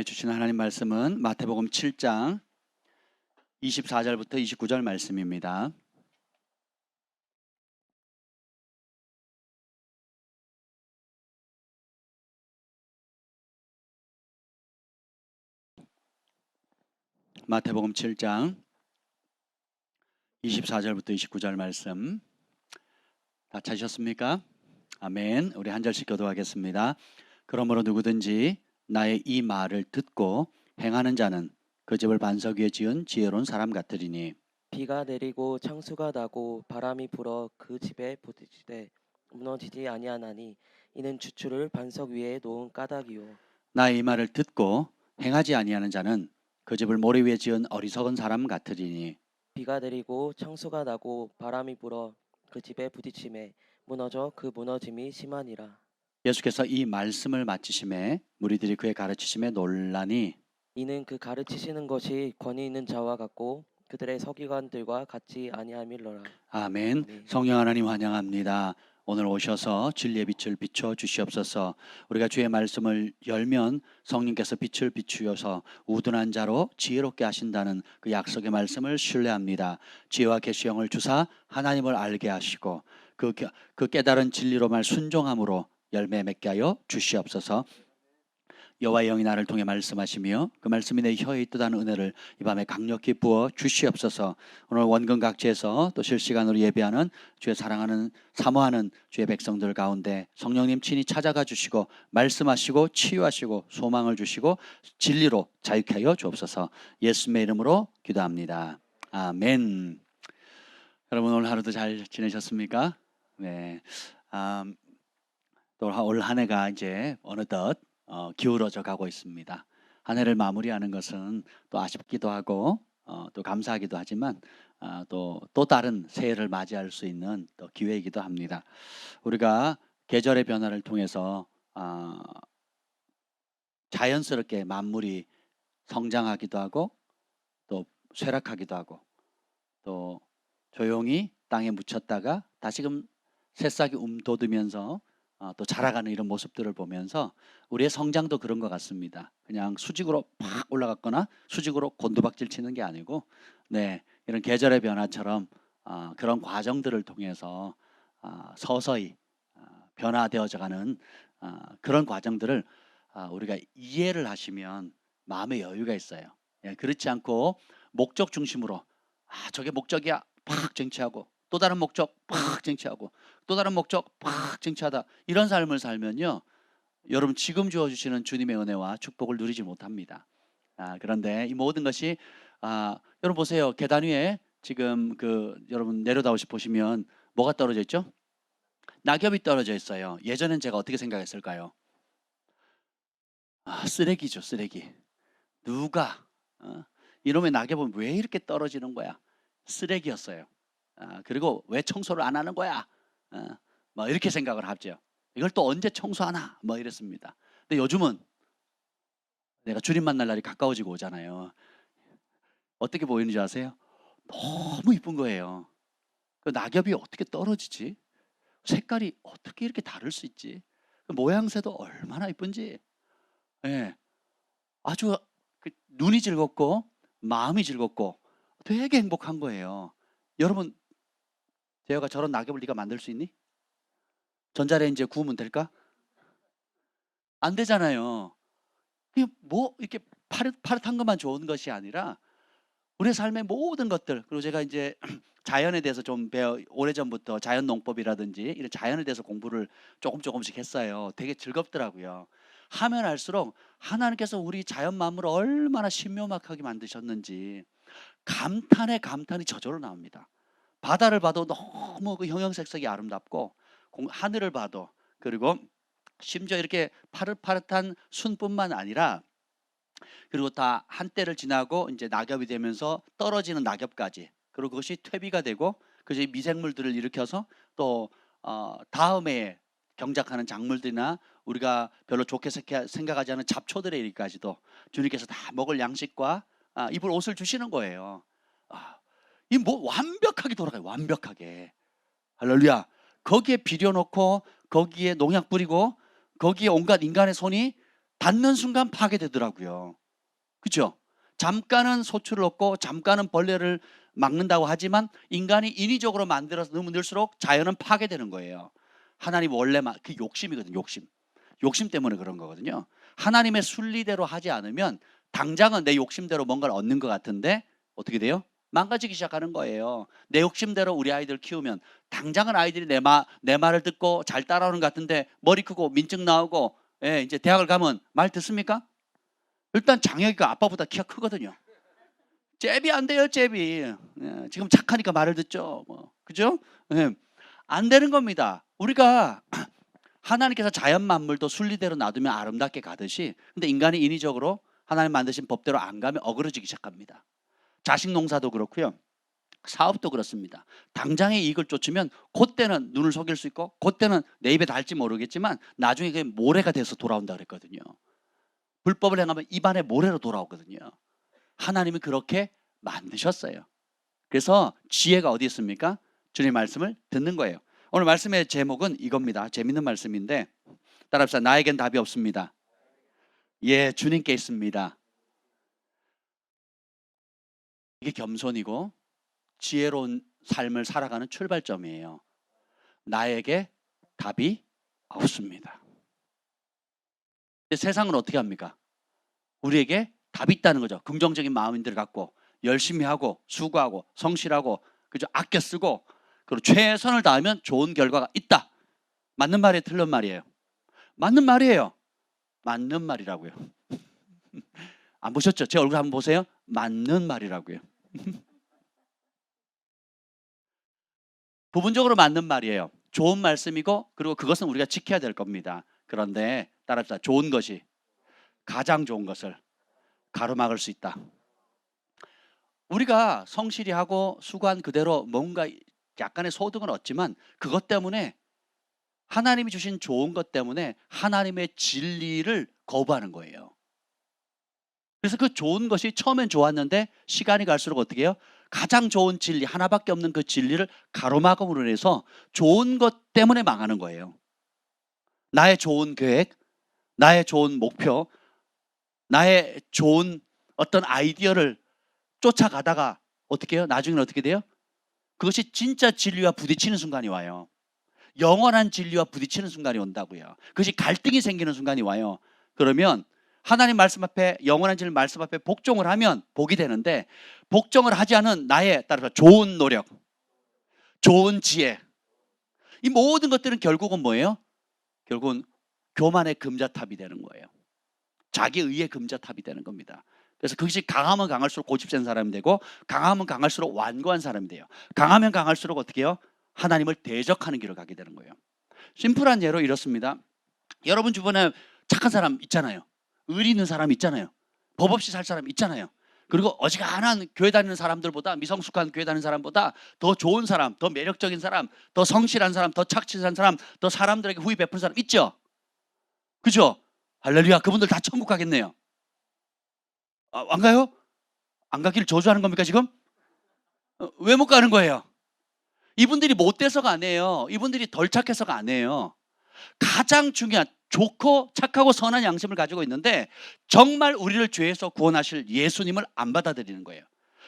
주신 하나님 말씀은 마태복음 7장 24절부터 29절 말씀입니다. 마태복음 7장 24절부터 29절 말씀 다 찾으셨습니까? 아멘. 우리 한 절씩 교도하겠습니다. 그러므로 누구든지 나의 이 말을 듣고 행하는 자는 그 집을 반석 위에 지은 지혜로운 사람 같으리니 비가 내리고 창수가 나고 바람이 불어 그 집에 부딪히되 무너지지 아니하나니 이는 주추를 반석 위에 놓은 까닭이요. 나의 이 말을 듣고 행하지 아니하는 자는 그 집을 모래 위에 지은 어리석은 사람 같으리니 비가 내리고 창수가 나고 바람이 불어 그 집에 부딪힘에 무너져 그 무너짐이 심하니라. 예수께서 이 말씀을 마치심에 무리들이 그의 가르치심에 놀라니 이는 그 가르치시는 것이 권위 있는 자와 같고 그들의 서기관들과 같지 아니함일러라. 아멘. 아멘. 성령 하나님 환영합니다. 오늘 오셔서 진리의 빛을 비춰 주시옵소서. 우리가 주의 말씀을 열면 성령께서 빛을 비추어서 우둔한 자로 지혜롭게 하신다는 그 약속의 말씀을 신뢰합니다. 지혜와 계시형을 주사 하나님을 알게 하시고 그 깨달은 진리로 말 순종함으로 열매 맺게 하여 주시옵소서. 여호와의 영이 나를 통해 말씀하시며 그 말씀이 내 혀에 있도다는 은혜를 이 밤에 강력히 부어 주시옵소서. 오늘 원근 각지에서 또 실시간으로 예배하는 주의 사랑하는 사모하는 주의 백성들 가운데 성령님 친히 찾아가 주시고 말씀하시고 치유하시고 소망을 주시고 진리로 자유케 하여 주옵소서. 예수님의 이름으로 기도합니다. 아멘. 여러분 오늘 하루도 잘 지내셨습니까? 네. 또 올 한 해가 이제 어느덧 기울어져 가고 있습니다. 한 해를 마무리하는 것은 또 아쉽기도 하고 또 감사하기도 하지만 또 다른 새해를 맞이할 수 있는 또 기회이기도 합니다. 우리가 계절의 변화를 통해서 자연스럽게 만물이 성장하기도 하고 또 쇠락하기도 하고 또 조용히 땅에 묻혔다가 다시금 새싹이 돋으면서 또 자라가는 이런 모습들을 보면서 우리의 성장도 그런 것 같습니다. 그냥 수직으로 팍 올라갔거나 수직으로 곤두박질 치는 게 아니고 이런 계절의 변화처럼 그런 과정들을 통해서 서서히 변화되어져가는 그런 과정들을 우리가 이해를 하시면 마음의 여유가 있어요. 그렇지 않고 목적 중심으로 저게 목적이야 팍 쟁취하고 또 다른 목적 팍 쟁취하고 또 다른 목적 팍 쟁취하다 이런 삶을 살면요 여러분 지금 주어주시는 주님의 은혜와 축복을 누리지 못합니다. 그런데 이 모든 것이 여러분 보세요. 계단 위에 지금 여러분 내려다보시 보시면 뭐가 떨어져 있죠? 낙엽이 떨어져 있어요. 예전엔 제가 어떻게 생각했을까요? 쓰레기죠, 쓰레기. 누가 이놈의 낙엽은 왜 이렇게 떨어지는 거야? 쓰레기였어요. 그리고 왜 청소를 안 하는 거야? 뭐 이렇게 생각을 하죠. 이걸 또 언제 청소하나? 뭐 이랬습니다. 근데 요즘은 내가 주님 만날 날이 가까워지고 오잖아요. 어떻게 보이는지 아세요? 너무 이쁜 거예요. 그 낙엽이 어떻게 떨어지지? 색깔이 어떻게 이렇게 다를 수 있지? 그 모양새도 얼마나 이쁜지. 예, 아주 눈이 즐겁고 마음이 즐겁고 되게 행복한 거예요. 여러분, 재혁아 저런 낙엽을 네가 만들 수 있니? 전자레인지에 구우면 될까? 안 되잖아요. 뭐 이렇게 파릇파릇한 것만 좋은 것이 아니라 우리의 삶의 모든 것들, 그리고 제가 이제 자연에 대해서 좀 오래전부터 자연 농법이라든지 이런 자연에 대해서 공부를 조금씩 했어요. 되게 즐겁더라고요. 하면 할수록 하나님께서 우리 자연 만물을 얼마나 신묘막하게 만드셨는지 감탄이 저절로 나옵니다. 바다를 봐도 너무 그 형형색색이 아름답고 하늘을 봐도, 그리고 심지어 이렇게 파릇파릇한 순뿐만 아니라 그리고 다 한때를 지나고 이제 낙엽이 되면서 떨어지는 낙엽까지, 그리고 그것이 퇴비가 되고 그것이 미생물들을 일으켜서 또 다음에 경작하는 작물들이나 우리가 별로 좋게 생각하지 않은 잡초들에 이르기까지도 주님께서 다 먹을 양식과 입을 옷을 주시는 거예요. 이 뭐 완벽하게 돌아가요. 완벽하게. 할렐루야. 거기에 비료 넣고 거기에 농약 뿌리고 거기에 온갖 인간의 손이 닿는 순간 파괴되더라고요. 그죠? 잠깐은 소출을 얻고 잠깐은 벌레를 막는다고 하지만 인간이 인위적으로 만들어서 너무 늘수록 자연은 파괴되는 거예요. 하나님 원래 그 욕심이거든요. 욕심 때문에 그런 거거든요. 하나님의 순리대로 하지 않으면 당장은 내 욕심대로 뭔가를 얻는 것 같은데 어떻게 돼요? 망가지기 시작하는 거예요. 내 욕심대로 우리 아이들 키우면 당장은 아이들이 내 말을 듣고 잘 따라오는 것 같은데 머리 크고 민증 나오고 이제 대학을 가면 말 듣습니까? 일단 장혁이가 아빠보다 키가 크거든요. 잽이 안 돼요, 잽이. 지금 착하니까 말을 듣죠. 그죠? 안 되는 겁니다. 우리가 하나님께서 자연 만물도 순리대로 놔두면 아름답게 가듯이 근데 인간이 인위적으로 하나님 만드신 법대로 안 가면 어그러지기 시작합니다. 자식 농사도 그렇고요. 사업도 그렇습니다. 당장의 이익을 쫓으면 그때는 눈을 속일 수 있고 그때는 내 입에 닿을지 모르겠지만 나중에 그게 모래가 돼서 돌아온다 그랬거든요. 불법을 행하면 입안에 모래로 돌아오거든요. 하나님은 그렇게 만드셨어요. 그래서 지혜가 어디 있습니까? 주님 말씀을 듣는 거예요. 오늘 말씀의 제목은 이겁니다. 재밌는 말씀인데 따라합시다. 나에겐 답이 없습니다. 예, 주님께 있습니다. 이게 겸손이고 지혜로운 삶을 살아가는 출발점이에요. 나에게 답이 없습니다. 세상은 어떻게 합니까? 우리에게 답이 있다는 거죠. 긍정적인 마음인들 갖고 열심히 하고 수고하고 성실하고 그죠? 아껴 쓰고 그리고 최선을 다하면 좋은 결과가 있다. 맞는 말이에요, 틀린 말이에요? 맞는 말이에요. 맞는 말이라고요. 안 보셨죠? 제 얼굴 한번 보세요. 맞는 말이라고요. 부분적으로 맞는 말이에요. 좋은 말씀이고 그리고 그것은 우리가 지켜야 될 겁니다. 그런데 따라합시다. 좋은 것이 가장 좋은 것을 가로막을 수 있다. 우리가 성실히 하고 수고한 그대로 뭔가 약간의 소득은 얻지만 그것 때문에 하나님이 주신 좋은 것 때문에 하나님의 진리를 거부하는 거예요. 그래서 그 좋은 것이 처음엔 좋았는데 시간이 갈수록 어떻게 해요? 가장 좋은 진리 하나밖에 없는 그 진리를 가로막음으로 해서 좋은 것 때문에 망하는 거예요. 나의 좋은 계획, 나의 좋은 목표, 나의 좋은 어떤 아이디어를 쫓아가다가 어떻게 해요? 나중에는 어떻게 돼요? 그것이 진짜 진리와 부딪히는 순간이 와요. 영원한 진리와 부딪히는 순간이 온다고요. 그것이 갈등이 생기는 순간이 와요. 그러면 하나님 말씀 앞에 영원한 진리 말씀 앞에 복종을 하면 복이 되는데 복종을 하지 않은 나의 따라서 좋은 노력, 좋은 지혜 이 모든 것들은 결국은 뭐예요? 결국은 교만의 금자탑이 되는 거예요. 자기 의의 금자탑이 되는 겁니다. 그래서 그것이 강하면 강할수록 고집센 사람이 되고 강하면 강할수록 완고한 사람이 돼요. 강하면 강할수록 어떻게 해요? 하나님을 대적하는 길을 가게 되는 거예요. 심플한 예로 이렇습니다. 여러분 주변에 착한 사람 있잖아요. 의리 있는 사람 있잖아요. 법 없이 살 사람 있잖아요. 그리고 어지간한 교회 다니는 사람들보다 미성숙한 교회 다니는 사람보다 더 좋은 사람, 더 매력적인 사람, 더 성실한 사람, 더 착실한 사람, 더 사람들에게 후히 베푸는 사람 있죠? 그죠? 할렐루야. 그분들 다 천국 가겠네요. 안 가요? 안 가기를 저주하는 겁니까 지금? 왜 못 가는 거예요? 이분들이 못돼서가 아니에요. 이분들이 덜 착해서가 아니에요. 가장 중요한 좋고 착하고 선한 양심을 가지고 있는데 정말 우리를 죄에서 구원하실 예수님을 안 받아들이는 거예요.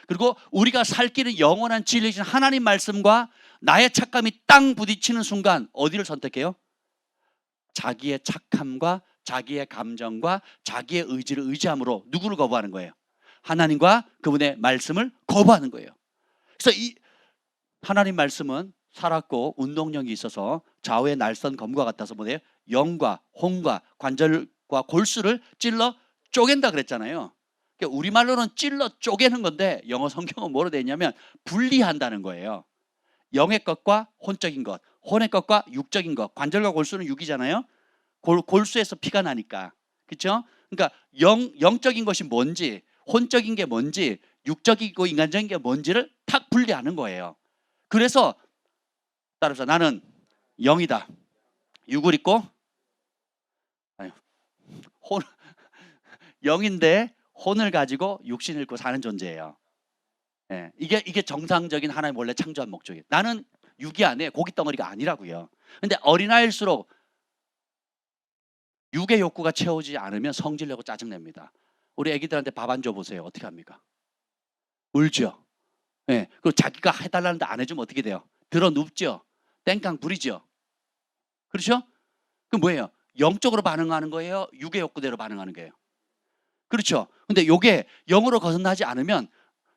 그리고 우리가 살 길은 영원한 진리이신 하나님 말씀과 나의 착함이 땅 부딪히는 순간 어디를 선택해요? 자기의 착함과 자기의 감정과 자기의 의지를 의지함으로 누구를 거부하는 거예요? 하나님과 그분의 말씀을 거부하는 거예요. 그래서 이 하나님 말씀은 살았고 운동력이 있어서 좌우의 날선 검과 같아서 뭐예요? 영과 혼과 관절과 골수를 찔러 쪼갠다 그랬잖아요. 그러니까 우리말로는 찔러 쪼개는 건데 영어 성경은 뭐로 되어 있냐면 분리한다는 거예요. 영의 것과 혼적인 것, 혼의 것과 육적인 것. 관절과 골수는 육이잖아요. 골수에서 피가 나니까. 그렇죠? 그러니까 영적인 것이 뭔지, 혼적인 게 뭔지, 육적이고 인간적인 게 뭔지를 탁 분리하는 거예요. 그래서 따라서 나는 영이다. 육을 입고 영인데 혼을 가지고 육신을 입고 사는 존재예요. 예, 이게 정상적인 하나님 원래 창조한 목적이에요. 나는 육이 아니에요. 고깃덩어리가 아니라고요. 근데 어린아이일수록 육의 욕구가 채워지지 않으면 성질내고 짜증냅니다. 우리 애기들한테 밥 안 줘보세요. 어떻게 합니까? 울죠. 예. 그리고 자기가 해달라는데 안 해주면 어떻게 돼요? 들어 눕죠. 땡깡 부리죠. 그렇죠? 그 뭐예요? 영적으로 반응하는 거예요? 육의 욕구대로 반응하는 거예요? 그렇죠. 근데 요게 영으로 거듭나지 않으면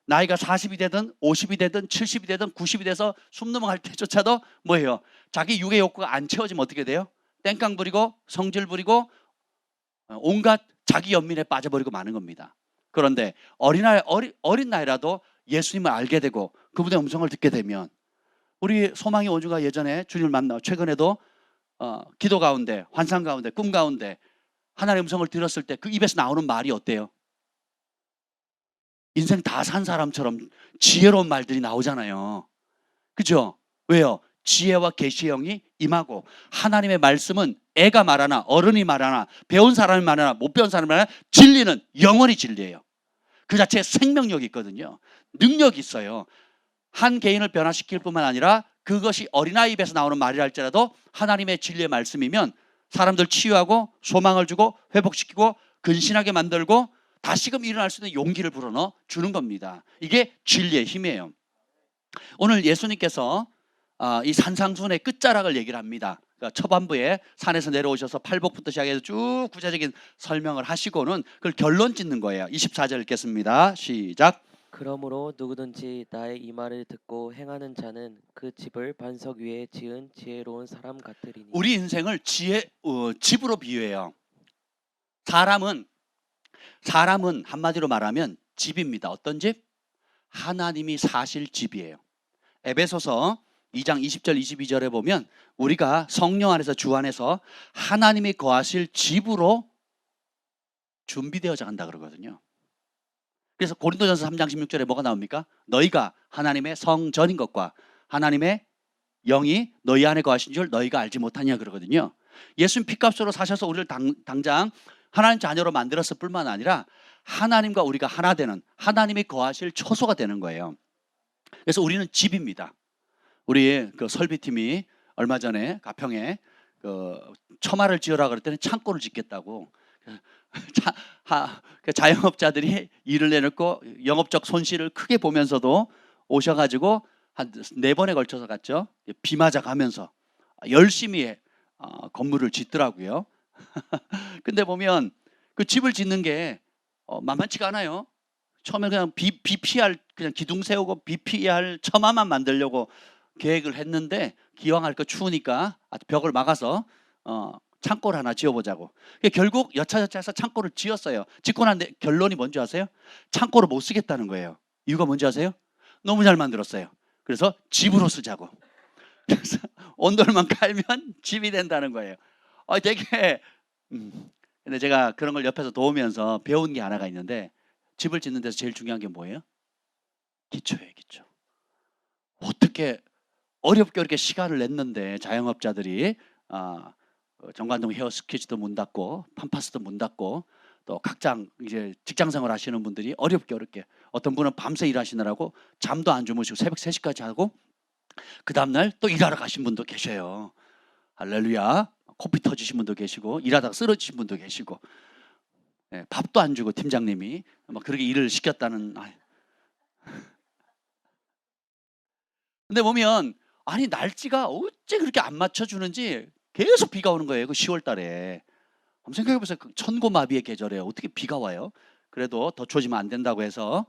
나이가 40이 되든 50이 되든 70이 되든 90이 돼서 숨 넘어갈 때조차도 뭐예요? 자기 육의 욕구가 안 채워지면 어떻게 돼요? 땡깡 부리고 성질 부리고 온갖 자기 연민에 빠져버리고 마는 겁니다. 그런데 어린 나이라도 예수님을 알게 되고 그분의 음성을 듣게 되면 우리 소망의 온주가 예전에 주님을 만나 최근에도 기도 가운데 환상 가운데 꿈 가운데 하나님의 음성을 들었을 때 그 입에서 나오는 말이 어때요? 인생 다 산 사람처럼 지혜로운 말들이 나오잖아요. 그죠? 왜요? 지혜와 계시의 영이 임하고 하나님의 말씀은 애가 말하나 어른이 말하나 배운 사람이 말하나 못 배운 사람이 말하나 진리는 영원히 진리예요. 그 자체에 생명력이 있거든요. 능력이 있어요. 한 개인을 변화시킬 뿐만 아니라 그것이 어린아이 입에서 나오는 말이라 할지라도 하나님의 진리의 말씀이면 사람들 치유하고 소망을 주고 회복시키고 근신하게 만들고 다시금 일어날 수 있는 용기를 불어넣어 주는 겁니다. 이게 진리의 힘이에요. 오늘 예수님께서 이 산상순의 끝자락을 얘기를 합니다. 그러니까 초반부에 산에서 내려오셔서 팔복부터 시작해서 쭉 구체적인 설명을 하시고는 그걸 결론 짓는 거예요. 24절 읽겠습니다. 시작. 그러므로 누구든지 나의 이 말을 듣고 행하는 자는 그 집을 반석 위에 지은 지혜로운 사람 같으리니. 우리 인생을 집으로 비유해요. 사람은 한마디로 말하면 집입니다. 어떤 집? 하나님이 사실 집이에요. 에베소서 2장 20절 22절에 보면 우리가 성령 안에서 주 안에서 하나님이 거하실 집으로 준비되어져 간다 그러거든요. 그래서 고린도전서 3장 16절에 뭐가 나옵니까? 너희가 하나님의 성전인 것과 하나님의 영이 너희 안에 거하신 줄 너희가 알지 못하냐 그러거든요. 예수님 피값으로 사셔서 우리를 당장 하나님 자녀로 만들었을 뿐만 아니라 하나님과 우리가 하나 되는 하나님이 거하실 초소가 되는 거예요. 그래서 우리는 집입니다. 우리 그 설비팀이 얼마 전에 가평에 그 처마를 지으라 그랬더니 창고를 짓겠다고 자영업자들이 일을 내놓고 영업적 손실을 크게 보면서도 오셔가지고 한 4번에 걸쳐서 갔죠. 비 맞아 가면서 열심히 건물을 짓더라고요. 근데 보면 그 집을 짓는 게 만만치가 않아요. 처음에 그냥 비 피할 그냥 기둥 세우고 비 피할 처마만 만들려고 계획을 했는데 기왕할 거 추우니까 벽을 막아서 창고를 하나 지어보자고. 결국 여차저차해서 창고를 지었어요. 짓고 난 뒤에 결론이 뭔지 아세요? 창고를 못 쓰겠다는 거예요. 이유가 뭔지 아세요? 너무 잘 만들었어요. 그래서 집으로 쓰자고. 그래서 온돌만 깔면 집이 된다는 거예요. 되게 근데 제가 그런 걸 옆에서 도우면서 배운 게 하나가 있는데 집을 짓는 데서 제일 중요한 게 뭐예요? 기초예요, 기초. 어떻게 어렵게 이렇게 시간을 냈는데 자영업자들이 정관동 헤어스케치도 문 닫고 팜파스도 문 닫고 또 각장 이제 직장생활 하시는 분들이 어렵게 어떤 분은 밤새 일하시느라고 잠도 안 주무시고 새벽 3시까지 하고 그 다음날 또 일하러 가신 분도 계셔요. 할렐루야. 코피 터지신 분도 계시고 일하다가 쓰러지신 분도 계시고 밥도 안 주고 팀장님이 막 그렇게 일을 시켰다는. 근데 보면 아니 날씨가 어째 그렇게 안 맞춰주는지 계속 비가 오는 거예요. 그 10월 달에. 한번 생각해보세요. 그 천고마비의 계절에 어떻게 비가 와요? 그래도 더 추워지면 안 된다고 해서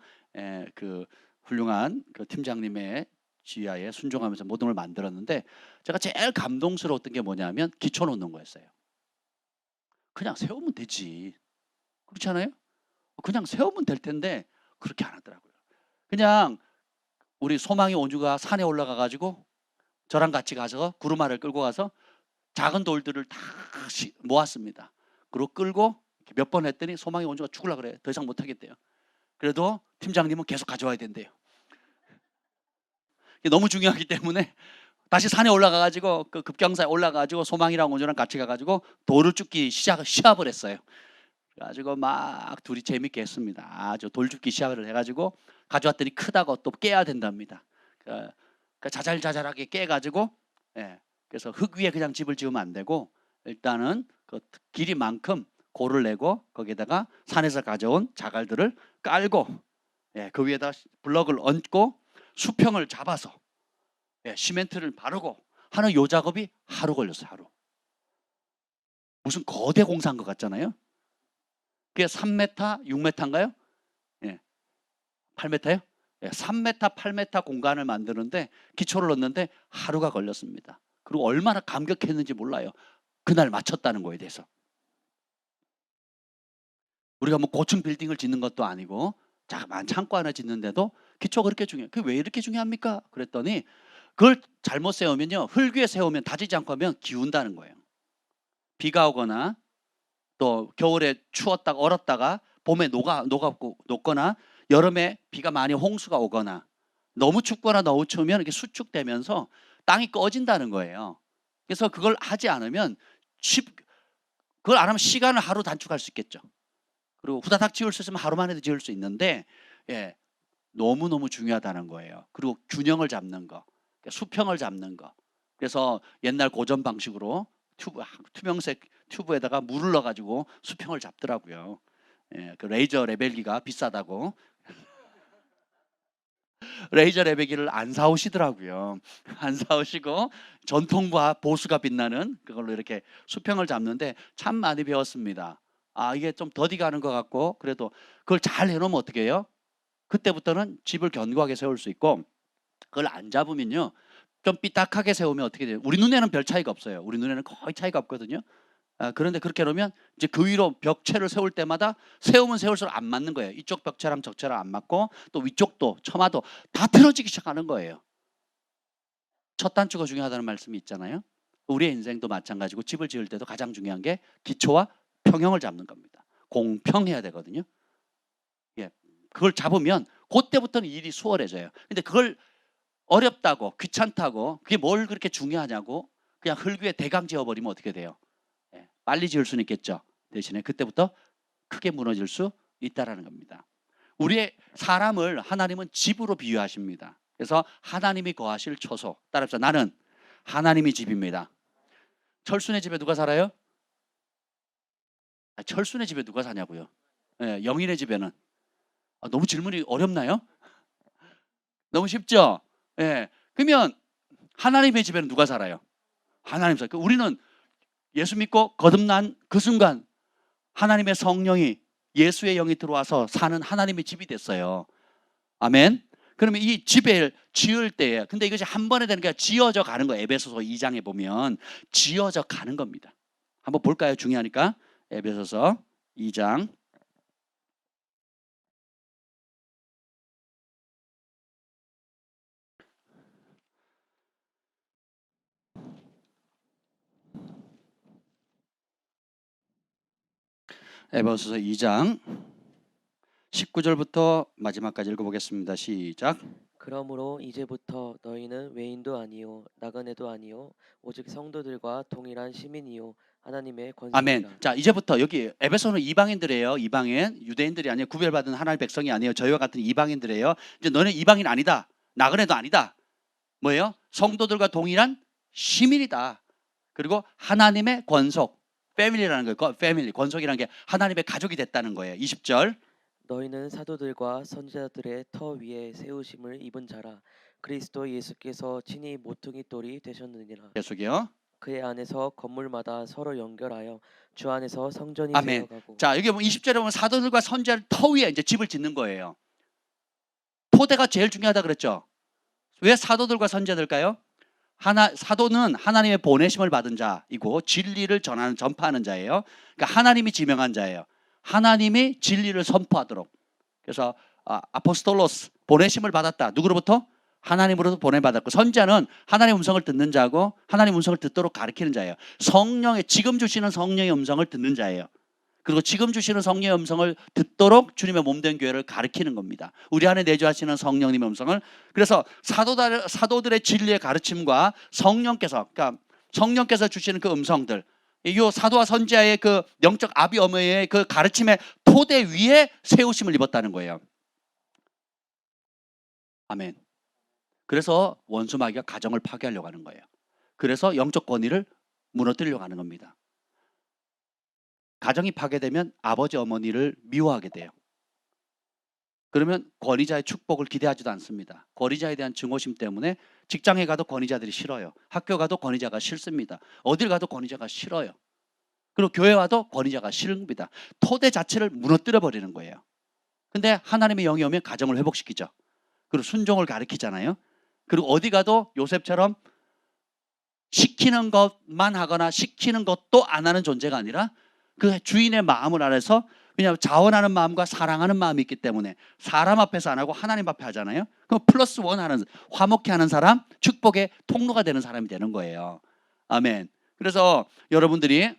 그 훌륭한 그 팀장님의 지휘하에 순종하면서 모든 걸 만들었는데 제가 제일 감동스러웠던 게 뭐냐면 기초 놓는 거였어요. 그냥 세우면 되지. 그렇지 않아요? 그냥 세우면 될 텐데 그렇게 안 하더라고요. 그냥 우리 소망의 온주가 산에 올라가 가지고 저랑 같이 가서 구루마를 끌고 가서 작은 돌들을 다 모았습니다. 그리고 끌고 몇 번 했더니 소망의 온주가 죽으려고 그래요. 더 이상 못 하겠대요. 그래도 팀장님은 계속 가져와야 된대요. 너무 중요하기 때문에 다시 산에 올라가 가지고 그 급경사에 올라가 가지고 소망이랑 온주랑 같이 가 가지고 돌을 줍기 시합을 했어요. 그래가지고 막 둘이 재밌게 했습니다. 아주 돌줍기 시합을 해가지고 가져왔더니 크다고 또 깨야 된답니다. 그러니까 자잘자잘하게 깨가지고 그래서 흙 위에 그냥 집을 지으면 안 되고 일단은 그 길이만큼 골을 내고 거기에다가 산에서 가져온 자갈들을 깔고 그 위에다 블럭을 얹고 수평을 잡아서 시멘트를 바르고 하는 요 작업이 하루 걸렸어요. 하루. 무슨 거대 공사한 것 같잖아요. 그게 3m, 6m인가요? 8m요? 3m, 8m 공간을 만드는데 기초를 넣는데 하루가 걸렸습니다. 그리고 얼마나 감격했는지 몰라요. 그날 마쳤다는 거에 대해서. 우리가 뭐 고층 빌딩을 짓는 것도 아니고 자그마한 창고 하나 짓는데도 기초가 그렇게 중요해요. 그게 왜 이렇게 중요합니까? 그랬더니 그걸 잘못 세우면요, 흙 위에 세우면 다지지 않고 하면 기운다는 거예요. 비가 오거나 또 겨울에 추웠다가 얼었다가 봄에 녹거나 여름에 비가 많이 홍수가 오거나 너무 춥거나 너무 추우면 이렇게 수축되면서 땅이 꺼진다는 거예요. 그래서 그걸 하지 않으면 그걸 안 하면 시간을 하루 단축할 수 있겠죠. 그리고 후다닥 지을 수 있으면 하루 만에도 지을 수 있는데 너무너무 중요하다는 거예요. 그리고 균형을 잡는 거, 수평을 잡는 거. 그래서 옛날 고전 방식으로 투명색 튜브에다가 물을 넣어가지고 수평을 잡더라고요. 그 레이저 레벨기가 비싸다고 레이저 레벨기를 안 사오시더라고요. 안 사오시고 전통과 보수가 빛나는 그걸로 이렇게 수평을 잡는데 참 많이 배웠습니다. 이게 좀 더디 가는 것 같고 그래도 그걸 잘 해놓으면 어떻게 해요? 그때부터는 집을 견고하게 세울 수 있고 그걸 안 잡으면요, 좀 삐딱하게 세우면 어떻게 돼요? 우리 눈에는 별 차이가 없어요. 우리 눈에는 거의 차이가 없거든요. 그런데 그렇게 놓으면 이제 그 위로 벽체를 세울 때마다 세우면 세울수록 안 맞는 거예요. 이쪽 벽체랑 적체랑 안 맞고 또 위쪽도 처마도 다 틀어지기 시작하는 거예요. 첫 단추가 중요하다는 말씀이 있잖아요. 우리의 인생도 마찬가지고 집을 지을 때도 가장 중요한 게 기초와 평형을 잡는 겁니다. 공평해야 되거든요. 그걸 잡으면 그때부터는 일이 수월해져요. 근데 그걸 어렵다고 귀찮다고 그게 뭘 그렇게 중요하냐고 그냥 흙 위에 대강 지어버리면 어떻게 돼요? 빨리 지을 수는 있겠죠. 대신에 그때부터 크게 무너질 수 있다라는 겁니다. 우리의 사람을 하나님은 집으로 비유하십니다. 그래서 하나님이 거하실 처소. 따라합시다. 나는 하나님이 집입니다. 철순의 집에 누가 살아요? 철순의 집에 누가 사냐고요? 영인의 집에는. 너무 질문이 어렵나요? 너무 쉽죠? 그러면 하나님의 집에는 누가 살아요? 하나님 살아요. 우리는 예수 믿고 거듭난 그 순간 하나님의 성령이 예수의 영이 들어와서 사는 하나님의 집이 됐어요. 아멘. 그러면 이 집을 지을 때에 근데 이것이 한 번에 되는 게 아니라 지어져 가는 거예요. 에베소서 2장에 보면 지어져 가는 겁니다. 한번 볼까요? 중요하니까. 에베소서 2장 에베소서 2장 19절부터 마지막까지 읽어보겠습니다. 시작. 그러므로 이제부터 너희는 외인도 아니요 나그네도 아니요 오직 성도들과 동일한 시민이요 하나님의 아멘. 권속이라. 자, 이제부터 여기 에베소는 이방인들이에요. 이방인, 유대인들이 아니에요. 구별받은 하나님의 백성이 아니에요. 저희와 같은 이방인들이에요. 이제 너네 이방인 아니다. 나그네도 아니다. 뭐예요? 성도들과 동일한 시민이다. 그리고 하나님의 권속, 패밀리라는 거예요. 패밀리, 권속이라는 게 하나님의 가족이 됐다는 거예요. 20절. 너희는 사도들과 선지자들의 터 위에 세우심을 입은 자라. 그리스도 예수께서 친히 모퉁이 돌이 되셨느니라. 계속이요. 그의 안에서 건물마다 서로 연결하여 주 안에서 성전이 아멘. 되어가고. 자, 여기 보면 20절에 보면 사도들과 선지자를 터 위에 이제 집을 짓는 거예요. 토대가 제일 중요하다 그랬죠. 왜 사도들과 선지자들까요? 사도는 하나님의 보내심을 받은 자이고 진리를 전파하는 자예요. 그러니까 하나님이 지명한 자예요. 하나님이 진리를 선포하도록. 그래서 아포스톨로스, 보내심을 받았다. 누구로부터? 하나님으로부터 보내받았고, 선지자는 하나님의 음성을 듣는 자고 하나님의 음성을 듣도록 가르치는 자예요. 지금 주시는 성령의 음성을 듣는 자예요. 그리고 지금 주시는 성령의 음성을 듣도록 주님의 몸된 교회를 가르치는 겁니다. 우리 안에 내주하시는 성령님의 음성을. 그래서 사도들의 진리의 가르침과 성령께서 주시는 그 음성들, 이 사도와 선지자의 그 영적 아비 어머니의 그 가르침의 토대 위에 세우심을 입었다는 거예요. 아멘. 그래서 원수 마귀가 가정을 파괴하려고 하는 거예요. 그래서 영적 권위를 무너뜨리려고 하는 겁니다. 가정이 파괴되면 아버지 어머니를 미워하게 돼요. 그러면 권위자의 축복을 기대하지도 않습니다. 권위자에 대한 증오심 때문에 직장에 가도 권위자들이 싫어요. 학교 가도 권위자가 싫습니다. 어딜 가도 권위자가 싫어요. 그리고 교회 와도 권위자가 싫습니다. 토대 자체를 무너뜨려 버리는 거예요. 근데 하나님의 영이 오면 가정을 회복시키죠. 그리고 순종을 가르치잖아요. 그리고 어디 가도 요셉처럼 시키는 것만 하거나 시키는 것도 안 하는 존재가 아니라 그 주인의 마음을 알아서 그냥 자원하는 마음과 사랑하는 마음이 있기 때문에 사람 앞에서 안 하고 하나님 앞에 하잖아요. 그럼 플러스 원 하는, 화목해 하는 사람, 축복의 통로가 되는 사람이 되는 거예요. 아멘. 그래서 여러분들이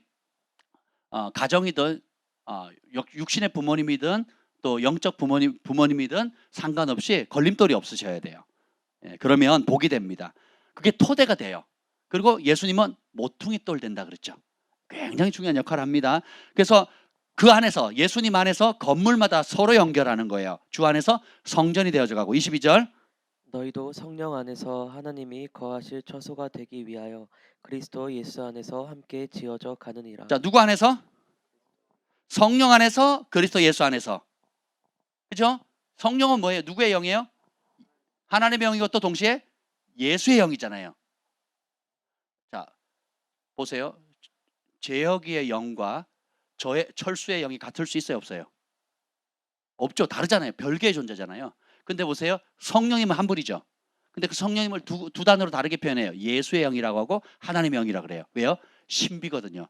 가정이든 육신의 부모님이든 또 영적 부모님이든 상관없이 걸림돌이 없으셔야 돼요. 예, 그러면 복이 됩니다. 그게 토대가 돼요. 그리고 예수님은 모퉁이 돌 된다 그랬죠. 굉장히 중요한 역할을 합니다. 그래서 그 안에서 예수님 안에서 건물마다 서로 연결하는 거예요. 주 안에서 성전이 되어져 가고 22절 너희도 성령 안에서 하나님이 거하실 처소가 되기 위하여 그리스도 예수 안에서 함께 지어져 가느니라. 자, 누구 안에서? 성령 안에서 그리스도 예수 안에서. 그죠? 성령은 뭐예요? 누구의 영이에요? 하나님의 영이고 또 동시에 예수의 영이잖아요. 자, 보세요. 재혁이의 영과 철수의 영이 같을 수 있어요, 없어요? 없죠. 다르잖아요. 별개의 존재잖아요. 근데 보세요. 성령님은 한 분이죠. 근데 그 성령님을 두 단어로 다르게 표현해요. 예수의 영이라고 하고 하나님의 영이라고 그래요. 왜요? 신비거든요.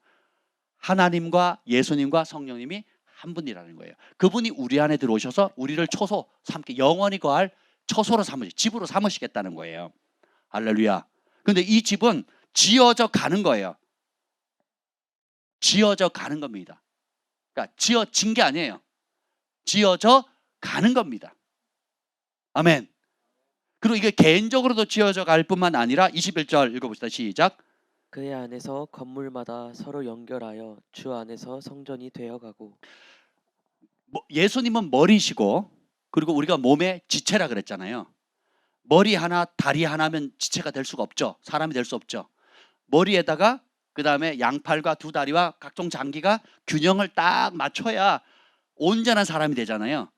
하나님과 예수님과 성령님이 한 분이라는 거예요. 그분이 우리 안에 들어오셔서 우리를 초소 삼게 영원히 거할 처소로 집으로 삼으시겠다는 거예요. 할렐루야. 근데 이 집은 지어져 가는 거예요. 지어져 가는 겁니다. 그러니까 지어진 게 아니에요. 지어져 가는 겁니다. 아멘. 그리고 이게 개인적으로도 지어져 갈 뿐만 아니라 21절 읽어봅시다. 시작. 그의 안에서 건물마다 서로 연결하여 주 안에서 성전이 되어가고. 예수님은 머리시고 그리고 우리가 몸의 지체라 그랬잖아요. 머리 하나 다리 하나면 지체가 될 수가 없죠. 사람이 될 수 없죠. 머리에다가 그 다음에 양팔과 두 다리와 각종 장기가 균형을 딱 맞춰야 온전한 사람이 되잖아요.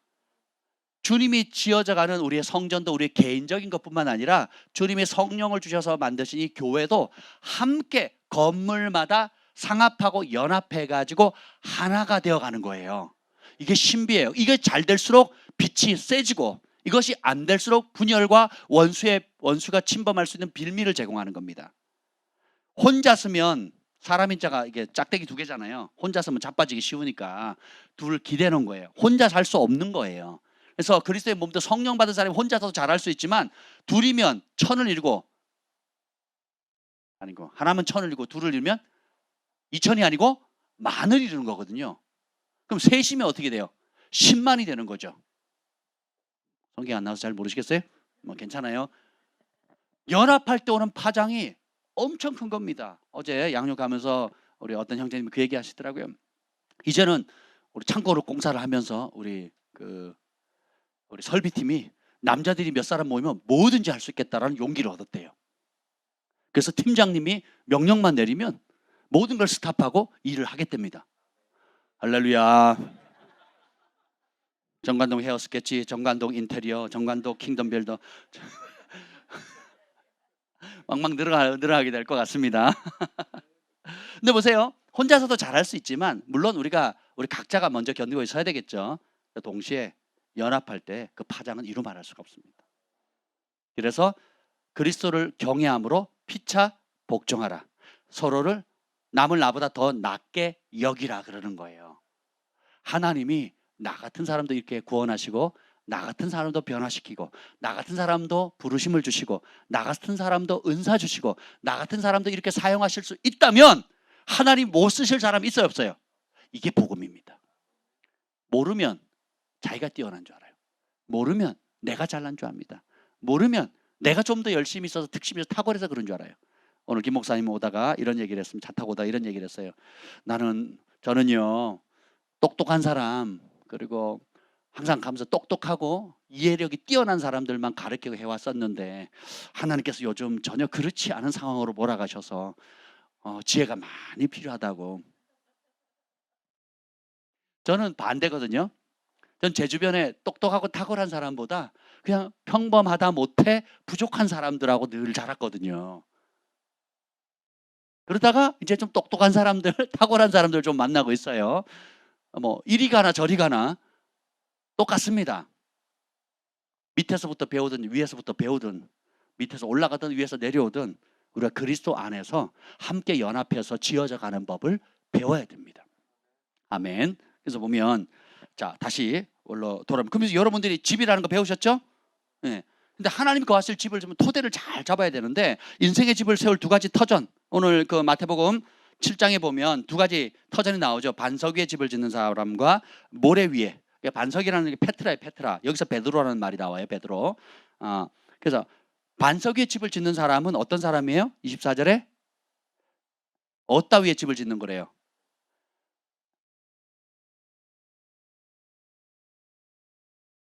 주님이 지어져가는 우리의 성전도 우리의 개인적인 것뿐만 아니라 주님이 성령을 주셔서 만드신 이 교회도 함께 건물마다 상합하고 연합해가지고 하나가 되어가는 거예요. 이게 신비해요. 이게 잘 될수록 빛이 세지고 이것이 안 될수록 분열과 원수가 침범할 수 있는 빌미를 제공하는 겁니다. 혼자 쓰면 사람 인자가 이게 짝대기 두 개잖아요. 혼자 쓰면 자빠지기 쉬우니까 둘을 기대해 놓은 거예요. 혼자 살 수 없는 거예요. 그래서 그리스도의 몸도 성령 받은 사람이 혼자서 잘할 수 있지만 둘이면 천을 이루고 아니고 하나면 천을 이루고 둘을 이루면 이천이 아니고 만을 이루는 거거든요. 그럼 셋이면 어떻게 돼요? 10만이 되는 거죠. 성경 안 나와서 잘 모르시겠어요? 뭐 괜찮아요. 연합할 때 오는 파장이 엄청 큰 겁니다. 어제 양육 가면서 우리 어떤 형제님이 그 얘기 하시더라고요. 이제는 우리 창고로 공사를 하면서 우리 설비팀이 남자들이 몇 사람 모이면 뭐든지 할 수 있겠다라는 용기를 얻었대요. 그래서 팀장님이 명령만 내리면 모든 걸 스탑하고 일을 하겠답니다. 할렐루야. 정관동 헤어 스케치, 정관동 인테리어, 정관동 킹덤 빌더 왕왕 늘어나게 될 것 같습니다. 근데 보세요. 혼자서도 잘할 수 있지만 물론 우리 각자가 먼저 견디고 있어야 되겠죠. 동시에 연합할 때 그 파장은 이루 말할 수가 없습니다. 그래서 그리스도를 경외함으로 피차 복종하라. 서로를 남을 나보다 더 낫게 여기라 그러는 거예요. 하나님이 나 같은 사람도 이렇게 구원하시고 나 같은 사람도 변화시키고 나 같은 사람도 부르심을 주시고 나 같은 사람도 은사 주시고 나 같은 사람도 이렇게 사용하실 수 있다면 하나님 못 쓰실 사람 있어요 없어요? 이게 복음입니다. 모르면 자기가 뛰어난 줄 알아요. 모르면 내가 잘난 줄 압니다. 모르면 내가 좀 더 열심히 있어서 특심이 탁월해서 그런 줄 알아요. 오늘 김 목사님 오다가 이런 얘기를 했습니다. 차 타고 오다가 이런 얘기를 했어요. 저는요 똑똑한 사람 그리고 항상 가면서 똑똑하고 이해력이 뛰어난 사람들만 가르치고 해왔었는데 하나님께서 요즘 전혀 그렇지 않은 상황으로 몰아가셔서 지혜가 많이 필요하다고. 저는 반대거든요. 전 제 주변에 똑똑하고 탁월한 사람보다 그냥 평범하다 못해 부족한 사람들하고 늘 자랐거든요. 그러다가 이제 좀 똑똑한 사람들, 탁월한 사람들 좀 만나고 있어요. 뭐 이리 가나 저리 가나 똑같습니다. 밑에서부터 배우든 위에서부터 배우든 밑에서 올라가든 위에서 내려오든 우리가 그리스도 안에서 함께 연합해서 지어져 가는 법을 배워야 됩니다. 아멘. 그래서 보면 자 다시 돌아오면 그러면서 여러분들이 집이라는 거 배우셨죠? 예. 근데 하나님 거하실 집을 좀 토대를 잘 잡아야 되는데 인생의 집을 세울 두 가지 터전. 오늘 그 마태복음 7장에 보면 두 가지 터전이 나오죠. 반석 위에 집을 짓는 사람과 모래 위에. 반석이라는 게 페트라예요. 페트라. 여기서 베드로라는 말이 나와요. 베드로. 그래서 반석 위에 집을 짓는 사람은 어떤 사람이에요? 24절에 어디다 위에 집을 짓는 거래요?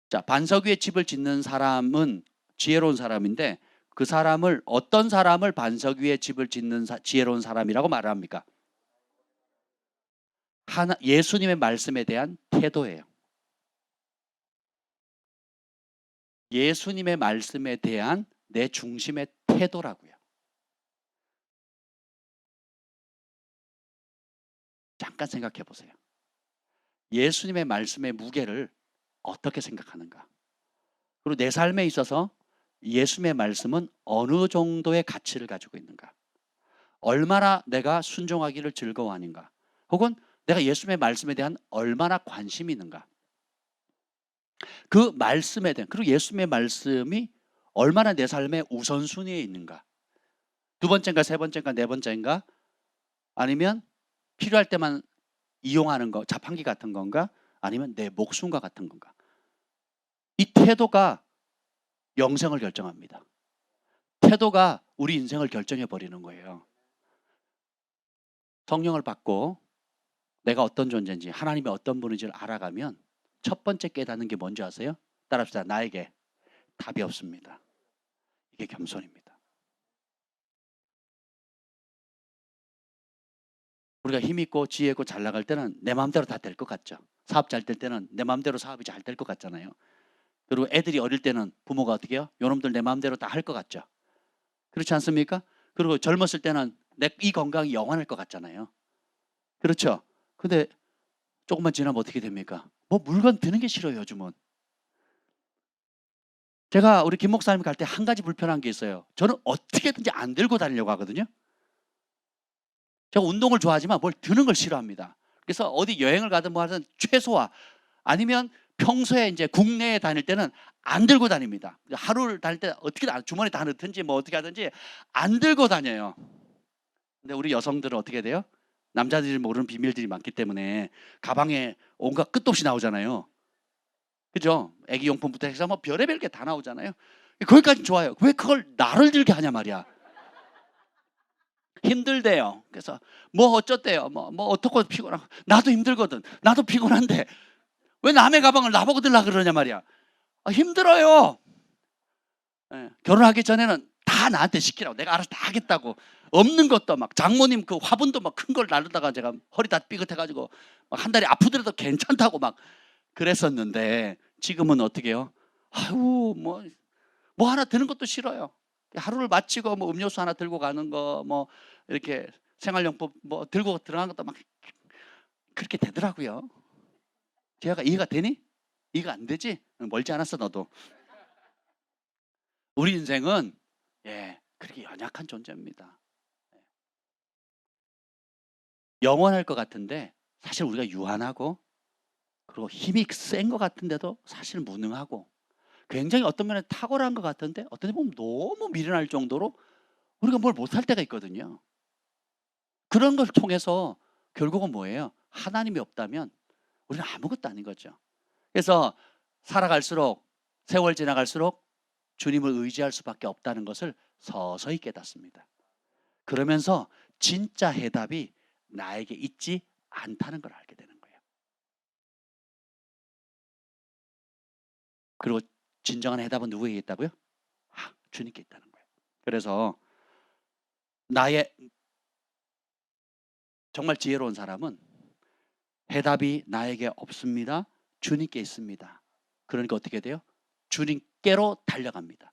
자, 반석 위에 집을 짓는 사람은 지혜로운 사람인데 그 사람을 어떤 사람을 반석 위에 집을 짓는 지혜로운 사람이라고 말을 합니까? 예수님의 말씀에 대한 태도예요. 예수님의 말씀에 대한 내 중심의 태도라고요. 잠깐 생각해 보세요. 예수님의 말씀의 무게를 어떻게 생각하는가? 그리고 내 삶에 있어서 예수님의 말씀은 어느 정도의 가치를 가지고 있는가? 얼마나 내가 순종하기를 즐거워하는가? 혹은 내가 예수님의 말씀에 대한 얼마나 관심이 있는가? 그 말씀에 대한, 그리고 예수님의 말씀이 얼마나 내 삶의 우선순위에 있는가? 두 번째인가, 세 번째인가, 네 번째인가? 아니면 필요할 때만 이용하는 거, 자판기 같은 건가? 아니면 내 목숨과 같은 건가? 이 태도가 영생을 결정합니다. 태도가 우리 인생을 결정해 버리는 거예요. 성령을 받고 내가 어떤 존재인지, 하나님이 어떤 분인지를 알아가면 첫 번째 깨닫는 게 뭔지 아세요? 따라합시다. 나에게 답이 없습니다. 이게 겸손입니다. 우리가 힘 있고 지혜 있고 잘 나갈 때는 내 마음대로 다 될 것 같죠. 사업 잘 될 때는 내 마음대로 사업이 잘 될 것 같잖아요. 그리고 애들이 어릴 때는 부모가 어떻게 해요? 요놈들 내 마음대로 다 할 것 같죠. 그렇지 않습니까? 그리고 젊었을 때는 이 건강이 영원할 것 같잖아요. 그렇죠? 근데 조금만 지나면 어떻게 됩니까? 뭐 물건 드는 게 싫어요, 요즘은. 제가 우리 김 목사님 갈 때 한 가지 불편한 게 있어요. 저는 어떻게든지 안 들고 다니려고 하거든요. 제가 운동을 좋아하지만 뭘 드는 걸 싫어합니다. 그래서 어디 여행을 가든 뭐 하든 최소화 아니면 평소에 이제 국내에 다닐 때는 안 들고 다닙니다. 하루를 다닐 때 어떻게 주머니 다 넣든지 뭐 어떻게 하든지 안 들고 다녀요. 근데 우리 여성들은 어떻게 돼요? 남자들이 모르는 비밀들이 많기 때문에 가방에 온갖 끝도 없이 나오잖아요. 그죠? 애기용품부터 해서 뭐 별의별 게 다 나오잖아요. 거기까지 좋아요. 왜 그걸 나를 들게 하냐 말이야. 힘들대요. 그래서 뭐 어쩌대요. 뭐 어떻고 피곤하고 나도 힘들거든. 나도 피곤한데 왜 남의 가방을 나보고 들라 그러냐 말이야. 힘들어요. 예, 결혼하기 전에는 다 나한테 시키라고 내가 알아서 다 하겠다고 없는 것도 막 장모님 그 화분도 막 큰 걸 나르다가 제가 허리 다 삐끗해가지고 막 한 달이 아프더라도 괜찮다고 막 그랬었는데 지금은 어떻게 해요? 아유 뭐 하나 드는 것도 싫어요. 하루를 마치고 뭐 음료수 하나 들고 가는 거 뭐 이렇게 생활용품 뭐 들고 들어가는 것도 막 그렇게 되더라고요. 제가 이해가 되니? 이해가 안 되지? 멀지 않았어 너도. 우리 인생은 그렇게 연약한 존재입니다. 영원할 것 같은데 사실 우리가 유한하고 그리고 힘이 센 것 같은데도 사실 무능하고 굉장히 어떤 면에 탁월한 것 같은데 어떤 데 보면 너무 미련할 정도로 우리가 뭘 못할 때가 있거든요. 그런 걸 통해서 결국은 뭐예요? 하나님이 없다면 우리는 아무것도 아닌 거죠. 그래서 살아갈수록 세월 지나갈수록 주님을 의지할 수밖에 없다는 것을 서서히 깨닫습니다. 그러면서 진짜 해답이 나에게 있지 않다는 걸 알게 되는 거예요. 그리고 진정한 해답은 누구에게 있다고요? 주님께 있다는 거예요. 그래서 나의 정말 지혜로운 사람은 해답이 나에게 없습니다. 주님께 있습니다. 그러니까 어떻게 돼요? 주님께로 달려갑니다.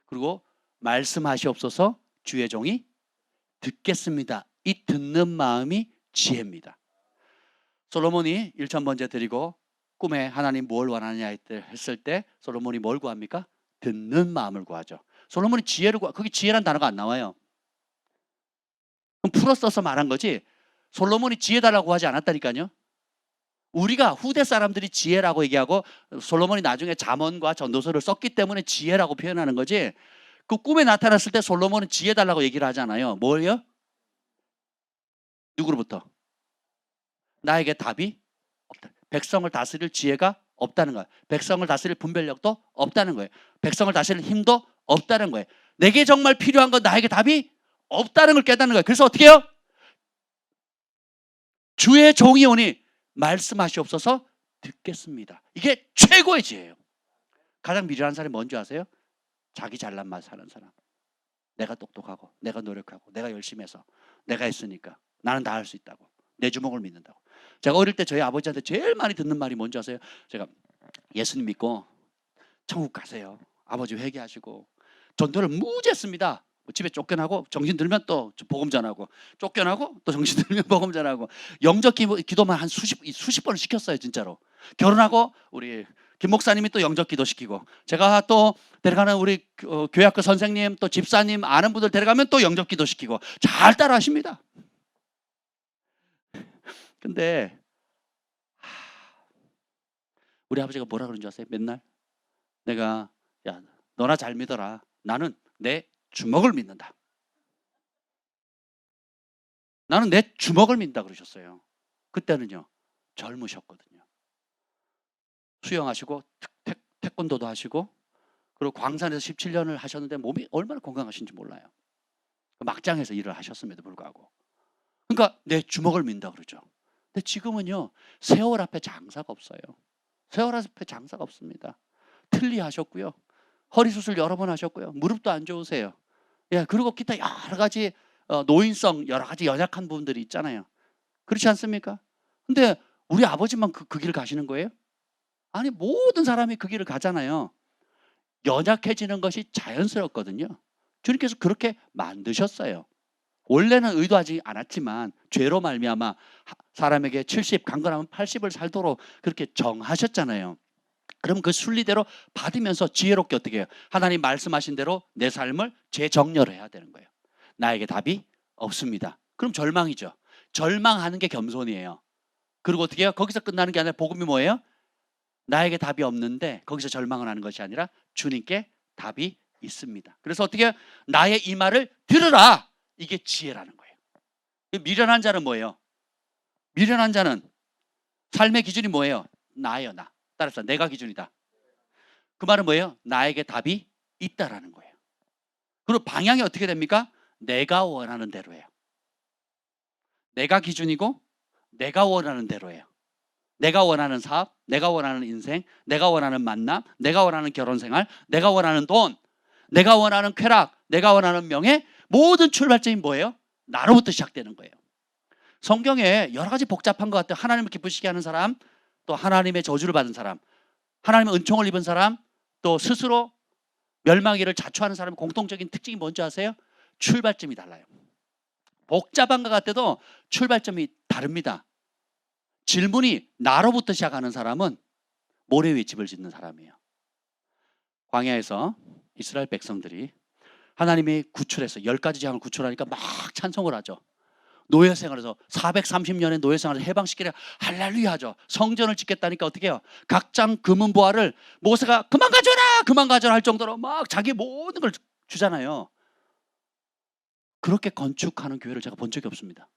그리고 말씀하시옵소서 주의 종이 듣겠습니다. 이 듣는 마음이 지혜입니다. 솔로몬이 1,000번째 드리고 꿈에 하나님 뭘 원하느냐 했을 때 솔로몬이 뭘 구합니까? 듣는 마음을 구하죠. 솔로몬이 지혜를 거기 지혜란 단어가 안 나와요. 그럼 풀어 써서 말한 거지 솔로몬이 지혜 달라고 하지 않았다니까요. 우리가 후대 사람들이 지혜라고 얘기하고 솔로몬이 나중에 잠언과 전도서를 썼기 때문에 지혜라고 표현하는 거지, 그 꿈에 나타났을 때 솔로몬은 지혜 달라고 얘기를 하잖아요. 뭐예요? 누구로부터? 나에게 답이 없다. 백성을 다스릴 지혜가 없다는 거예요. 백성을 다스릴 분별력도 없다는 거예요. 백성을 다스릴 힘도 없다는 거예요. 내게 정말 필요한 건 나에게 답이 없다는 걸 깨닫는 거예요. 그래서 어떻게 해요? 주의 종이 오니 말씀하시옵소서 듣겠습니다. 이게 최고의 지혜예요. 가장 미련한 사람이 뭔지 아세요? 자기 잘난 맛 사는 사람. 내가 똑똑하고 내가 노력하고 내가 열심히 해서 내가 했으니까 나는 다 할 수 있다고, 내 주먹을 믿는다고. 제가 어릴 때 저희 아버지한테 제일 많이 듣는 말이 뭔지 아세요? 제가 예수님 믿고 천국 가세요. 아버지 회개하시고 전도를 무지 했습니다. 집에 쫓겨나고 정신 들면 또 복음 전하고, 쫓겨나고 또 정신 들면 복음 전하고, 영적 기도만 한 수십 번을 시켰어요. 진짜로. 결혼하고 우리 김 목사님이 또 영적 기도 시키고, 제가 또 데려가는 우리 교회학교 선생님 또 집사님 아는 분들 데려가면 또 영적 기도 시키고 잘 따라 하십니다. 근데 우리 아버지가 뭐라 그러는 줄 아세요? 맨날 내가 야 너나 잘 믿어라. 나는 내 주먹을 믿는다. 나는 내 주먹을 믿는다 그러셨어요. 그때는요 젊으셨거든요. 수영하시고 태권도도 하시고 그리고 광산에서 17년을 하셨는데 몸이 얼마나 건강하신지 몰라요. 막장에서 일을 하셨음에도 불구하고. 그러니까 내 주먹을 믿는다 그러죠. 근데 지금은요 세월 앞에 장사가 없어요. 세월 앞에 장사가 없습니다. 틀니 하셨고요. 허리 수술 여러 번 하셨고요. 무릎도 안 좋으세요. 예, 그리고 기타 여러 가지 노인성 여러 가지 연약한 부분들이 있잖아요. 그렇지 않습니까? 근데 우리 아버지만 그 길을 가시는 거예요? 아니 모든 사람이 그 길을 가잖아요. 연약해지는 것이 자연스럽거든요. 주님께서 그렇게 만드셨어요. 원래는 의도하지 않았지만 죄로 말미암아 사람에게 70 강건하면 80을 살도록 그렇게 정하셨잖아요. 그럼 그 순리대로 받으면서 지혜롭게 어떻게 해요? 하나님 말씀하신 대로 내 삶을 재정렬해야 되는 거예요. 나에게 답이 없습니다. 그럼 절망이죠. 절망하는 게 겸손이에요. 그리고 어떻게 해요? 거기서 끝나는 게 아니라 복음이 뭐예요? 나에게 답이 없는데 거기서 절망을 하는 것이 아니라 주님께 답이 있습니다. 그래서 어떻게 해요? 나의 이 말을 들으라. 이게 지혜라는 거예요. 미련한 자는 뭐예요? 미련한 자는 삶의 기준이 뭐예요? 나예요, 나. 따라서 내가 기준이다. 그 말은 뭐예요? 나에게 답이 있다라는 거예요. 그리고 방향이 어떻게 됩니까? 내가 원하는 대로예요. 내가 기준이고 내가 원하는 대로예요. 내가 원하는 사업, 내가 원하는 인생, 내가 원하는 만남, 내가 원하는 결혼 생활, 내가 원하는 돈, 내가 원하는 쾌락, 내가 원하는 명예, 모든 출발점이 뭐예요? 나로부터 시작되는 거예요. 성경에 여러 가지 복잡한 것 같아요. 하나님을 기쁘시게 하는 사람, 또 하나님의 저주를 받은 사람, 하나님의 은총을 입은 사람, 또 스스로 멸망하기를 자초하는 사람의 공통적인 특징이 뭔지 아세요? 출발점이 달라요. 복잡한 것 같아도 출발점이 다릅니다. 질문이 나로부터 시작하는 사람은 모래 위에 집을 짓는 사람이에요. 광야에서 이스라엘 백성들이 하나님이 구출해서 10가지 재앙을 구출하니까 막 찬송을 하죠. 노예생활에서 430년의 노예생활을 해방시키려 할렐루야 하죠. 성전을 짓겠다니까 어떻게 해요? 각장 금은 보화를 모세가 그만 가져라 그만 가져라 할 정도로 막 자기 모든 걸 주잖아요. 그렇게 건축하는 교회를 제가 본 적이 없습니다.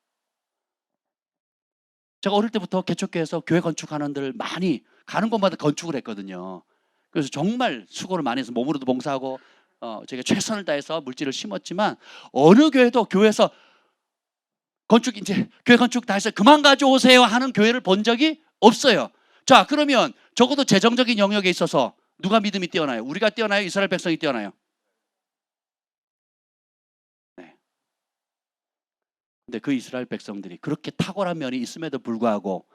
제가 어릴 때부터 개척교회에서 교회 건축하는 데를 많이 가는 곳마다 건축을 했거든요. 그래서 정말 수고를 많이 해서 몸으로도 봉사하고 제가 최선을 다해서 물질을 심었지만 어느 교회도 교회에서 교회 건축 다 해서 그만 가져오세요 하는 교회를 본 적이 없어요. 자, 그러면 적어도 재정적인 영역에 있어서 누가 믿음이 뛰어나요? 우리가 뛰어나요? 이스라엘 백성이 뛰어나요? 네. 근데 그 이스라엘 백성들이 그렇게 탁월한 면이 있음에도 불구하고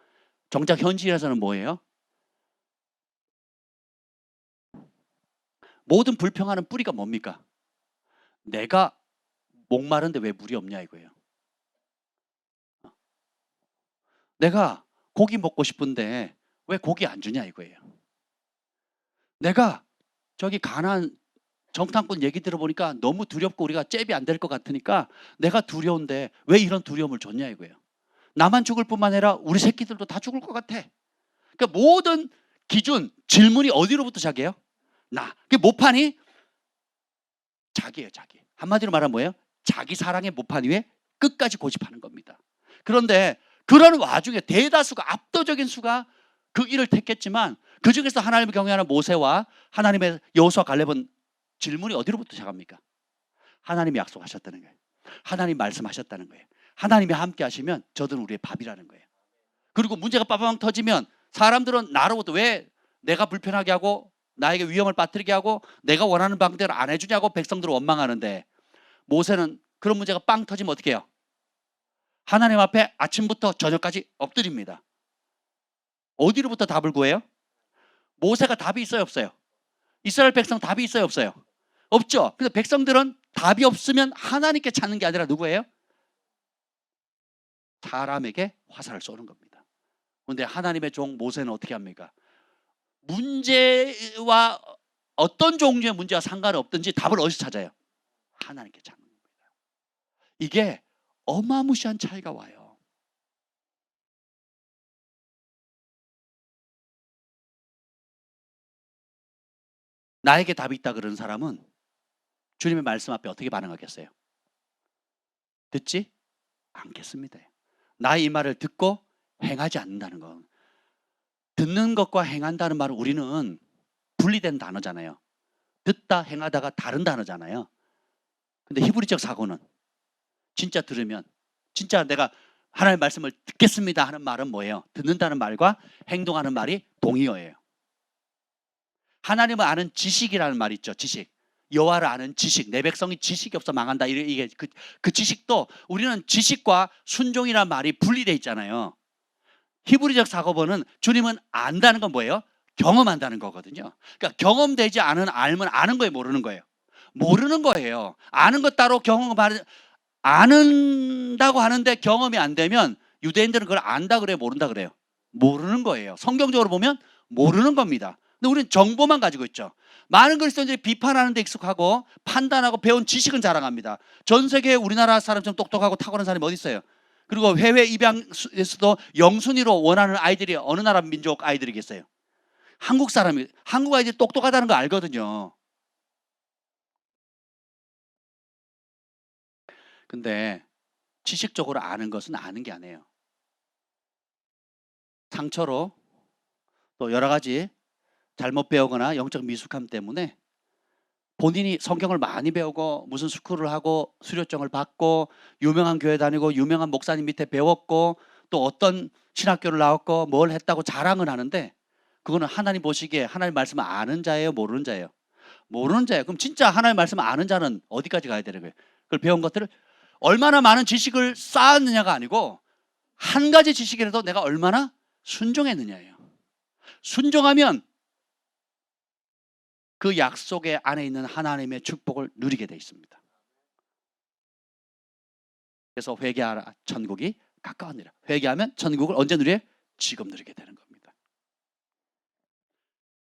정작 현실에서는 뭐예요? 모든 불평하는 뿌리가 뭡니까? 내가 목마른데 왜 물이 없냐 이거예요. 내가 고기 먹고 싶은데 왜 고기 안 주냐 이거예요. 내가 저기 가나안 정탐꾼 얘기 들어보니까 너무 두렵고 우리가 잽이 안 될 것 같으니까 내가 두려운데 왜 이런 두려움을 줬냐 이거예요. 나만 죽을 뿐만 아니라 우리 새끼들도 다 죽을 것 같아. 그러니까 모든 기준, 질문이 어디로부터 시작해요? 나. 그 모판이 자기예요, 자기. 한마디로 말하면 뭐예요? 자기 사랑의 모판 위에 끝까지 고집하는 겁니다. 그런데 그런 와중에 대다수가, 압도적인 수가 그 일을 택했지만 그 중에서 하나님을 경외하는 모세와 하나님의 여호수아 갈렙은 질문이 어디로부터 시작합니까? 하나님이 약속하셨다는 거예요. 하나님 말씀하셨다는 거예요. 하나님이 함께 하시면 저들은 우리의 밥이라는 거예요. 그리고 문제가 빠방 터지면 사람들은 나로부터 왜 내가 불편하게 하고 나에게 위험을 빠뜨리게 하고 내가 원하는 방대로 안 해주냐고 백성들을 원망하는데, 모세는 그런 문제가 빵 터지면 어떻게 해요? 하나님 앞에 아침부터 저녁까지 엎드립니다. 어디로부터 답을 구해요? 모세가 답이 있어요, 없어요? 이스라엘 백성 답이 있어요, 없어요? 없죠. 그래서 백성들은 답이 없으면 하나님께 찾는 게 아니라 누구예요? 사람에게 화살을 쏘는 겁니다. 그런데 하나님의 종 모세는 어떻게 합니까? 문제와 어떤 종류의 문제와 상관없든지 답을 어디서 찾아요? 하나님께 찾는 겁니다. 이게 어마무시한 차이가 와요. 나에게 답이 있다 그러는 사람은 주님의 말씀 앞에 어떻게 반응하겠어요? 듣지 않겠습니다. 나의 이 말을 듣고 행하지 않는다는 건, 듣는 것과 행한다는 말은 우리는 분리된 단어잖아요. 듣다 행하다가 다른 단어잖아요. 근데 히브리적 사고는 진짜 들으면, 진짜 내가 하나님의 말씀을 듣겠습니다 하는 말은 뭐예요? 듣는다는 말과 행동하는 말이 동의어예요. 하나님을 아는 지식이라는 말 있죠. 지식. 여호와를 아는 지식. 내 백성이 지식이 없어 망한다. 이게 그 지식도, 우리는 지식과 순종이라는 말이 분리되어 있잖아요. 히브리적 사고본은 주님은 안다는 건 뭐예요? 경험한다는 거거든요. 그러니까 경험되지 않은 알면 아는 거예요, 모르는 거예요? 모르는 거예요. 아는 것 따로 아는다고 하는데 경험이 안 되면 유대인들은 그걸 안다 그래요, 모른다 그래요? 모르는 거예요. 성경적으로 보면 모르는 겁니다. 근데 우리는 정보만 가지고 있죠. 많은 그리스도인들이 비판하는 데 익숙하고 판단하고 배운 지식은 자랑합니다. 전 세계 우리나라 사람처럼 똑똑하고 탁월한 사람이 어디 있어요? 그리고 해외 입양에서도 영순위로 원하는 아이들이 어느 나라 민족 아이들이겠어요? 한국 사람이, 한국 아이들이 똑똑하다는 거 알거든요. 근데 지식적으로 아는 것은 아는 게 아니에요. 상처로, 또 여러 가지 잘못 배우거나 영적 미숙함 때문에 본인이 성경을 많이 배우고 무슨 스쿨을 하고 수료증을 받고 유명한 교회 다니고 유명한 목사님 밑에 배웠고 또 어떤 신학교를 나왔고 뭘 했다고 자랑을 하는데, 그거는 하나님 보시기에 하나님 말씀을 아는 자예요, 모르는 자예요? 모르는 자예요. 그럼 진짜 하나님 말씀을 아는 자는 어디까지 가야 되는 거예요? 그걸 배운 것들을 얼마나 많은 지식을 쌓았느냐가 아니고 한 가지 지식이라도 내가 얼마나 순종했느냐예요. 순종하면 그 약속의 안에 있는 하나님의 축복을 누리게 돼 있습니다. 그래서 회개하라, 천국이 가까웠느니라. 회개하면 천국을 언제 누려요? 지금 누리게 되는 겁니다.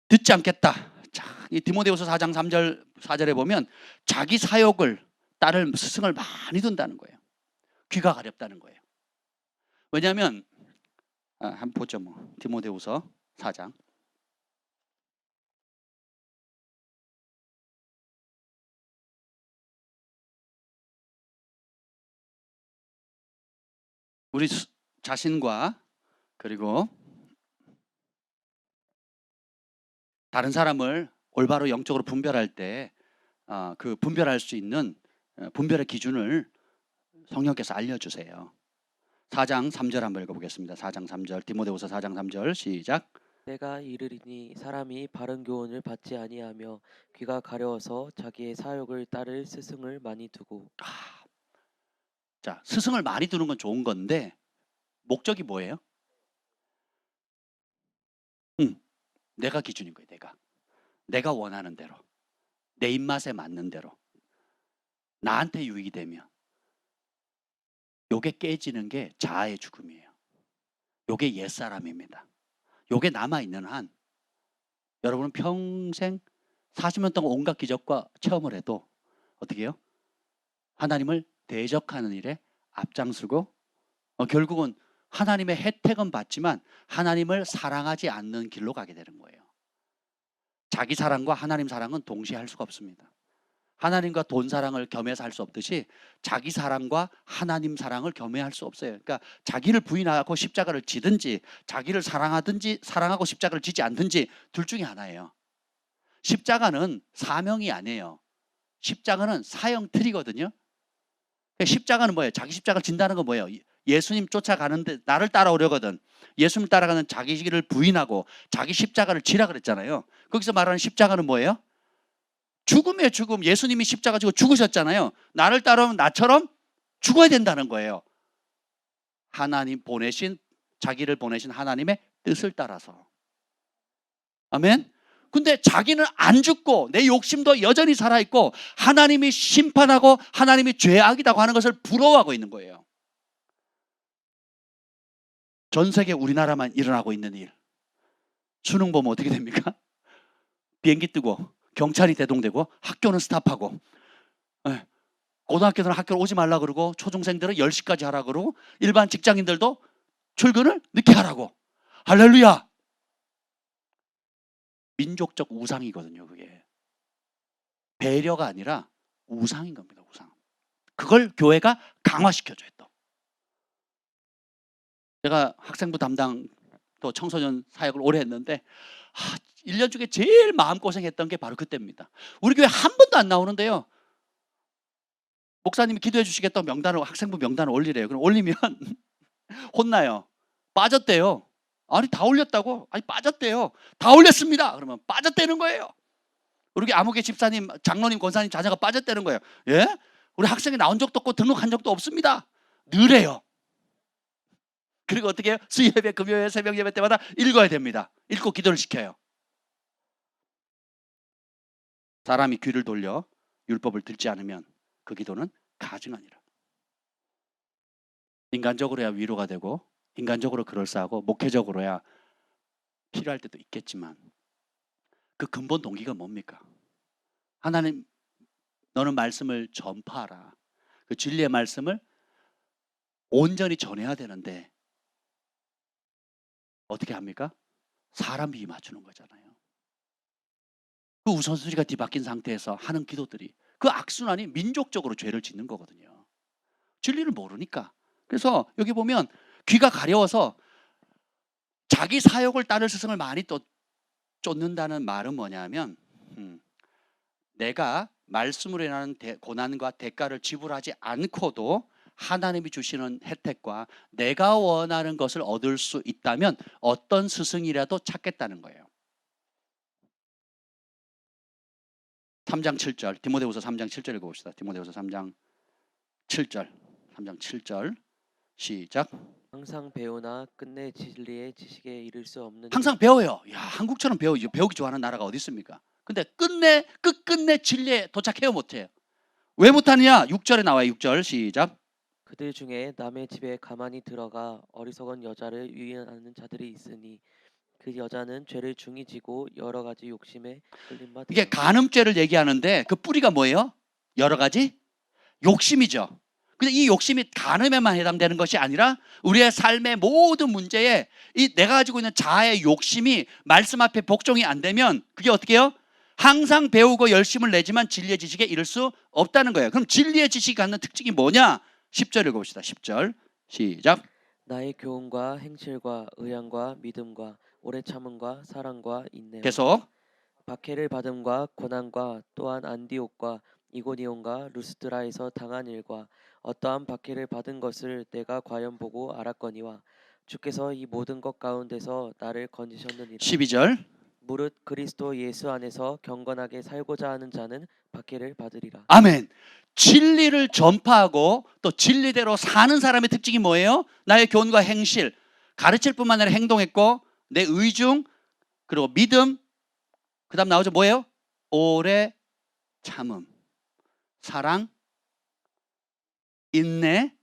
듣지 않겠다. 자, 이 디모데후서 4장 3절 4절에 보면 자기 사욕을 따를 스승을 많이 둔다는 거예요. 귀가 가렵다는 거예요. 왜냐하면 한번 보죠. 디모데후서 4장. 우리 자신과 그리고 다른 사람을 올바로 영적으로 분별할 때 그 분별할 수 있는 분별의 기준을 성령께서 알려주세요. 4장 3절 한번 읽어보겠습니다. 4장 3절 디모데후서 4장 3절 시작. 때가 이르리니 사람이 바른 교훈을 받지 아니하며 귀가 가려워서 자기의 사욕을 따를 스승을 많이 두고. 자, 스승을 많이 두는 건 좋은 건데 목적이 뭐예요? 내가 기준인 거예요. 내가 원하는 대로, 내 입맛에 맞는 대로, 나한테 유익이 되면 요게 깨지는 게 자아의 죽음이에요. 요게 옛사람입니다. 요게 남아있는 한 여러분은 평생 40년 동안 온갖 기적과 체험을 해도 어떻게 해요? 하나님을 대적하는 일에 앞장서고 결국은 하나님의 혜택은 받지만 하나님을 사랑하지 않는 길로 가게 되는 거예요. 자기 사랑과 하나님 사랑은 동시에 할 수가 없습니다. 하나님과 돈 사랑을 겸해서 할 수 없듯이 자기 사랑과 하나님 사랑을 겸해할 수 없어요. 그러니까 자기를 부인하고 십자가를 지든지 자기를 사랑하든지 사랑하고 십자가를 지지 않든지 둘 중에 하나예요. 십자가는 사명이 아니에요. 십자가는 사형 틀이거든요. 십자가는 뭐예요? 자기 십자가를 진다는 건 뭐예요? 예수님 쫓아가는데 나를 따라오려거든 예수님 따라가는 자기를 부인하고 자기 십자가를 지라 그랬잖아요. 거기서 말하는 십자가는 뭐예요? 죽음이에요. 죽음. 예수님이 십자가 지고 죽으셨잖아요. 나를 따라오면 나처럼 죽어야 된다는 거예요. 하나님 보내신, 자기를 보내신 하나님의 뜻을 따라서. 아멘. 근데 자기는 안 죽고 내 욕심도 여전히 살아있고 하나님이 심판하고 하나님이 죄악이라고 하는 것을 부러워하고 있는 거예요. 전 세계 우리나라만 일어나고 있는 일. 수능 보면 어떻게 됩니까? 비행기 뜨고 경찰이 대동되고 학교는 스탑하고 고등학교들은 학교를 오지 말라 그러고 초중생들은 10시까지 하라 그러고 일반 직장인들도 출근을 늦게 하라고. 할렐루야. 민족적 우상이거든요. 그게 배려가 아니라 우상인 겁니다. 우상. 그걸 교회가 강화시켜줘요. 또 제가 학생부 담당 또 청소년 사역을 오래 했는데 1년 중에 제일 마음고생했던 게 바로 그때입니다. 우리 교회 한 번도 안 나오는데요. 목사님이 기도해 주시겠다고 명단을 학생부 명단을 올리래요. 그럼 올리면 혼나요. 빠졌대요. 아니 다 올렸다고? 아니 빠졌대요. 다 올렸습니다. 그러면 빠졌다는 거예요. 우리 아무개 집사님, 장로님, 권사님 자녀가 빠졌다는 거예요. 예? 우리 학생이 나온 적도 없고 등록한 적도 없습니다. 느래요. 그리고 어떻게 해요? 수요예배, 금요일, 새벽 예배 때마다 읽어야 됩니다. 읽고 기도를 시켜요. 사람이 귀를 돌려 율법을 듣지 않으면 그 기도는 가증하니라. 인간적으로야 위로가 되고 인간적으로 그럴싸하고 목회적으로야 필요할 때도 있겠지만 그 근본 동기가 뭡니까? 하나님 너는 말씀을 전파하라. 그 진리의 말씀을 온전히 전해야 되는데 어떻게 합니까? 사람 비위 맞추는 거잖아요. 그 우선순위가 뒤바뀐 상태에서 하는 기도들이 그 악순환이 민족적으로 죄를 짓는 거거든요. 진리를 모르니까. 그래서 여기 보면 귀가 가려워서 자기 사욕을 따를 스승을 많이 또 쫓는다는 말은 뭐냐면 내가 말씀으로 인하는 고난과 대가를 지불하지 않고도 하나님이 주시는 혜택과 내가 원하는 것을 얻을 수 있다면 어떤 스승이라도 찾겠다는 거예요. 3장 7절 디모데후서 3장 7절 읽어봅시다. 디모데후서 3장 7절 시작. 항상 배우나 끝내 진리의 지식에 이를 수 없는 항상 배워요. 야, 한국처럼 배우기 좋아하는 나라가 어디 있습니까? 근데 끝끝내 진리에 도착해요 못해요? 왜 못하느냐? 6절에 나와요. 6절 시작. 그들 중에 남의 집에 가만히 들어가 어리석은 여자를 유인하는 자들이 있으니 그 여자는 죄를 중히 지고 여러 가지 욕심에 끌린 바 이게 되라. 간음죄를 얘기하는데 그 뿌리가 뭐예요? 여러 가지 욕심이죠. 근데 이 욕심이 간음에만 해당되는 것이 아니라 우리의 삶의 모든 문제에 이 내가 가지고 있는 자아의 욕심이 말씀 앞에 복종이 안 되면 그게 어떻게 해요? 항상 배우고 열심을 내지만 진리의 지식에 이를 수 없다는 거예요. 그럼 진리의 지식이 갖는 특징이 뭐냐? 10절 읽어봅시다. 10절 시작. 나의 교훈과 행실과 의향과 믿음과 오래 참음과 사랑과 인내와 계속. 박해를 받음과 고난과 또한 안디옥과 이고니온과 루스드라에서 당한 일과 어떠한 박해를 받은 것을 내가 과연 보고 알았거니와 주께서 이 모든 것 가운데서 나를 건지셨느니라. 12절. 무릇 그리스도 예수 안에서 경건하게 살고자 하는 자는 박해를 받으리라. 아멘. 진리를 전파하고 또 진리대로 사는 사람의 특징이 뭐예요? 나의 교훈과 행실, 가르칠 뿐만 아니라 행동했고 내 의중, 그리고 믿음, 그 다음 나오죠. 뭐예요? 오래 참음, 사랑, 인내,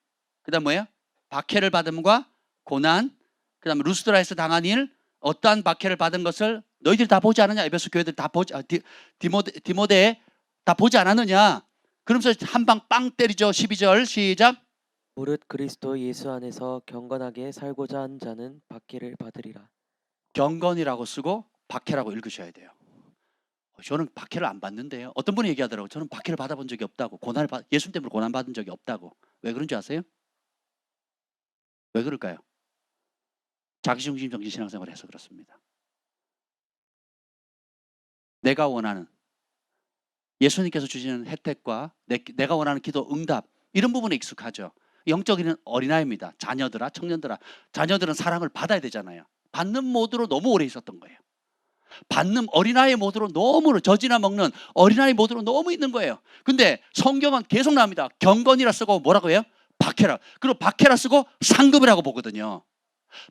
그 다음 뭐예요? 박해를 받음과 고난, 그 다음 루스드라에서 당한 일, 어떠한 박해를 받은 것을 너희들이 다 보지 않느냐? 에베소 교회들 다 보지, 디모데에 다 보지 않았느냐? 그러면서 한 방 빵 때리죠. 12절 시작. 무릇 그리스도 예수 안에서 경건하게 살고자 하는 자는 박해를 받으리라. 경건이라고 쓰고 박해라고 읽으셔야 돼요. 저는 박해를 안 받는데요. 어떤 분이 얘기하더라고요. 저는 박해를 받아본 적이 없다고. 예수님 때문에 고난 받은 적이 없다고. 왜 그런지 아세요? 왜 그럴까요? 자기중심 정신 신앙생활을 해서 그렇습니다. 내가 원하는 예수님께서 주시는 혜택과 내가 원하는 기도 응답 이런 부분에 익숙하죠. 영적인 어린아이입니다. 자녀들아, 청년들아. 자녀들은 사랑을 받아야 되잖아요. 받는 모드로 너무 오래 있었던 거예요. 받는 어린아이 모드로 너무 젖이나 먹는 어린아이 모드로 너무 있는 거예요. 근데 성경은 계속 나옵니다. 경건이라 쓰고 뭐라고 해요? 박해라. 그리고 박해라 쓰고 상급이라고 보거든요.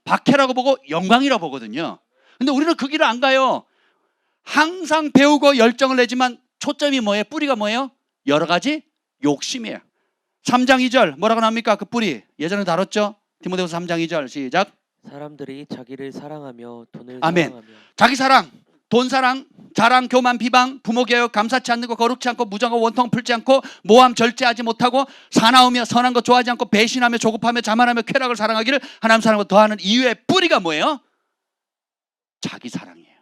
박해라고 보고 영광이라고 보거든요. 근데 우리는 그 길을 안 가요. 항상 배우고 열정을 내지만 초점이 뭐예요? 뿌리가 뭐예요? 여러 가지 욕심이에요. 3장 2절 뭐라고 나옵니까? 그 뿌리 예전에 다뤘죠? 디모데후서 3장 2절 시작. 사람들이 자기를 사랑하며 돈을 아멘. 사랑하며 자기 사랑, 돈 사랑, 자랑, 교만, 비방, 부모 개혁, 감사치 않는 거, 거룩치 않고 무정하고 원통 풀지 않고 모함 절제하지 못하고 사나우며 선한 거 좋아하지 않고 배신하며 조급하며 자만하며 쾌락을 사랑하기를 하나님 사랑과 더하는 이유의 뿌리가 뭐예요? 자기 사랑이에요.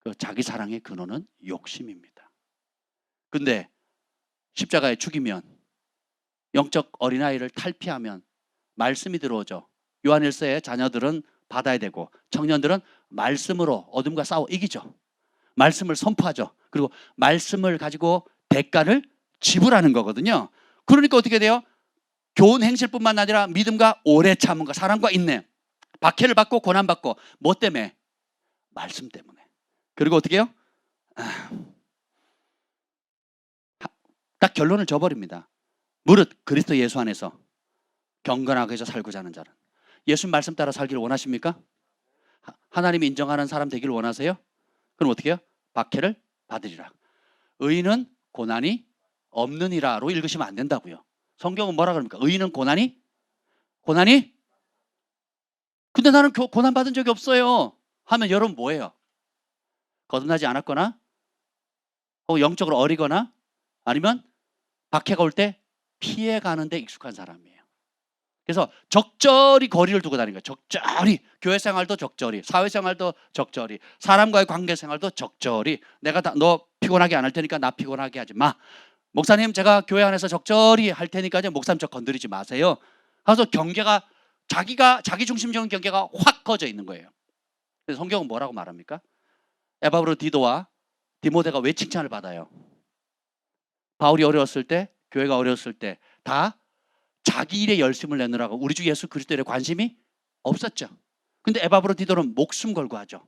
그 자기 사랑의 근원은 욕심입니다. 근데 십자가에 죽이면 영적 어린아이를 탈피하면 말씀이 들어오죠. 요한일서에 자녀들은 받아야 되고 청년들은 말씀으로 어둠과 싸워 이기죠. 말씀을 선포하죠. 그리고 말씀을 가지고 대가를 지불하는 거거든요. 그러니까 어떻게 돼요? 교훈 행실뿐만 아니라 믿음과 오래 참음과 사랑과 인내, 박해를 받고 고난받고 뭐 때문에? 말씀 때문에. 그리고 어떻게 해요? 딱 결론을 줘버립니다. 무릇 그리스도 예수 안에서 경건하게 해서 살고자 하는 자는. 예수님 말씀 따라 살기를 원하십니까? 하나님이 인정하는 사람 되기를 원하세요? 그럼 어떻게 해요? 박해를 받으리라. 의인은 고난이 없느니라로 읽으시면 안 된다고요. 성경은 뭐라 그럽니까? 의인은 고난이? 근데 나는 고난 받은 적이 없어요 하면 여러분 뭐예요? 거듭나지 않았거나 혹은 영적으로 어리거나 아니면 박해가 올 때 피해가는 데 익숙한 사람이에요. 그래서 적절히 거리를 두고 다니는 거예요. 적절히 교회 생활도 적절히, 사회 생활도 적절히, 사람과의 관계 생활도 적절히. 내가 너 피곤하게 안 할 테니까 나 피곤하게 하지 마. 목사님 제가 교회 안에서 적절히 할 테니까 목사님 저 건드리지 마세요. 그래서 경계가 자기 중심적인 경계가 확 꺼져 있는 거예요. 그래서 성경은 뭐라고 말합니까? 에바브로디도와 디모데가 왜 칭찬을 받아요? 바울이 어려웠을 때, 교회가 어려웠을 때 다 자기 일에 열심을 내느라고 우리 주 예수 그리스도에 관심이 없었죠. 근데 에바브로디도는 목숨 걸고 하죠.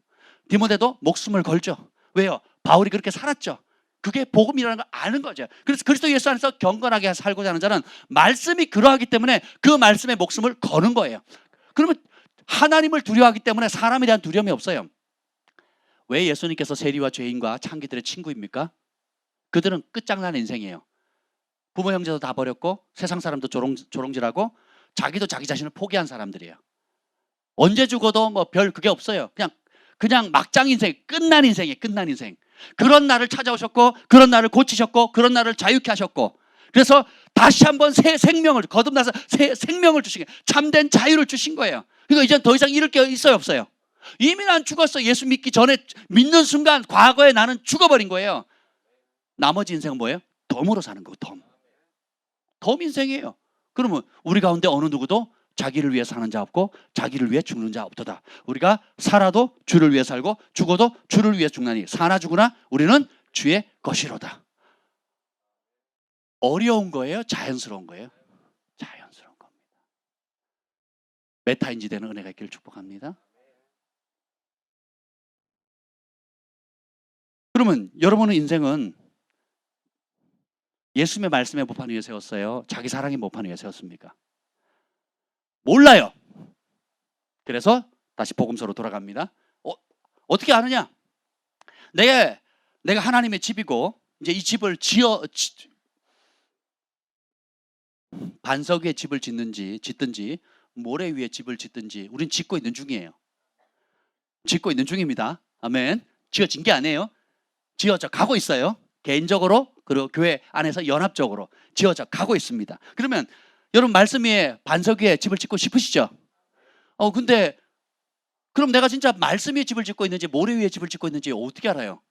디모데도 목숨을 걸죠. 왜요? 바울이 그렇게 살았죠. 그게 복음이라는 걸 아는 거죠. 그래서 그리스도 예수 안에서 경건하게 살고자 하는 자는 말씀이 그러하기 때문에 그 말씀에 목숨을 거는 거예요. 그러면 하나님을 두려워하기 때문에 사람에 대한 두려움이 없어요. 왜 예수님께서 세리와 죄인과 창기들의 친구입니까? 그들은 끝장난 인생이에요. 부모 형제도 다 버렸고 세상 사람도 조롱질하고 자기도 자기 자신을 포기한 사람들이에요. 언제 죽어도 뭐 별 그게 없어요. 그냥 막장 인생, 끝난 인생이에요. 끝난 인생. 그런 날을 찾아오셨고 그런 날을 고치셨고 그런 날을 자유케 하셨고 그래서 다시 한번 새 생명을 거듭나서 새 생명을 주신 거예요. 참된 자유를 주신 거예요. 그러니까 이제 더 이상 잃을 게 있어요 없어요? 이미 난 죽었어. 예수 믿기 전에 믿는 순간 과거에 나는 죽어버린 거예요. 나머지 인생은 뭐예요? 덤으로 사는 거예요. 덤 인생이에요. 그러면 우리 가운데 어느 누구도 자기를 위해 사는 자 없고 자기를 위해 죽는 자 없도다. 우리가 살아도 주를 위해 살고 죽어도 주를 위해 죽나니 사나 죽으나 우리는 주의 것이로다. 어려운 거예요? 자연스러운 거예요? 자연스러운 겁니다. 메타인지 되는 은혜가 있기를 축복합니다. 그러면 여러분의 인생은 예수님의 말씀에 못판 위에 세웠어요? 자기 사랑의 못판 위에 세웠습니까? 몰라요. 그래서 다시 복음서로 돌아갑니다. 어떻게 아느냐? 내가 하나님의 집이고 이제 이 집을 반석 위에 집을 짓든지 모래 위에 집을 짓든지 우린 짓고 있는 중이에요. 짓고 있는 중입니다. 아멘. 지어진 게 아니에요. 지어져 가고 있어요. 개인적으로 그리고 교회 안에서 연합적으로 지어져 가고 있습니다. 그러면 여러분 말씀 위에 반석 위에 집을 짓고 싶으시죠? 근데 그럼 내가 진짜 말씀 위에 집을 짓고 있는지 모래 위에 집을 짓고 있는지 어떻게 알아요?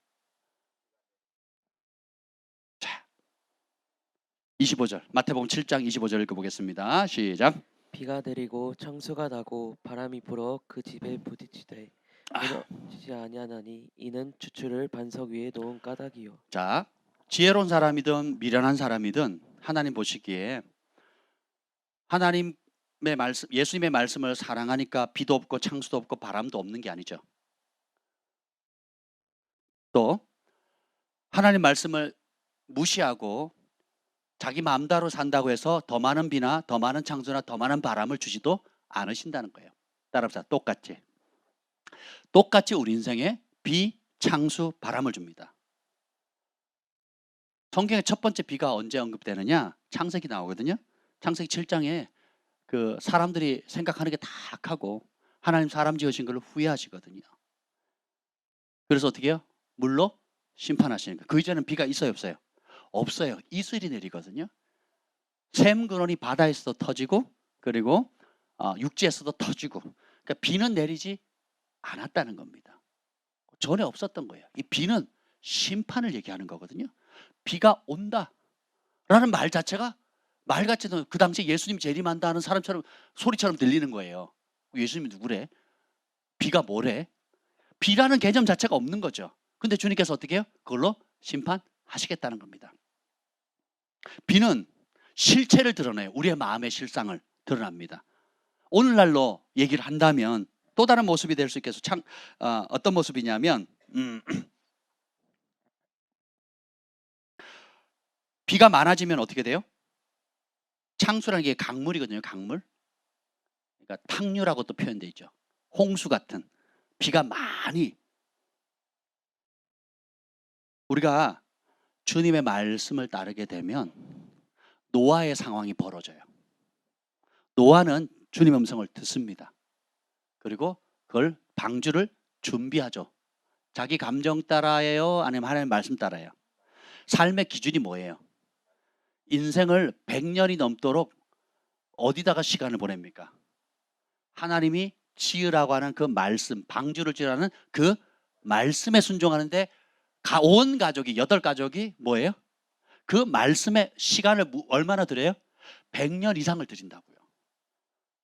자, 25절 마태복음 7장 25절 읽어보겠습니다. 시작. 비가 내리고 창수가 나고 바람이 불어 그 집에 부딪히되 무너지지 아니하나니 이는 주추를 반석 위에 놓은 까닭이요. 자, 지혜로운 사람이든 미련한 사람이든 하나님 보시기에 하나님의 말씀, 예수님의 말씀을 사랑하니까 비도 없고 창수도 없고 바람도 없는 게 아니죠. 또 하나님 말씀을 무시하고 자기 마음대로 산다고 해서 더 많은 비나 더 많은 창수나 더 많은 바람을 주지도 않으신다는 거예요. 따라합시다. 똑같이 우리 인생에 비, 창수, 바람을 줍니다. 성경의 첫 번째 비가 언제 언급되느냐? 창세기 나오거든요. 창세기 7장에 그 사람들이 생각하는 게 다 악하고 하나님 사람 지으신 걸 후회하시거든요. 그래서 어떻게 해요? 물로 심판하시는 거예요. 그 이전에는 비가 있어요, 없어요? 없어요. 이슬이 내리거든요. 샘 근원이 바다에서도 터지고 그리고 육지에서도 터지고, 그러니까 비는 내리지 않았다는 겁니다. 전에 없었던 거예요. 이 비는 심판을 얘기하는 거거든요. 비가 온다라는 말 자체가 말같지도 그 당시에 예수님 재림한다 하는 사람처럼 소리처럼 들리는 거예요. 예수님이 누구래? 비가 뭐래? 비라는 개념 자체가 없는 거죠. 근데 주님께서 어떻게 해요? 그걸로 심판하시겠다는 겁니다. 비는 실체를 드러내요. 우리의 마음의 실상을 드러납니다. 오늘날로 얘기를 한다면 또 다른 모습이 될 수 있겠어. 어떤 모습이냐면 비가 많아지면 어떻게 돼요? 창수라는 게 강물이거든요. 강물. 그러니까 탕류라고 또 표현되어 있죠. 홍수 같은 비가 많이. 우리가 주님의 말씀을 따르게 되면 노아의 상황이 벌어져요. 노아는 주님의 음성을 듣습니다. 그리고 그걸 방주를 준비하죠. 자기 감정 따라해요? 아니면 하나님의 말씀 따라해요? 삶의 기준이 뭐예요? 인생을 100년이 넘도록 어디다가 시간을 보냅니까? 하나님이 지으라고 하는 그 말씀, 방주를 지으라는 그 말씀에 순종하는데 온 가족이 8가족이 뭐예요? 그 말씀에 시간을 얼마나 들여요? 100년 이상을 들인다고요.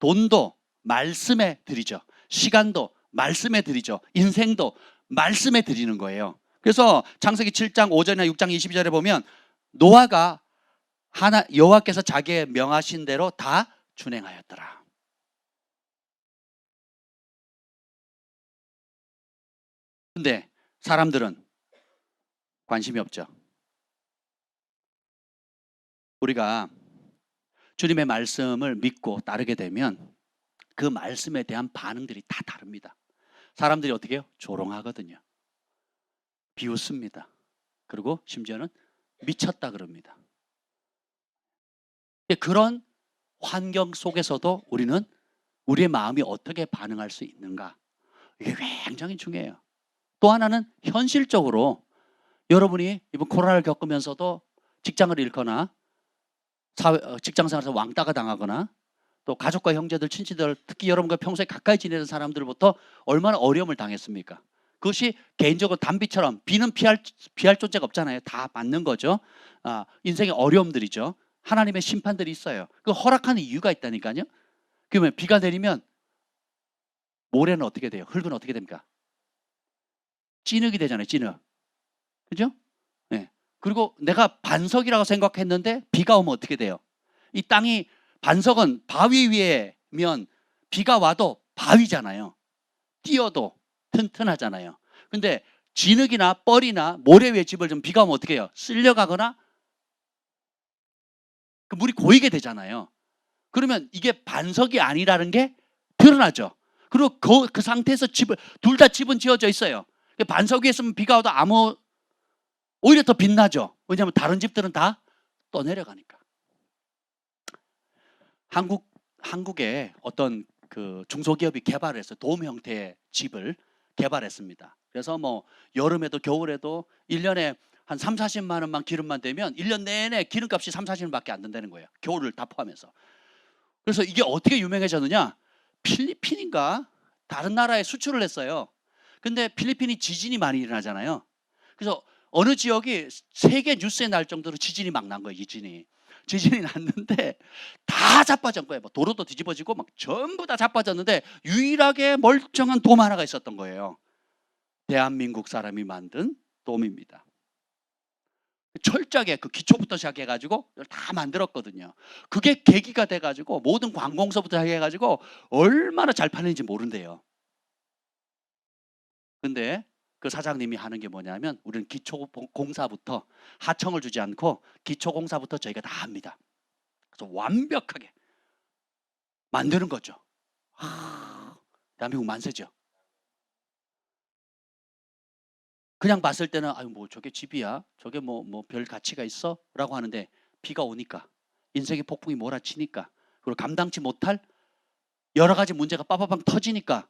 돈도 말씀에 들이죠. 시간도 말씀에 들이죠. 인생도 말씀에 드리는 거예요. 그래서 창세기 7장 5절이나 6장 22절에 보면 노아가 여호와께서 자기의 명하신 대로 다 준행하였더라. 근데 사람들은 관심이 없죠. 우리가 주님의 말씀을 믿고 따르게 되면 그 말씀에 대한 반응들이 다 다릅니다. 사람들이 어떻게 해요? 조롱하거든요. 비웃습니다. 그리고 심지어는 미쳤다 그럽니다. 그런 환경 속에서도 우리는 우리의 마음이 어떻게 반응할 수 있는가, 이게 굉장히 중요해요. 또 하나는 현실적으로 여러분이 이번 코로나를 겪으면서도 직장을 잃거나 직장생활에서 왕따가 당하거나 또 가족과 형제들, 친지들, 특히 여러분과 평소에 가까이 지내는 사람들부터 얼마나 어려움을 당했습니까? 그것이 개인적으로 단비처럼, 비는 피할 존재가 없잖아요. 다 맞는 거죠. 인생의 어려움들이죠. 하나님의 심판들이 있어요. 그 허락하는 이유가 있다니까요. 그러면 비가 내리면 모래는 어떻게 돼요? 흙은 어떻게 됩니까? 찐흙이 되잖아요. 찐흙. 그죠? 네. 그리고 내가 반석이라고 생각했는데 비가 오면 어떻게 돼요? 이 땅이, 반석은 바위 위에면 비가 와도 바위잖아요. 띄어도 튼튼하잖아요. 근데 진흙이나 뻘이나 모래 위에 집을 좀 비가 오면 어떻게 해요? 쓸려가거나 그 물이 고이게 되잖아요. 그러면 이게 반석이 아니라는 게 드러나죠. 그리고 그 상태에서 둘 다 집은 지어져 있어요. 반석 위에 있으면 비가 와도 오히려 더 빛나죠. 왜냐하면 다른 집들은 다 떠내려가니까. 한국에 어떤 그 중소기업이 개발해서 돔 형태의 집을 개발했습니다. 그래서 뭐 여름에도 겨울에도 1년에 한 3, 40만 원만 기름만 되면 1년 내내 기름값이 3, 40만 원밖에 안 든다는 거예요. 겨울을 다 포함해서. 그래서 이게 어떻게 유명해졌느냐? 필리핀인가 다른 나라에 수출을 했어요. 근데 필리핀이 지진이 많이 일어나잖아요. 그래서 어느 지역이 세계 뉴스에 날 정도로 지진이 막 난 거예요. 지진이 났는데 다 자빠진 거예요. 뭐 도로도 뒤집어지고 막 전부 다 자빠졌는데 유일하게 멀쩡한 돔 하나가 있었던 거예요. 대한민국 사람이 만든 돔입니다. 철저하게 그 기초부터 시작해가지고 다 만들었거든요. 그게 계기가 돼가지고 모든 관공서부터 시작해가지고 얼마나 잘 팔리는지 모른대요. 근데 그 사장님이 하는 게 뭐냐면 우리는 기초공사부터 하청을 주지 않고 기초공사부터 저희가 다 합니다. 그래서 완벽하게 만드는 거죠. 대한민국 만세죠. 그냥 봤을 때는 아유 뭐 저게 집이야? 저게 뭐 별 가치가 있어? 라고 하는데 비가 오니까 인생의 폭풍이 몰아치니까 그리고 감당치 못할 여러 가지 문제가 빠바방 터지니까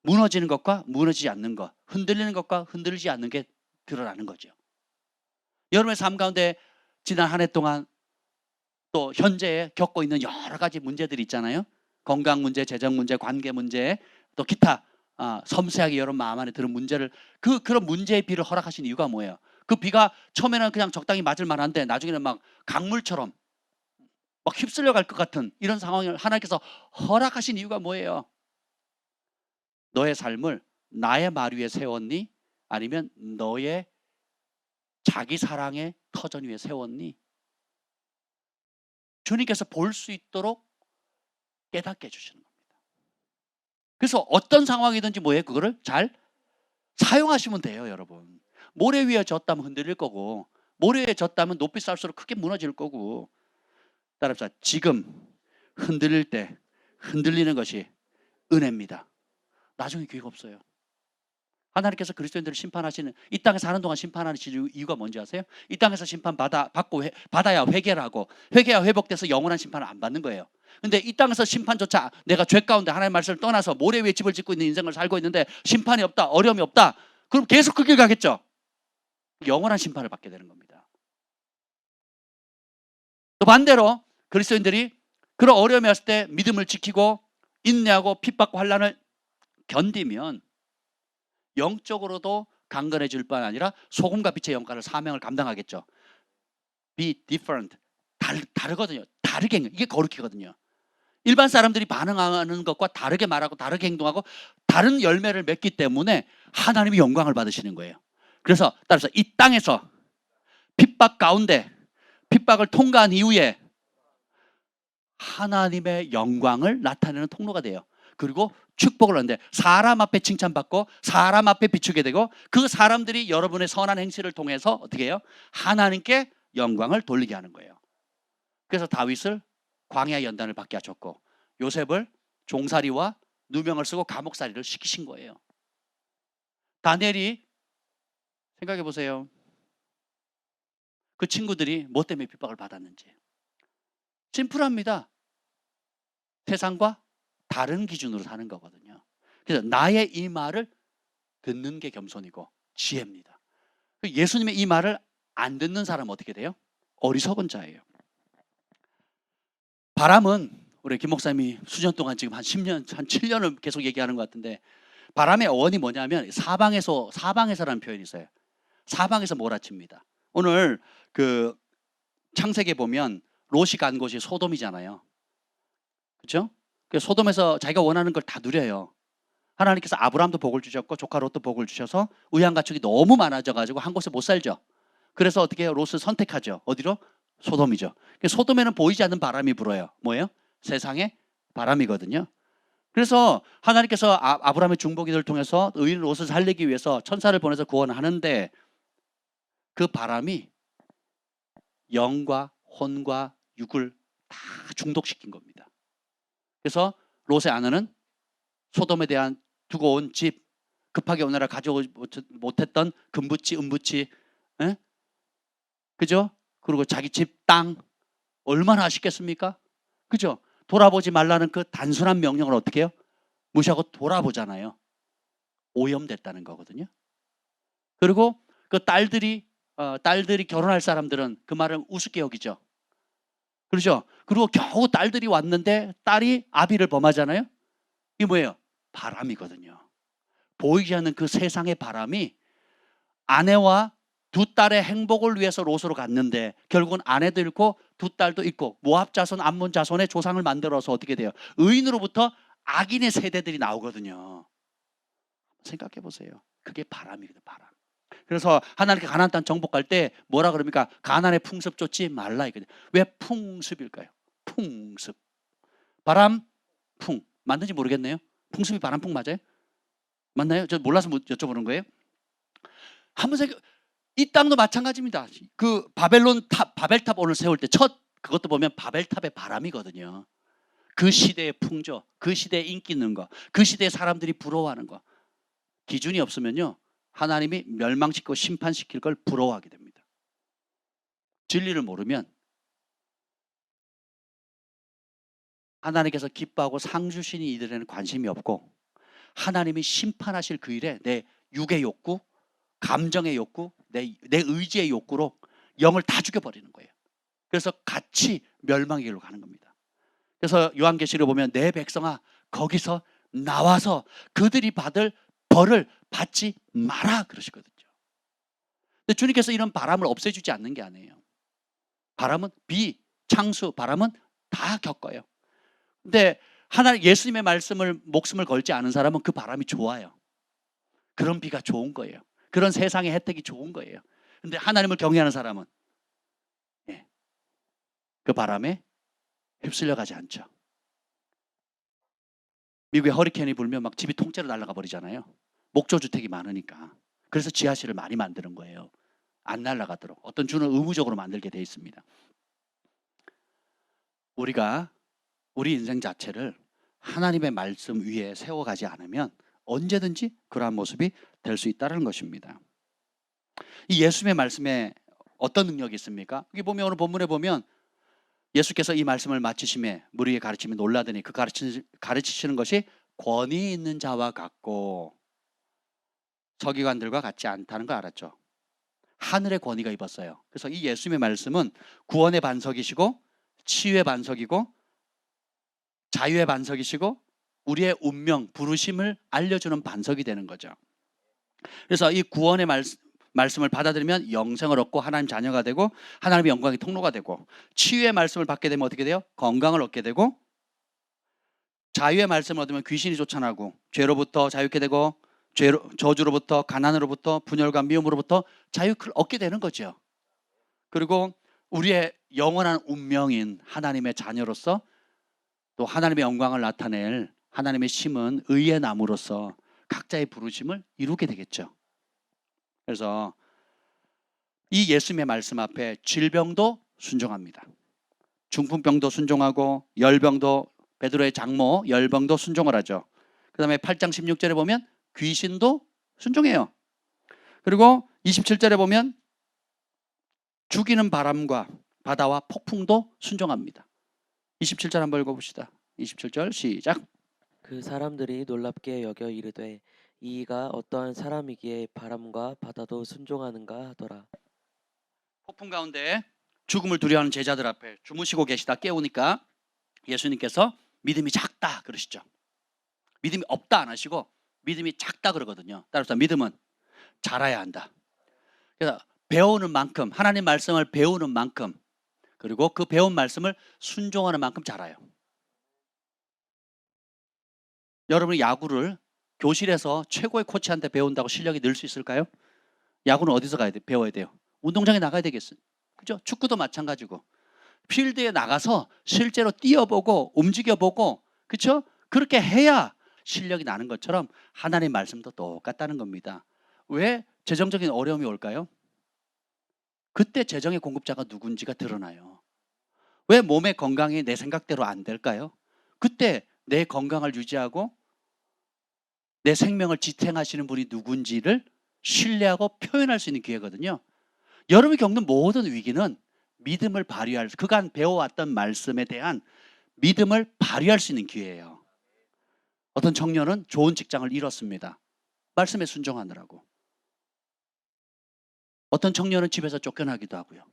무너지는 것과 무너지지 않는 것, 흔들리는 것과 흔들리지 않는 게 드러나는 거죠. 여러분의 삶 가운데 지난 한 해 동안 또 현재 겪고 있는 여러 가지 문제들이 있잖아요. 건강 문제, 재정 문제, 관계 문제, 또 기타 섬세하게 여러분 마음 안에 드는 문제를 그런 문제의 비를 허락하신 이유가 뭐예요? 그 비가 처음에는 그냥 적당히 맞을 만한데 나중에는 막 강물처럼 막 휩쓸려 갈 것 같은 이런 상황을 하나님께서 허락하신 이유가 뭐예요? 너의 삶을 나의 말 위에 세웠니? 아니면 너의 자기 사랑의 터전 위에 세웠니? 주님께서 볼 수 있도록 깨닫게 해주시는 겁니다. 그래서 어떤 상황이든지 뭐예요? 그거를 잘 사용하시면 돼요, 여러분. 모래 위에 졌다면 흔들릴 거고 모래 위에 졌다면 높이 쌓을수록 크게 무너질 거고 따라서 지금 흔들릴 때 흔들리는 것이 은혜입니다. 나중에 기회가 없어요. 하나님께서 그리스도인들을 심판하시는 이 땅에 사는 동안 심판하시는 이유가 뭔지 아세요? 이 땅에서 심판 받아야 회개를 하고 회개야 회복돼서 영원한 심판을 안 받는 거예요. 근데 이 땅에서 심판조차 내가 죄 가운데 하나님의 말씀을 떠나서 모래 위에 집을 짓고 있는 인생을 살고 있는데 심판이 없다, 어려움이 없다. 그럼 계속 그 길 가겠죠. 영원한 심판을 받게 되는 겁니다. 또 반대로 그리스도인들이 그런 어려움이 왔을 때 믿음을 지키고 인내하고 핍박과 환난을 견디면 영적으로도 강건해질 뿐 아니라 소금과 빛의 영광을 사명을 감당하겠죠. Be different. 다르거든요. 다르게 이게 거룩이거든요. 일반 사람들이 반응하는 것과 다르게 말하고 다르게 행동하고 다른 열매를 맺기 때문에 하나님이 영광을 받으시는 거예요. 그래서 따라서 이 땅에서 핍박 가운데 핍박을 통과한 이후에 하나님의 영광을 나타내는 통로가 돼요. 그리고 축복을 하는데 사람 앞에 칭찬받고 사람 앞에 비추게 되고 그 사람들이 여러분의 선한 행실을 통해서 어떻게 해요? 하나님께 영광을 돌리게 하는 거예요. 그래서 다윗을 광야 연단을 받게 하셨고 요셉을 종살이와 누명을 쓰고 감옥살이를 시키신 거예요. 다니엘이 생각해 보세요. 그 친구들이 뭐 때문에 핍박을 받았는지. 심플합니다. 세상과 다른 기준으로 사는 거거든요. 그래서 나의 이 말을 듣는 게 겸손이고 지혜입니다. 예수님의 이 말을 안 듣는 사람은 어떻게 돼요? 어리석은 자예요. 바람은 우리 김 목사님이 수년 동안 지금 한 10년, 한 7년을 계속 얘기하는 것 같은데 바람의 어원이 뭐냐면 사방에서라는 표현이 있어요. 사방에서 몰아칩니다. 오늘 그 창세기에 보면 롯이 간 곳이 소돔이잖아요. 그렇죠? 소돔에서 자기가 원하는 걸 다 누려요. 하나님께서 아브라함도 복을 주셨고 조카 롯도 복을 주셔서 의향가축이 너무 많아져가지고 한 곳에 못 살죠. 그래서 어떻게 해요? 롯을 선택하죠. 어디로? 소돔이죠. 소돔에는 보이지 않는 바람이 불어요. 뭐예요? 세상의 바람이거든요. 그래서 하나님께서 아브라함의 중보기도를 통해서 의인 롯을 살리기 위해서 천사를 보내서 구원하는데 그 바람이 영과 혼과 육을 다 중독시킨 겁니다. 그래서 롯의 아내는 소돔에 대한 두고 온 집, 급하게 오느라 가져오지 못했던 금부치, 은부치, 예? 그죠? 그리고 자기 집, 땅 얼마나 아쉽겠습니까? 그죠? 돌아보지 말라는 그 단순한 명령을 어떻게 해요? 무시하고 돌아보잖아요. 오염됐다는 거거든요. 그리고 그 딸들이 결혼할 사람들은 그 말을 우습게 여기죠. 그렇죠? 그리고 겨우 딸들이 왔는데 딸이 아비를 범하잖아요. 이게 뭐예요? 바람이거든요. 보이지 않는 그 세상의 바람이 아내와 두 딸의 행복을 위해서 롯으로 갔는데 결국은 아내도 잃고 두 딸도 잃고 모압 자손, 암몬 자손의 조상을 만들어서 어떻게 돼요? 의인으로부터 악인의 세대들이 나오거든요. 생각해 보세요. 그게 바람이거든요. 바람. 그래서 하나님께 가나안 땅 정복할 때 뭐라 그럽니까? 가나안의 풍습 쫓지 말라 이거든요. 왜 풍습일까요? 풍습. 바람, 풍. 맞는지 모르겠네요. 풍습이 바람, 풍 맞아요? 맞나요? 저 몰라서 여쭤보는 거예요. 한번 생각. 이 땅도 마찬가지입니다. 그 바벨탑 오늘 세울 때 그것도 보면 바벨탑의 바람이거든요. 그 시대의 풍조, 그 시대에 인기 있는 거, 그 시대에 사람들이 부러워하는 거. 기준이 없으면요. 하나님이 멸망시키고 심판시킬 걸 부러워하게 됩니다. 진리를 모르면 하나님께서 기뻐하고 상 주시니 이들에는 관심이 없고 하나님이 심판하실 그 일에 내 육의 욕구, 감정의 욕구, 내 의지의 욕구로 영을 다 죽여버리는 거예요. 그래서 같이 멸망의 길로 가는 겁니다. 그래서 요한계시를 보면 내 백성아 거기서 나와서 그들이 받을 벌을 받지 마라 그러시거든요. 근데 주님께서 이런 바람을 없애주지 않는 게 아니에요. 바람은 창수, 바람은 다 겪어요. 근데 하나님 예수님의 말씀을 목숨을 걸지 않은 사람은 그 바람이 좋아요. 그런 비가 좋은 거예요. 그런 세상의 혜택이 좋은 거예요. 근데 하나님을 경외하는 사람은 그 바람에 휩쓸려 가지 않죠. 미국에 허리케인이 불면 막 집이 통째로 날아가 버리잖아요. 목조주택이 많으니까. 그래서 지하실을 많이 만드는 거예요. 안 날아가도록. 어떤 주는 의무적으로 만들게 돼 있습니다. 우리가 우리 인생 자체를 하나님의 말씀 위에 세워가지 않으면 언제든지 그러한 모습이 될 수 있다는 것입니다. 이 예수님의 말씀에 어떤 능력이 있습니까? 여기 보면 오늘 본문에 보면 예수께서 이 말씀을 마치심에 무리의 가르침에 놀라더니 그 가르치시는 것이 권위 있는 자와 같고 서기관들과 같지 않다는 걸 알았죠. 하늘의 권위가 입었어요. 그래서 이 예수님의 말씀은 구원의 반석이시고 치유의 반석이고 자유의 반석이시고 우리의 운명, 부르심을 알려주는 반석이 되는 거죠. 그래서 이 구원의 말씀을 받아들이면 영생을 얻고 하나님 자녀가 되고 하나님의 영광의 통로가 되고 치유의 말씀을 받게 되면 어떻게 돼요? 건강을 얻게 되고 자유의 말씀을 얻으면 귀신이 쫓아나고 죄로부터 자유케 되고 저주로부터 가난으로부터 분열과 미움으로부터 자유를 얻게 되는 거죠. 그리고 우리의 영원한 운명인 하나님의 자녀로서 또 하나님의 영광을 나타낼 하나님의 심은 의의 나무로서 각자의 부르심을 이루게 되겠죠. 그래서 이 예수님의 말씀 앞에 질병도 순종합니다. 중풍병도 순종하고 열병도 베드로의 장모 열병도 순종을 하죠. 그 다음에 8장 16절에 보면 귀신도 순종해요. 그리고 27절에 보면 죽이는 바람과 바다와 폭풍도 순종합니다. 27절 한번 읽어봅시다. 27절 시작. 그 사람들이 놀랍게 여겨 이르되 이가 어떠한 사람이기에 바람과 바다도 순종하는가 하더라. 폭풍 가운데 죽음을 두려워하는 제자들 앞에 주무시고 계시다 깨우니까 예수님께서 믿음이 작다 그러시죠. 믿음이 없다 안 하시고 믿음이 작다 그러거든요. 따라서 믿음은 자라야 한다. 그래서 배우는 만큼 하나님 말씀을 배우는 만큼 그리고 그 배운 말씀을 순종하는 만큼 자라요. 여러분이 야구를 교실에서 최고의 코치한테 배운다고 실력이 늘 수 있을까요? 야구는 어디서 배워야 돼요? 운동장에 나가야 되겠어요. 그죠? 축구도 마찬가지고 필드에 나가서 실제로 뛰어보고 움직여보고 그렇죠? 그렇게 해야 실력이 나는 것처럼 하나님의 말씀도 똑같다는 겁니다. 왜 재정적인 어려움이 올까요? 그때 재정의 공급자가 누군지가 드러나요. 왜 몸의 건강이 내 생각대로 안 될까요? 그때 내 건강을 유지하고 내 생명을 지탱하시는 분이 누군지를 신뢰하고 표현할 수 있는 기회거든요. 여러분이 겪는 모든 위기는 믿음을 발휘할, 그간 배워왔던 말씀에 대한 믿음을 발휘할 수 있는 기회예요. 어떤 청년은 좋은 직장을 잃었습니다. 말씀에 순종하느라고. 어떤 청년은 집에서 쫓겨나기도 하고요.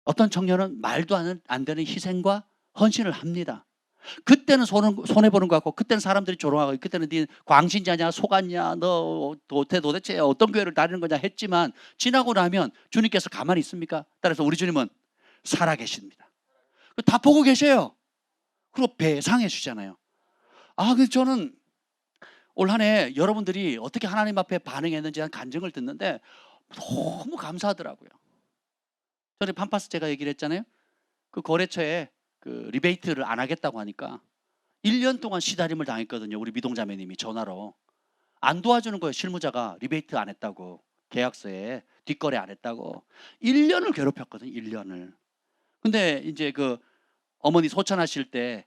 어떤 청년은 말도 안 되는 희생과 헌신을 합니다. 그때는 손해보는 것 같고, 그때는 사람들이 조롱하고, 그때는 네 광신자냐 속았냐, 너 도대체 어떤 교회를 다니는 거냐 했지만, 지나고 나면 주님께서 가만히 있습니까? 따라서 우리 주님은 살아계십니다. 다 보고 계셔요. 그리고 배상해 주잖아요. 그래서 저는 올 한 해 여러분들이 어떻게 하나님 앞에 반응했는지 한 간증을 듣는데 너무 감사하더라고요. 전에 팜파스 제가 얘기를 했잖아요. 그 거래처에 그 리베이트를 안 하겠다고 하니까 1년 동안 시다림을 당했거든요. 우리 미동자매님이 전화로. 안 도와주는 거예요. 실무자가 리베이트 안 했다고. 계약서에 뒷거래 안 했다고. 1년을 괴롭혔거든요. 1년을. 근데 이제 그 어머니 소천하실 때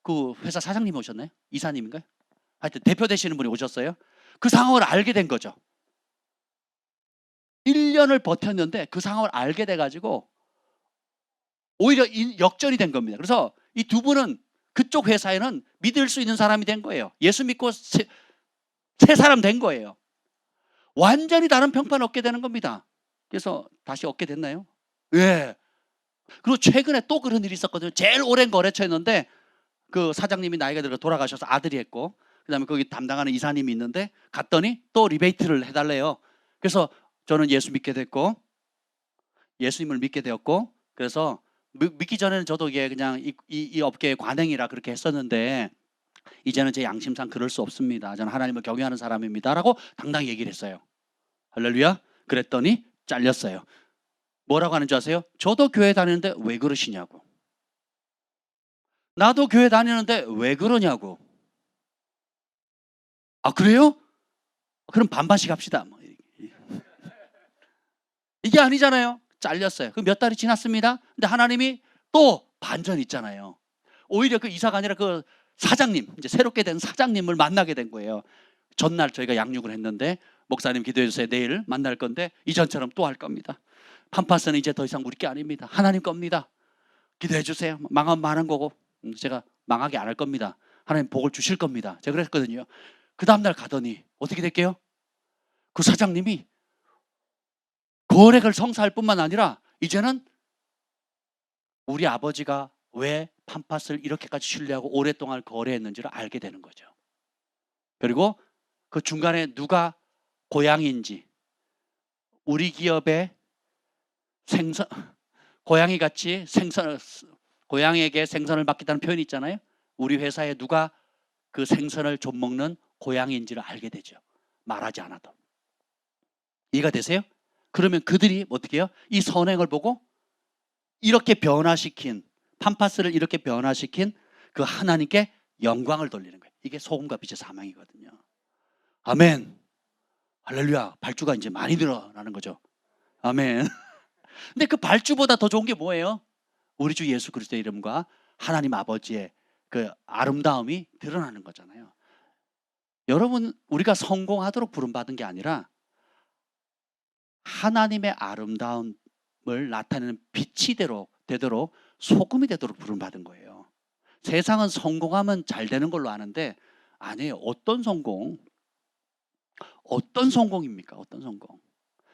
그 회사 사장님이 오셨나요? 이사님인가요? 하여튼 대표 되시는 분이 오셨어요. 그 상황을 알게 된 거죠. 1년을 버텼는데 그 상황을 알게 돼가지고 오히려 역전이 된 겁니다. 그래서 이 두 분은 그쪽 회사에는 믿을 수 있는 사람이 된 거예요. 예수 믿고 새 사람 된 거예요. 완전히 다른 평판을 얻게 되는 겁니다. 그래서 다시 얻게 됐나요? 예. 그리고 최근에 또 그런 일이 있었거든요. 제일 오랜 거래처였는데 그 사장님이 나이가 들어 돌아가셔서 아들이 했고, 그다음에 거기 담당하는 이사님이 있는데 갔더니 또 리베이트를 해달래요. 그래서 저는 예수 믿게 됐고, 예수님을 믿게 되었고, 그래서 믿기 전에는 저도 이게 그냥 이 업계의 관행이라 그렇게 했었는데, 이제는 제 양심상 그럴 수 없습니다. 저는 하나님을 경외하는 사람입니다라고 당당히 얘기를 했어요. 할렐루야. 그랬더니 잘렸어요. 뭐라고 하는 줄 아세요? 저도 교회 다니는데 왜 그러시냐고. 나도 교회 다니는데 왜 그러냐고. 그래요? 그럼 반반씩 합시다. 이게 아니잖아요. 잘렸어요. 그 몇 달이 지났습니다. 근데 하나님이 또 반전 있잖아요. 오히려 그 이사가 아니라 그 사장님, 이제 새롭게 된 사장님을 만나게 된 거예요. 전날 저희가 양육을 했는데, 목사님 기도해 주세요. 내일 만날 건데 이전처럼 또 할 겁니다. 팜파스는 이제 더 이상 우리 게 아닙니다. 하나님 겁니다. 기도해 주세요. 망하면 망한 거고, 제가 망하게 안 할 겁니다. 하나님 복을 주실 겁니다. 제가 그랬거든요. 그 다음날 가더니 어떻게 될게요? 그 사장님이 거래를 성사할 뿐만 아니라 이제는 우리 아버지가 왜 팜팟을 이렇게까지 신뢰하고 오랫동안 거래했는지를 알게 되는 거죠. 그리고 그 중간에 누가 고양이인지, 우리 기업의 생선, 고양이 같이 고양이에게 생선을 맡기다는 표현이 있잖아요. 우리 회사에 누가 그 생선을 좀 먹는 고양이인지를 알게 되죠. 말하지 않아도. 이해가 되세요? 그러면 그들이 어떻게 해요? 이 선행을 보고 이렇게 변화시킨, 팜파스를 이렇게 변화시킨 그 하나님께 영광을 돌리는 거예요. 이게 소금과 빛의 사명이거든요. 아멘. 할렐루야. 발주가 이제 많이 늘어나는 거죠. 아멘. 근데 그 발주보다 더 좋은 게 뭐예요? 우리 주 예수 그리스도의 이름과 하나님 아버지의 그 아름다움이 드러나는 거잖아요. 여러분, 우리가 성공하도록 부름받은 게 아니라 하나님의 아름다움을 나타내는 빛이 되도록 소금이 되도록 부름받은 거예요. 세상은 성공하면 잘 되는 걸로 아는데 아니에요. 어떤 성공입니까? 어떤 성공?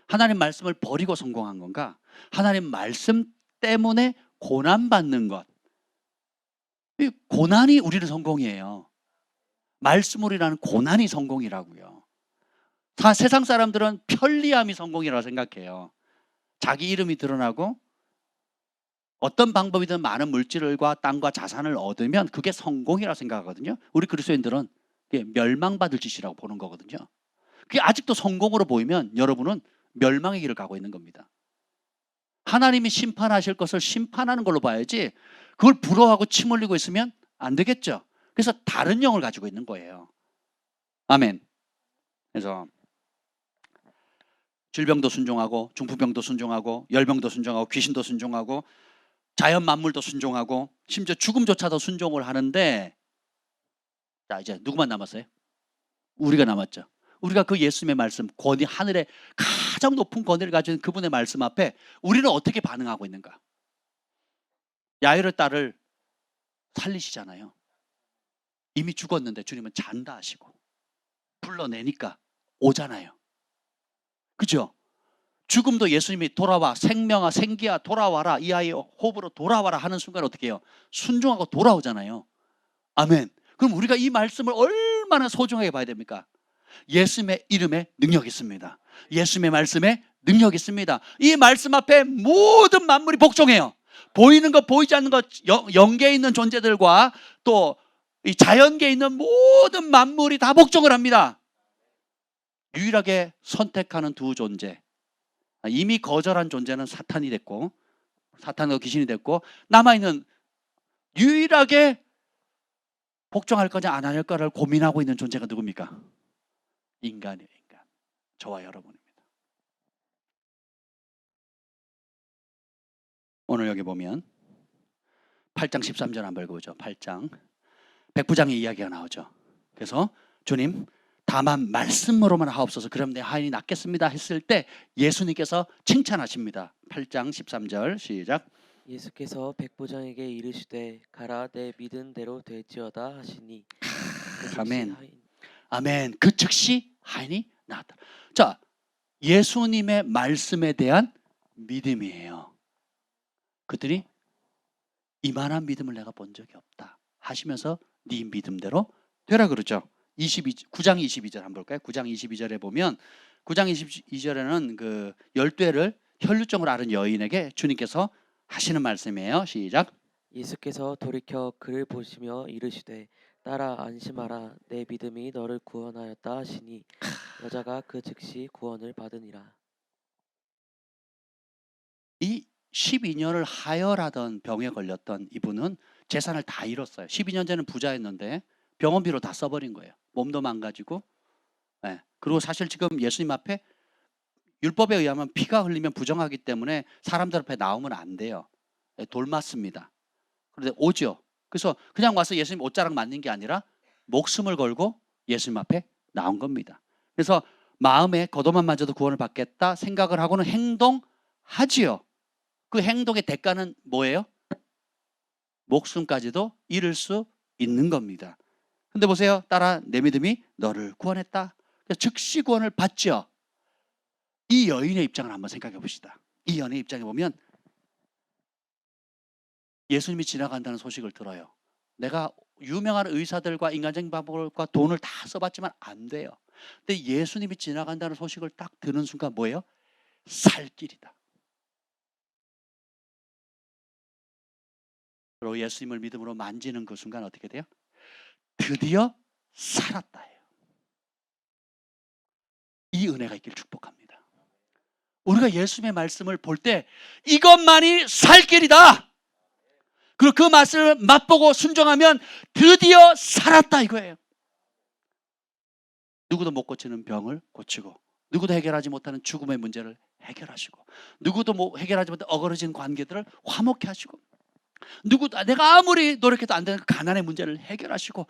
하나님 말씀을 버리고 성공한 건가? 하나님 말씀 때문에 고난받는 것. 이 고난이 우리는 성공이에요. 말씀으로라는 고난이 성공이라고요. 세상 사람들은 편리함이 성공이라고 생각해요. 자기 이름이 드러나고 어떤 방법이든 많은 물질과 땅과 자산을 얻으면 그게 성공이라고 생각하거든요. 우리 그리스도인들은 그게 멸망받을 짓이라고 보는 거거든요. 그게 아직도 성공으로 보이면 여러분은 멸망의 길을 가고 있는 겁니다. 하나님이 심판하실 것을 심판하는 걸로 봐야지 그걸 부러워하고 침 흘리고 있으면 안 되겠죠. 그래서 다른 영을 가지고 있는 거예요. 아멘. 그래서 질병도 순종하고 중풍병도 순종하고 열병도 순종하고 귀신도 순종하고 자연 만물도 순종하고 심지어 죽음조차도 순종을 하는데, 자 이제 누구만 남았어요? 우리가 남았죠. 우리가 그 예수님의 말씀, 권위, 하늘의 가장 높은 권위를 가진 그분의 말씀 앞에 우리는 어떻게 반응하고 있는가? 야이로의 딸을 살리시잖아요. 이미 죽었는데 주님은 잔다 하시고 불러내니까 오잖아요. 그죠? 죽음도 예수님이 돌아와, 생명아 생기야 돌아와라, 이 아이의 호흡으로 돌아와라 하는 순간 어떻게 해요? 순종하고 돌아오잖아요. 아멘. 그럼 우리가 이 말씀을 얼마나 소중하게 봐야 됩니까? 예수님의 이름에 능력이 있습니다. 예수님의 말씀에 능력이 있습니다. 이 말씀 앞에 모든 만물이 복종해요. 보이는 것 보이지 않는 것, 영계에 있는 존재들과 또 이 자연계에 있는 모든 만물이 다 복종을 합니다. 유일하게 선택하는 두 존재, 이미 거절한 존재는 사탄이 됐고, 사탄과 귀신이 됐고, 남아있는 유일하게 복종할 거냐 안 할 거를 고민하고 있는 존재가 누굽니까? 인간이에요. 인간. 저와 여러분입니다. 오늘 여기 보면 8장 13절 한번 읽어보죠. 8장 백부장의 이야기가 나오죠. 그래서 주님 다만 말씀으로만 하옵소서, 그럼 내 하인이 낫겠습니다 했을 때 예수님께서 칭찬하십니다. 8장 13절 시작. 예수께서 백부장에게 이르시되 가라, 내 믿은 대로 될지어다 하시니 그 즉시 아멘. 하인- 아멘. 그 즉시 하인이 나왔다. 자, 예수님의 말씀에 대한 믿음이에요. 그들이 이만한 믿음을 내가 본 적이 없다 하시면서 네 믿음대로 되라 그러죠. 9장 22절 한번 볼까요? 9장 22절에 보면 9장 22절에는 그 열뇌를 혈루증으로 앓은 여인에게 주님께서 하시는 말씀이에요. 시작. 예수께서 돌이켜 그를 보시며 이르시되 딸아 안심하라, 내 믿음이 너를 구원하였다 하시니 여자가 그 즉시 구원을 받으니라. 이 12년을 하혈하던 병에 걸렸던 이분은 재산을 다 잃었어요. 12년 전에는 부자였는데 병원비로 다 써버린 거예요. 몸도 망가지고. 네. 그리고 사실 지금 예수님 앞에 율법에 의하면 피가 흘리면 부정하기 때문에 사람들 앞에 나오면 안 돼요. 네, 돌 맞습니다. 그런데 오죠. 그래서 그냥 와서 예수님 옷자락 맞는 게 아니라 목숨을 걸고 예수님 앞에 나온 겁니다. 그래서 마음에 겉옷만 만져도 구원을 받겠다 생각을 하고는 행동하지요. 그 행동의 대가는 뭐예요? 목숨까지도 잃을 수 있는 겁니다. 근데 보세요. 딸아, 내 믿음이 너를 구원했다. 즉시 구원을 받죠. 이 여인의 입장을 한번 생각해 봅시다. 이 여인의 입장에 보면 예수님이 지나간다는 소식을 들어요. 내가 유명한 의사들과 인간적인 방법과 돈을 다 써봤지만 안 돼요. 근데 예수님이 지나간다는 소식을 딱 듣는 순간 뭐예요? 살 길이다. 그리고 예수님을 믿음으로 만지는 그 순간 어떻게 돼요? 드디어 살았다예요. 이 은혜가 있길 축복합니다. 우리가 예수님의 말씀을 볼 때 이것만이 살 길이다. 그리고 그 말씀을 맛보고 순종하면 드디어 살았다 이거예요. 누구도 못 고치는 병을 고치고, 누구도 해결하지 못하는 죽음의 문제를 해결하시고, 누구도 해결하지 못한 어그러진 관계들을 화목케 하시고, 누구도 내가 아무리 노력해도 안 되는 그 가난의 문제를 해결하시고,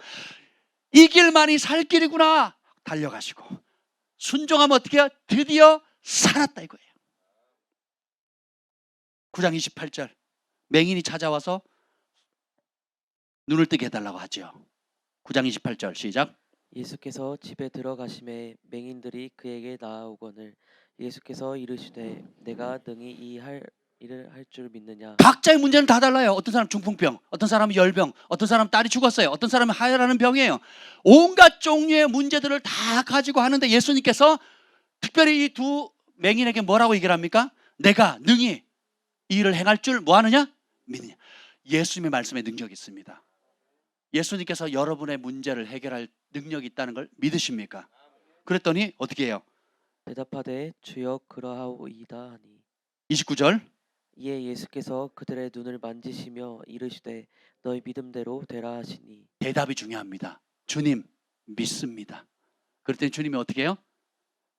이 길만이 살 길이구나 달려가시고, 순종하면 어떻게 해요? 드디어 살았다 이거예요. 9장 28절 맹인이 찾아와서 눈을 뜨게 해달라고 하죠. 9장 28절 시작. 예수께서 집에 들어가심에 맹인들이 그에게 나아오거늘 예수께서 이르시되 내가 능히 이 일을 할 줄 믿느냐. 각자의 문제는 다 달라요. 어떤 사람은 중풍병, 어떤 사람은 열병, 어떤 사람은 딸이 죽었어요, 어떤 사람은 하혈하는 병이에요. 온갖 종류의 문제들을 다 가지고 하는데 예수님께서 특별히 이 두 맹인에게 뭐라고 얘기를 합니까? 내가 능히 이 일을 행할 줄 뭐하느냐? 믿느냐. 예수님의 말씀에 능력이 있습니다. 예수님께서 여러분의 문제를 해결할 능력이 있다는 걸 믿으십니까? 그랬더니 어떻게 해요? 대답하되 주여 그러하오이다 하니 29절 이에 예수께서 그들의 눈을 만지시며 이르시되 너희 믿음대로 되라 하시니. 대답이 중요합니다. 주님 믿습니다. 그랬더니 주님이 어떻게 해요?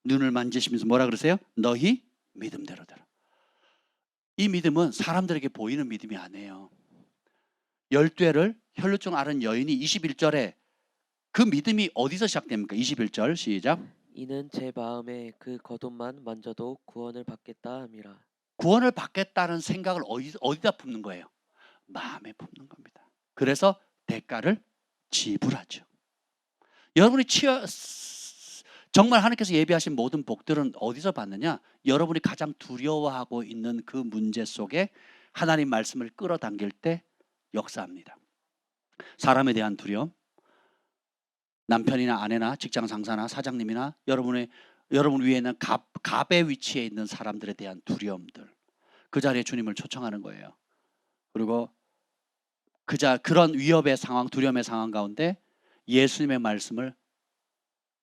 눈을 만지시면서 뭐라 그러세요? 너희 믿음대로 되라. 이 믿음은 사람들에게 보이는 믿음이 아니에요. 열뇌를 혈루증 앓은 여인이 21절에 그 믿음이 어디서 시작됩니까? 21절 시작. 이는 제 마음에 그 겉옷만 만져도 구원을 받겠다 함이라. 구원을 받겠다는 생각을 어디다 품는 거예요? 마음에 품는 겁니다. 그래서 대가를 지불하죠. 여러분이 정말 하나님께서 예비하신 모든 복들은 어디서 받느냐? 여러분이 가장 두려워하고 있는 그 문제 속에 하나님 말씀을 끌어당길 때 역사합니다. 사람에 대한 두려움, 남편이나 아내나 직장 상사나 사장님이나 여러분 위에 있는 갑의 위치에 있는 사람들에 대한 두려움들, 그 자리에 주님을 초청하는 거예요. 그리고 그런 위협의 상황, 두려움의 상황 가운데 예수님의 말씀을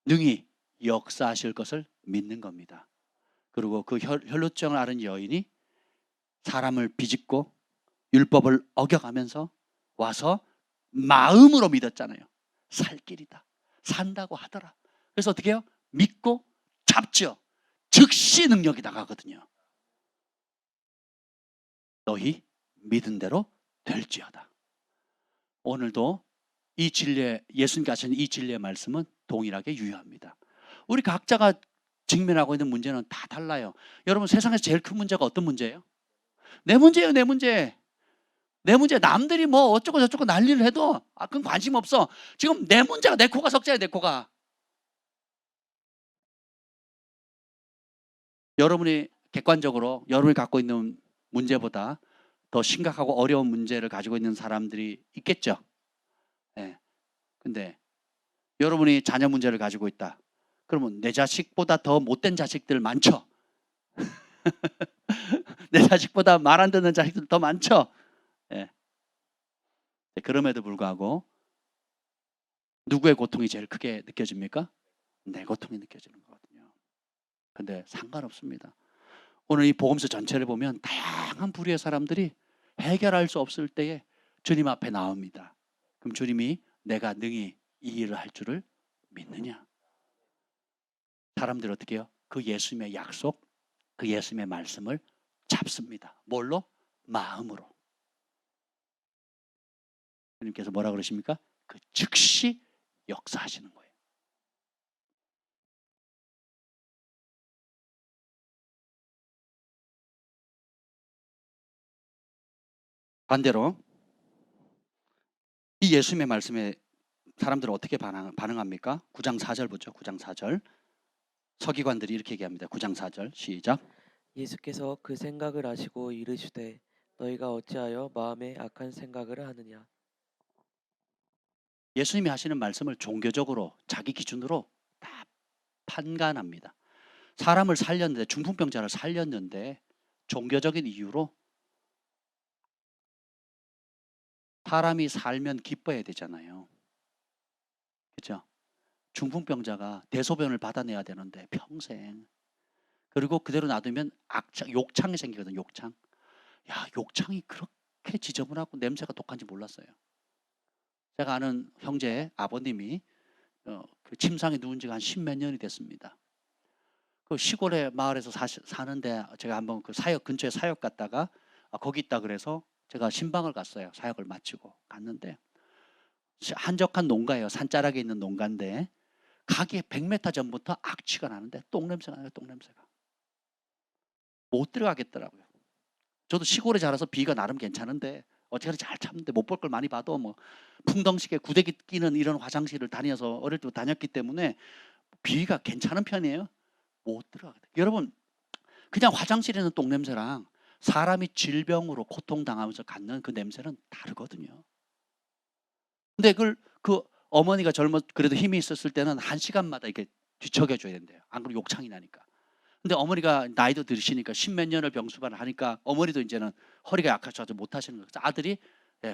능히 역사하실 것을 믿는 겁니다. 그리고 그 혈루증을 앓은 여인이 사람을 비집고 율법을 어겨가면서 와서 마음으로 믿었잖아요. 살 길이다, 산다고 하더라. 그래서 어떻게 해요? 믿고 잡죠. 즉시 능력이 나가거든요. 너희 믿은 대로 될지어다. 오늘도 이 진리의, 예수님께 하신 이 진리의 말씀은 동일하게 유효합니다. 우리 각자가 직면하고 있는 문제는 다 달라요. 여러분, 세상에서 제일 큰 문제가 어떤 문제예요? 내 문제예요. 내 문제. 내 문제. 남들이 뭐 어쩌고 저쩌고 난리를 해도 그건 관심 없어. 지금 내 문제가, 내 코가 석자야. 내 코가. 여러분이 객관적으로 여러분이 갖고 있는 문제보다 더 심각하고 어려운 문제를 가지고 있는 사람들이 있겠죠. 네. 근데 여러분이 자녀 문제를 가지고 있다. 그러면 내 자식보다 더 못된 자식들 많죠. 내 자식보다 말 안 듣는 자식들 더 많죠. 네. 그럼에도 불구하고 누구의 고통이 제일 크게 느껴집니까? 내 고통이 느껴지는 거거든요. 근데 상관없습니다. 오늘 이 복음서 전체를 보면 다양한 부류의 사람들이 해결할 수 없을 때에 주님 앞에 나옵니다. 그럼 주님이 내가 능히 이 일을 할 줄을 믿느냐? 사람들이 어떻게 해요? 그 예수님의 약속, 그 예수님의 말씀을 잡습니다. 뭘로? 마음으로. 주님께서 뭐라 그러십니까? 그 즉시 역사하시는 거예요. 반대로 이 예수님의 말씀에 사람들은 어떻게 반응합니까? 9장 4절 보죠. 9장 4절. 서기관들이 이렇게 얘기합니다. 9장 4절 시작. 예수께서 그 생각을 아시고 이르시되 너희가 어찌하여 마음에 악한 생각을 하느냐. 예수님이 하시는 말씀을 종교적으로 자기 기준으로 다 판단합니다. 사람을 살렸는데, 중풍병자를 살렸는데 종교적인 이유로 사람이 살면 기뻐해야 되잖아요. 그렇죠? 중풍병자가 대소변을 받아내야 되는데 평생, 그리고 그대로 놔두면 욕창이 생기거든. 욕창. 야, 욕창이 그렇게 지저분하고 냄새가 독한지 몰랐어요. 제가 아는 형제 아버님이 그 침상에 누운 지가 한 10몇 년이 됐습니다. 그 시골의 마을에서 사는데 제가 한번 그 사역 근처에 사역 갔다가 거기 있다 그래서 제가 신방을 갔어요. 사역을 마치고 갔는데 한적한 농가예요. 산자락에 있는 농가인데 가기 100m 전부터 악취가 나는데 똥냄새가 나요. 똥냄새가. 못 들어가겠더라고요. 저도 시골에 자라서 비가 나름 괜찮은데 어쨌든 잘 참는데 못 볼 걸 많이 봐도 뭐 풍덩식에 구데기 끼는 이런 화장실을 다녀서 어릴 때 다녔기 때문에 비가 괜찮은 편이에요. 못 들어가겠다. 여러분, 그냥 화장실에 있는 똥냄새랑 사람이 질병으로 고통당하면서 갖는 그 냄새는 다르거든요. 근데 그 어머니가 그래도 힘이 있었을 때는 1시간마다 이렇게 뒤척여줘야 된대요. 안 그러면 욕창이 나니까. 근데 어머니가 나이도 들으시니까 10몇 년을 병수반을 하니까 어머니도 이제는 허리가 약해져서 못 하시는 거예요. 그래서 아들이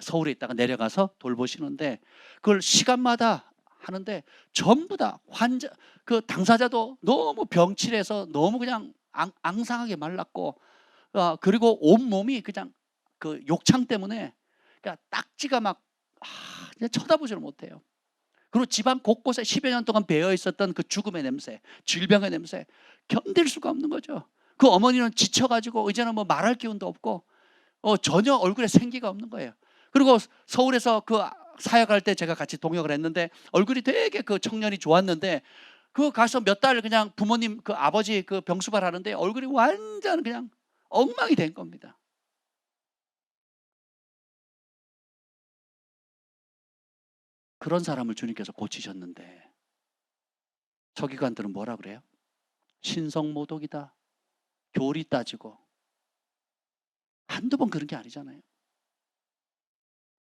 서울에 있다가 내려가서 돌보시는데 그걸 시간마다 하는데 전부 다 그 당사자도 너무 병칠해서 너무 그냥 앙상하게 말랐고, 그리고 온 몸이 그냥 그 욕창 때문에 그러니까 딱지가 막 그냥 쳐다보지를 못해요. 그리고 집안 곳곳에 10여 년 동안 배어 있었던 그 죽음의 냄새, 질병의 냄새 견딜 수가 없는 거죠. 그 어머니는 지쳐가지고 이제는 뭐 말할 기운도 없고 전혀 얼굴에 생기가 없는 거예요. 그리고 서울에서 사역할 때 제가 같이 동역을 했는데 얼굴이 되게 그 청년이 좋았는데 그 가서 몇 달 그냥 부모님 그 아버지 그 병수발 하는데 얼굴이 완전 그냥 엉망이 된 겁니다. 그런 사람을 주님께서 고치셨는데 서기관들은 뭐라 그래요? 신성모독이다. 교리 따지고. 한두 번 그런 게 아니잖아요.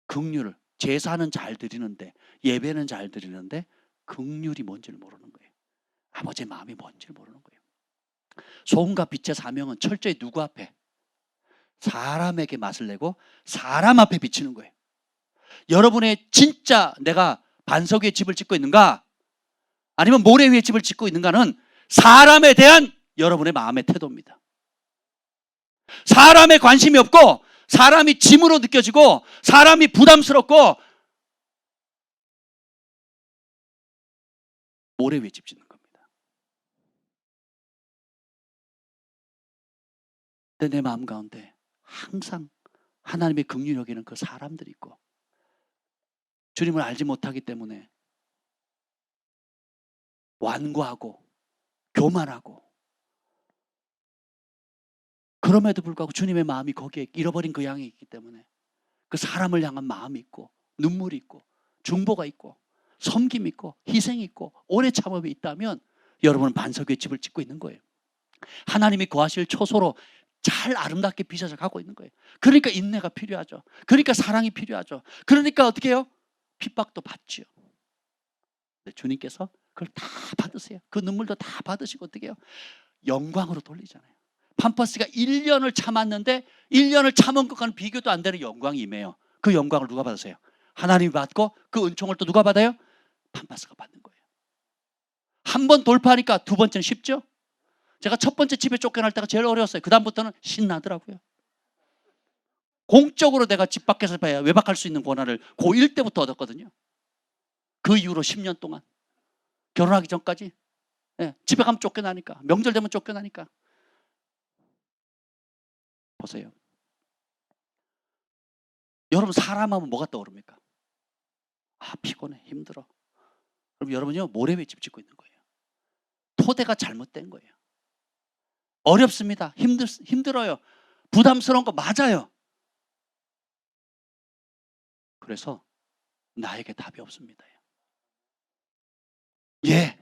긍휼을, 제사는 잘 드리는데, 예배는 잘 드리는데 긍휼이 뭔지를 모르는 거예요. 아버지의 마음이 뭔지를 모르는 거예요. 소금과 빛의 사명은 철저히 누구 앞에? 사람에게 맛을 내고 사람 앞에 비치는 거예요. 여러분의 진짜 내가 반석 위에 집을 짓고 있는가? 아니면 모래 위에 집을 짓고 있는가는 사람에 대한 여러분의 마음의 태도입니다. 사람에 관심이 없고 사람이 짐으로 느껴지고 사람이 부담스럽고 모래 위에 집 짓는 겁니다. 근데 내 마음 가운데 항상 하나님의 긍휼히 여기는 그 사람들이 있고 주님을 알지 못하기 때문에 완고하고 교만하고 그럼에도 불구하고 주님의 마음이 거기에 잃어버린 그 양이 있기 때문에 그 사람을 향한 마음이 있고 눈물이 있고 중보가 있고 섬김이 있고 희생이 있고 오래 참음이 있다면 여러분은 반석 위에 집을 짓고 있는 거예요. 하나님이 거하실 초소로 잘 아름답게 빚어져 가고 있는 거예요. 그러니까 인내가 필요하죠. 그러니까 사랑이 필요하죠. 그러니까 어떻게 해요? 핍박도 받죠. 주님께서 그걸 다 받으세요. 그 눈물도 다 받으시고 어떻게 해요? 영광으로 돌리잖아요. 팜퍼스가 1년을 참았는데 1년을 참은 것과는 비교도 안 되는 영광이 임해요. 그 영광을 누가 받으세요? 하나님이 받고 그 은총을 또 누가 받아요? 팜퍼스가 받는 거예요. 한 번 돌파하니까 두 번째는 쉽죠? 제가 첫 번째 집에 쫓겨날 때가 제일 어려웠어요. 그 다음부터는 신나더라고요. 공적으로 내가 집 밖에서 외박할 수 있는 권한을 고1 때부터 얻었거든요. 그 이후로 10년 동안 결혼하기 전까지 집에 가면 쫓겨나니까 명절 되면 쫓겨나니까 보세요. 여러분 사람 하면 뭐가 떠오릅니까? 아 피곤해 힘들어. 그럼 여러분요 모래 위에 집 짓고 있는 거예요. 토대가 잘못된 거예요. 어렵습니다. 힘들어요. 부담스러운 거 맞아요. 그래서 나에게 답이 없습니다. 예,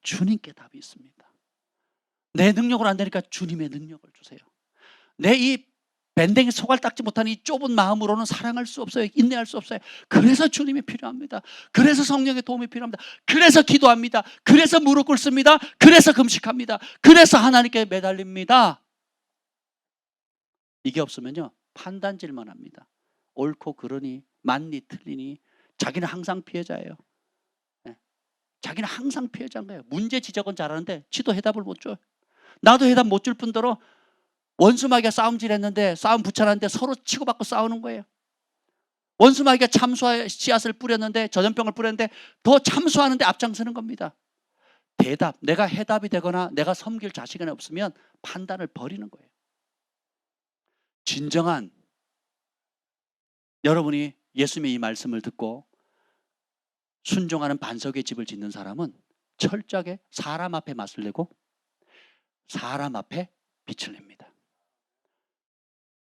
주님께 답이 있습니다. 내 능력으로 안 되니까 주님의 능력을 주세요. 내 이 밴댕이 속알 닦지 못하는 이 좁은 마음으로는 사랑할 수 없어요. 인내할 수 없어요. 그래서 주님이 필요합니다. 그래서 성령의 도움이 필요합니다. 그래서 기도합니다. 그래서 무릎 꿇습니다. 그래서 금식합니다. 그래서 하나님께 매달립니다. 이게 없으면요 판단질만 합니다. 옳고 그르니 맞니 틀리니 자기는 항상 피해자예요. 자기는 항상 피해자인 거예요. 문제 지적은 잘하는데 지도 해답을 못 줘요. 나도 해답 못 줄 뿐더러 원수마귀가 싸움질했는데 싸움 붙여놨는데 서로 치고받고 싸우는 거예요. 원수마귀가 참수와 씨앗을 뿌렸는데 전염병을 뿌렸는데 더 참수하는데 앞장서는 겁니다. 대답, 내가 해답이 되거나 내가 섬길 자식이 없으면 판단을 버리는 거예요. 진정한 여러분이 예수님의 이 말씀을 듣고 순종하는 반석의 집을 짓는 사람은 철저하게 사람 앞에 맛을 내고 사람 앞에 빛을 냅니다.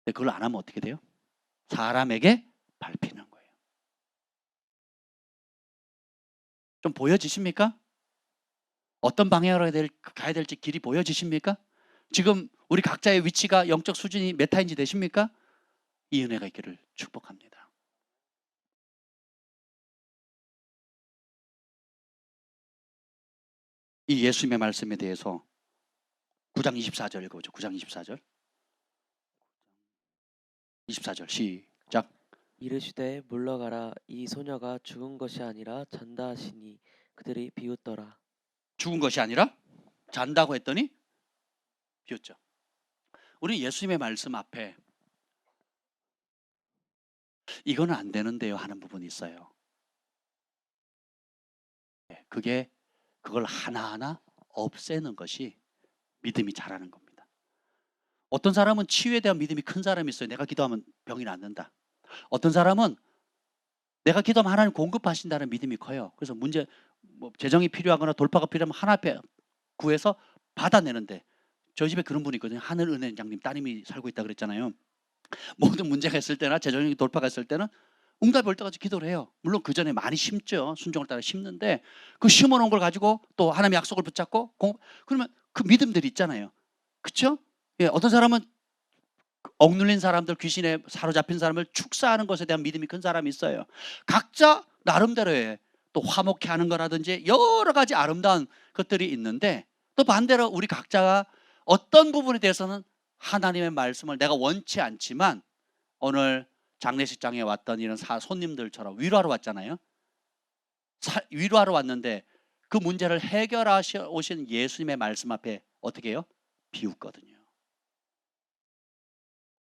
근데 그걸 안 하면 어떻게 돼요? 사람에게 밟히는 거예요. 좀 보여지십니까? 어떤 방향으로 가야 될지 길이 보여지십니까? 지금 우리 각자의 위치가 영적 수준이 몇 타인지 되십니까? 이 은혜가 있기를 축복합니다. 이 예수님의 말씀에 대해서 9장 24절 읽어보죠. 9장 24절. 24절 시작. 이르시되 물러가라 이 소녀가 죽은 것이 아니라 잔다 하시니 그들이 비웃더라. 죽은 것이 아니라 잔다고 했더니 비웃죠. 우리 예수님의 말씀 앞에 이거는 안 되는데요 하는 부분이 있어요. 그걸 하나하나 없애는 것이 믿음이 자라는 겁니다. 어떤 사람은 치유에 대한 믿음이 큰 사람이 있어요. 내가 기도하면 병이 낫는다. 어떤 사람은 내가 기도하면 하나님 공급하신다는 믿음이 커요. 그래서 문제 뭐 재정이 필요하거나 돌파가 필요하면 하나 앞에 구해서 받아내는데, 저희 집에 그런 분이 있거든요. 하늘은행장님 따님이 살고 있다 그랬잖아요. 모든 문제가 있을 때나 재정적인 돌파가 있을 때는 응답이 올 때까지 기도를 해요. 물론 그 전에 많이 심죠. 순종을 따라 심는데 그 심어놓은 걸 가지고 또 하나님의 약속을 붙잡고 그러면 그 믿음들이 있잖아요. 그렇죠? 예, 어떤 사람은 억눌린 사람들, 귀신에 사로잡힌 사람을 축사하는 것에 대한 믿음이 큰 사람이 있어요. 각자 나름대로의 또 화목해 하는 거라든지 여러 가지 아름다운 것들이 있는데, 또 반대로 우리 각자가 어떤 부분에 대해서는 하나님의 말씀을 내가 원치 않지만 오늘 장례식장에 왔던 이런 손님들처럼 위로하러 왔잖아요. 위로하러 왔는데 그 문제를 해결하셔 오신 예수님의 말씀 앞에 어떻게 해요? 비웃거든요.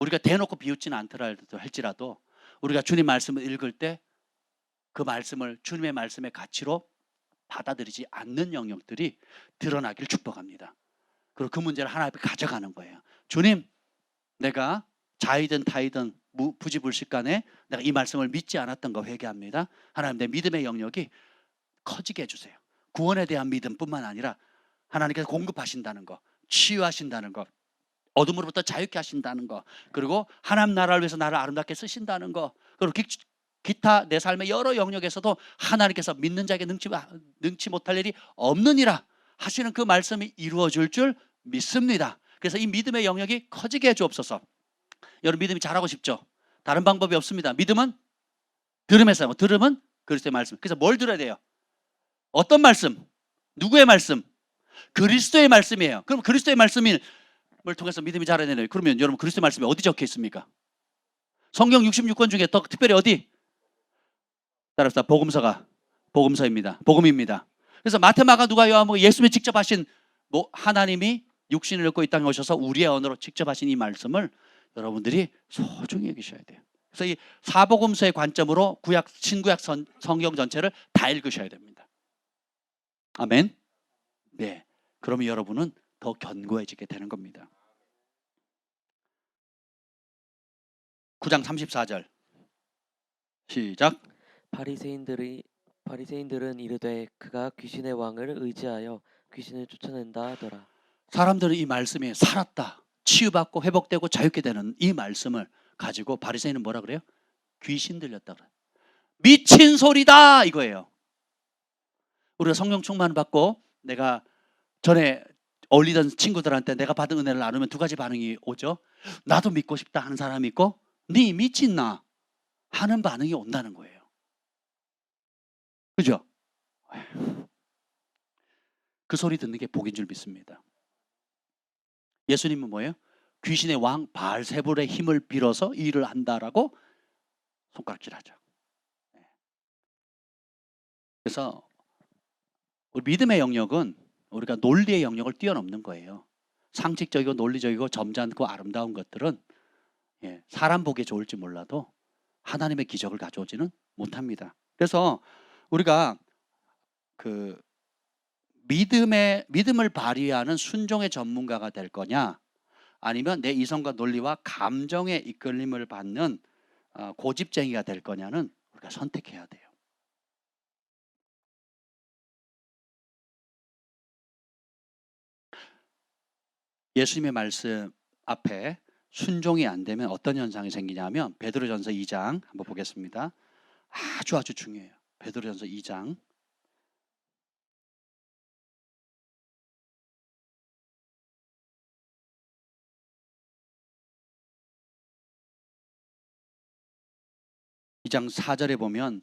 우리가 대놓고 비웃지는 않더라 할지라도 우리가 주님 말씀을 읽을 때 그 말씀을 주님의 말씀의 가치로 받아들이지 않는 영역들이 드러나길 축복합니다. 그리고 그 문제를 하나님 앞에 가져가는 거예요. 주님, 내가 자이든 타이든 부지불식간에 내가 이 말씀을 믿지 않았던 거 회개합니다. 하나님, 내 믿음의 영역이 커지게 해주세요. 구원에 대한 믿음뿐만 아니라 하나님께서 공급하신다는 거, 치유하신다는 거, 어둠으로부터 자유케 하신다는 거, 그리고 하나님 나라를 위해서 나를 아름답게 쓰신다는 거, 그리고 기타 내 삶의 여러 영역에서도 하나님께서 믿는 자에게 능치 못할 일이 없느니라 하시는 그 말씀이 이루어질 줄 믿습니다. 그래서 이 믿음의 영역이 커지게 해주옵소서. 여러분, 믿음이 자라고 싶죠? 다른 방법이 없습니다. 믿음은 들음에서, 들음은 그리스도의 말씀. 그래서 뭘 들어야 돼요? 어떤 말씀? 누구의 말씀? 그리스도의 말씀이에요. 그럼 그리스도의 말씀을 통해서 믿음이 자라야 되네요. 그러면 여러분, 그리스도의 말씀이 어디 적혀 있습니까? 성경 66권 중에 더 특별히 어디? 따라서 복음서입니다. 복음입니다. 그래서 마태, 마가, 누가, 요한, 예수님이 직접 하신 하나님이 육신을 입고 이 땅에 오셔서 우리의 언어로 직접 하신 이 말씀을 여러분들이 소중히 여기셔야 돼요. 그래서 이 사복음서의 관점으로 신구약 성경 전체를 다 읽으셔야 됩니다. 아멘. 네. 그러면 여러분은 더 견고해지게 되는 겁니다. 9장 34절 시작. 바리새인들은 이르되 그가 귀신의 왕을 의지하여 귀신을 쫓아낸다 하더라. 사람들은 이 말씀이 살았다, 치유받고 회복되고 자유케 되는 이 말씀을 가지고 바리새인은 뭐라 그래요? 귀신 들렸다 그래요. 미친 소리다 이거예요. 우리가 성령 충만을 받고 내가 전에 어울리던 친구들한테 내가 받은 은혜를 나누면 두 가지 반응이 오죠. 나도 믿고 싶다 하는 사람이 있고, 네 미친나 하는 반응이 온다는 거예요. 그죠? 그 소리 듣는 게 복인 줄 믿습니다. 예수님은 뭐예요? 귀신의 왕 바알세불의 힘을 빌어서 이 일을 한다라고 손가락질하죠. 그래서 우리 믿음의 영역은 우리가 논리의 영역을 뛰어넘는 거예요. 상식적이고 논리적이고 점잖고 아름다운 것들은 사람 보기에 좋을지 몰라도 하나님의 기적을 가져오지는 못합니다. 그래서 우리가 그 믿음을 발휘하는 순종의 전문가가 될 거냐, 아니면 내 이성과 논리와 감정의 이끌림을 받는 고집쟁이가 될 거냐는 우리가 선택해야 돼요. 예수님의 말씀 앞에 순종이 안 되면 어떤 현상이 생기냐면, 베드로전서 2장 한번 보겠습니다. 아주 중요해요. 베드로전서 2장 2장 4절에 보면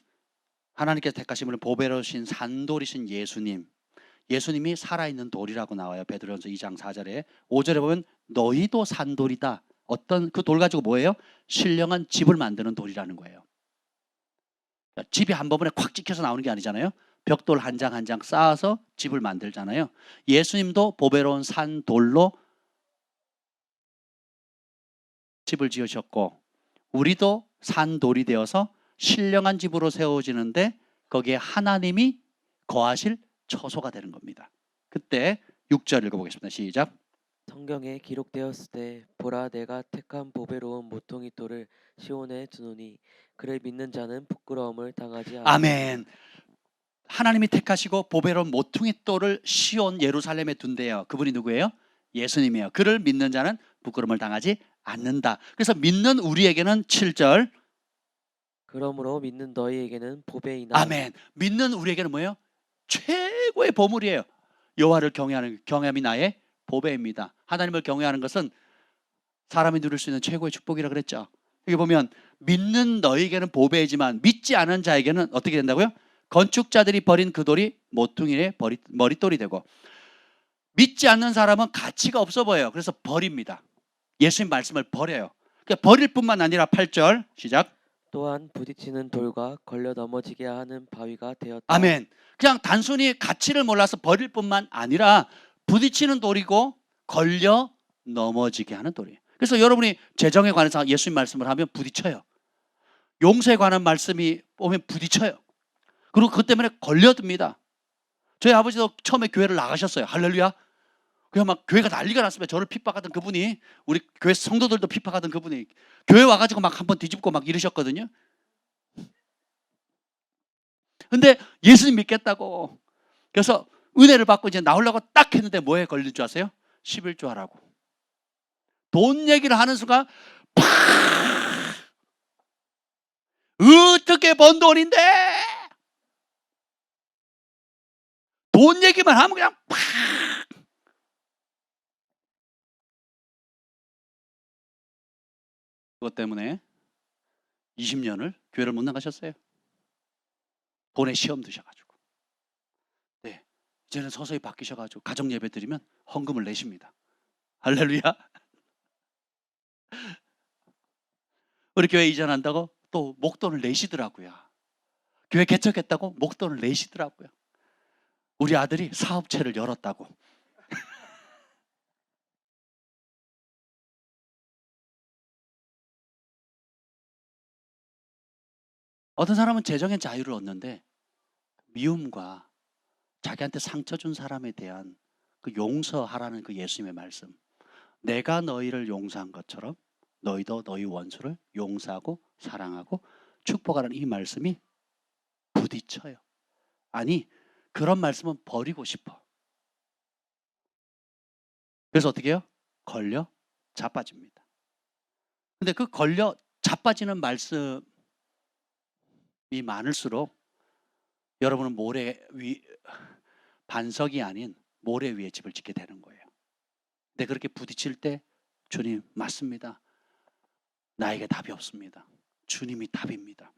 하나님께서 택하신 분은 보배로우신 산돌이신 예수님이 살아있는 돌이라고 나와요. 베드로전서 2장 4절에. 5절에 보면 너희도 산돌이다. 어떤 그 돌 가지고 뭐예요? 신령한 집을 만드는 돌이라는 거예요. 집이 한꺼번에 콱 찍혀서 나오는 게 아니잖아요. 벽돌 한 장 한 장 쌓아서 집을 만들잖아요. 예수님도 보배로운 산돌로 집을 지으셨고, 우리도 산돌이 되어서 신령한 집으로 세워지는데 거기에 하나님이 거하실 처소가 되는 겁니다. 그때 6절 읽어보겠습니다. 시작. 성경에 기록되었을 때 보라 내가 택한 보배로운 모퉁이 돌을 시온에 두노니 그를 믿는 자는 부끄러움을 당하지 않으리라. 아멘. 하나님이 택하시고 보배로운 모퉁이 돌을 시온 예루살렘에 둔대요. 그분이 누구예요? 예수님이에요. 그를 믿는 자는 부끄러움을 당하지 않는다. 그래서 믿는 우리에게는 7절 그러므로 믿는 너희에게는 보배이나 아멘. 믿는 우리에게는 뭐예요? 최고의 보물이에요. 여호와를 경외함이 나의 보배입니다. 하나님을 경외하는 것은 사람이 누릴 수 있는 최고의 축복이라 그랬죠. 여기 보면 믿는 너희에게는 보배이지만 믿지 않은 자에게는 어떻게 된다고요? 건축자들이 버린 그 돌이 모퉁이의 머릿돌이 되고, 믿지 않는 사람은 가치가 없어 보여요. 그래서 버립니다. 예수님 말씀을 버려요. 그러니까 버릴 뿐만 아니라 8절 시작. 또한 부딪히는 돌과 걸려 넘어지게 하는 바위가 되었다. 아멘. 그냥 단순히 가치를 몰라서 버릴 뿐만 아니라 부딪히는 돌이고 걸려 넘어지게 하는 돌이에요. 그래서 여러분이 재정에 관해서 예수님 말씀을 하면 부딪혀요. 용서에 관한 말씀이 오면 부딪혀요. 그리고 그것 때문에 걸려듭니다. 저희 아버지도 처음에 교회를 나가셨어요. 할렐루야. 그냥 막 교회가 난리가 났습니다. 저를 핍박하던 그분이, 우리 교회 성도들도 핍박하던 그분이 교회 와가지고 막 한번 뒤집고 막 이러셨거든요. 근데 예수님 믿겠다고, 그래서 은혜를 받고 이제 나오려고 딱 했는데 뭐에 걸릴 줄 아세요? 11조 하라고. 돈 얘기를 하는 순간 팍! 어떻게 번 돈인데? 돈 얘기만 하면 그냥 팍! 그것 때문에 20년을 교회를 못 나가셨어요. 돈에 시험 드셔가지고. 네, 이제는 서서히 바뀌셔가지고 가정 예배 드리면 헌금을 내십니다. 할렐루야. 우리 교회 이전한다고 또 목돈을 내시더라고요. 교회 개척했다고 목돈을 내시더라고요. 우리 아들이 사업체를 열었다고. 어떤 사람은 재정의 자유를 얻는데 미움과 자기한테 상처 준 사람에 대한 그 용서하라는 그 예수님의 말씀, 내가 너희를 용서한 것처럼 너희도 너희 원수를 용서하고 사랑하고 축복하라는 이 말씀이 부딪혀요. 아니, 그런 말씀은 버리고 싶어. 그래서 어떻게 해요? 걸려 자빠집니다. 근데 그 걸려 자빠지는 말씀이 많을수록 여러분은 반석이 아닌 모래 위에 집을 짓게 되는 거예요. 근데 그렇게 부딪힐 때 주님 맞습니다. 나에게 답이 없습니다. 주님이 답입니다.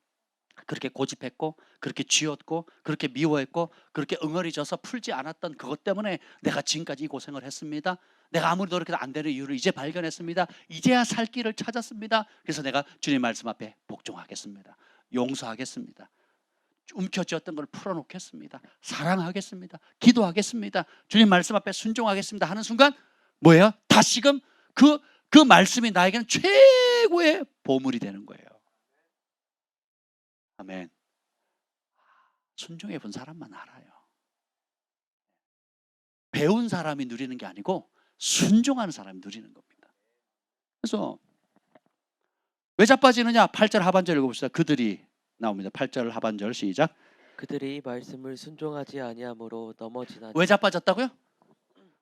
그렇게 고집했고, 그렇게 쥐었고, 그렇게 미워했고, 그렇게 응어리져서 풀지 않았던 그것 때문에 내가 지금까지 이 고생을 했습니다. 내가 아무리 노력해도 안 되는 이유를 이제 발견했습니다. 이제야 살 길을 찾았습니다. 그래서 내가 주님 말씀 앞에 복종하겠습니다. 용서하겠습니다. 움켜쥐었던 걸 풀어놓겠습니다. 사랑하겠습니다. 기도하겠습니다. 주님 말씀 앞에 순종하겠습니다 하는 순간 뭐예요? 다시금 그 말씀이 나에게는 최고의 보물이 되는 거예요. 아멘. 순종해 본 사람만 알아요. 배운 사람이 누리는 게 아니고 순종하는 사람이 누리는 겁니다. 그래서 왜 자빠지느냐? 8절 하반절 읽어봅시다. 그들이 나옵니다. 8절 하반절 시작. 그들이 말씀을 순종하지 아니하므로 넘어지나니. 왜 자빠졌다고요?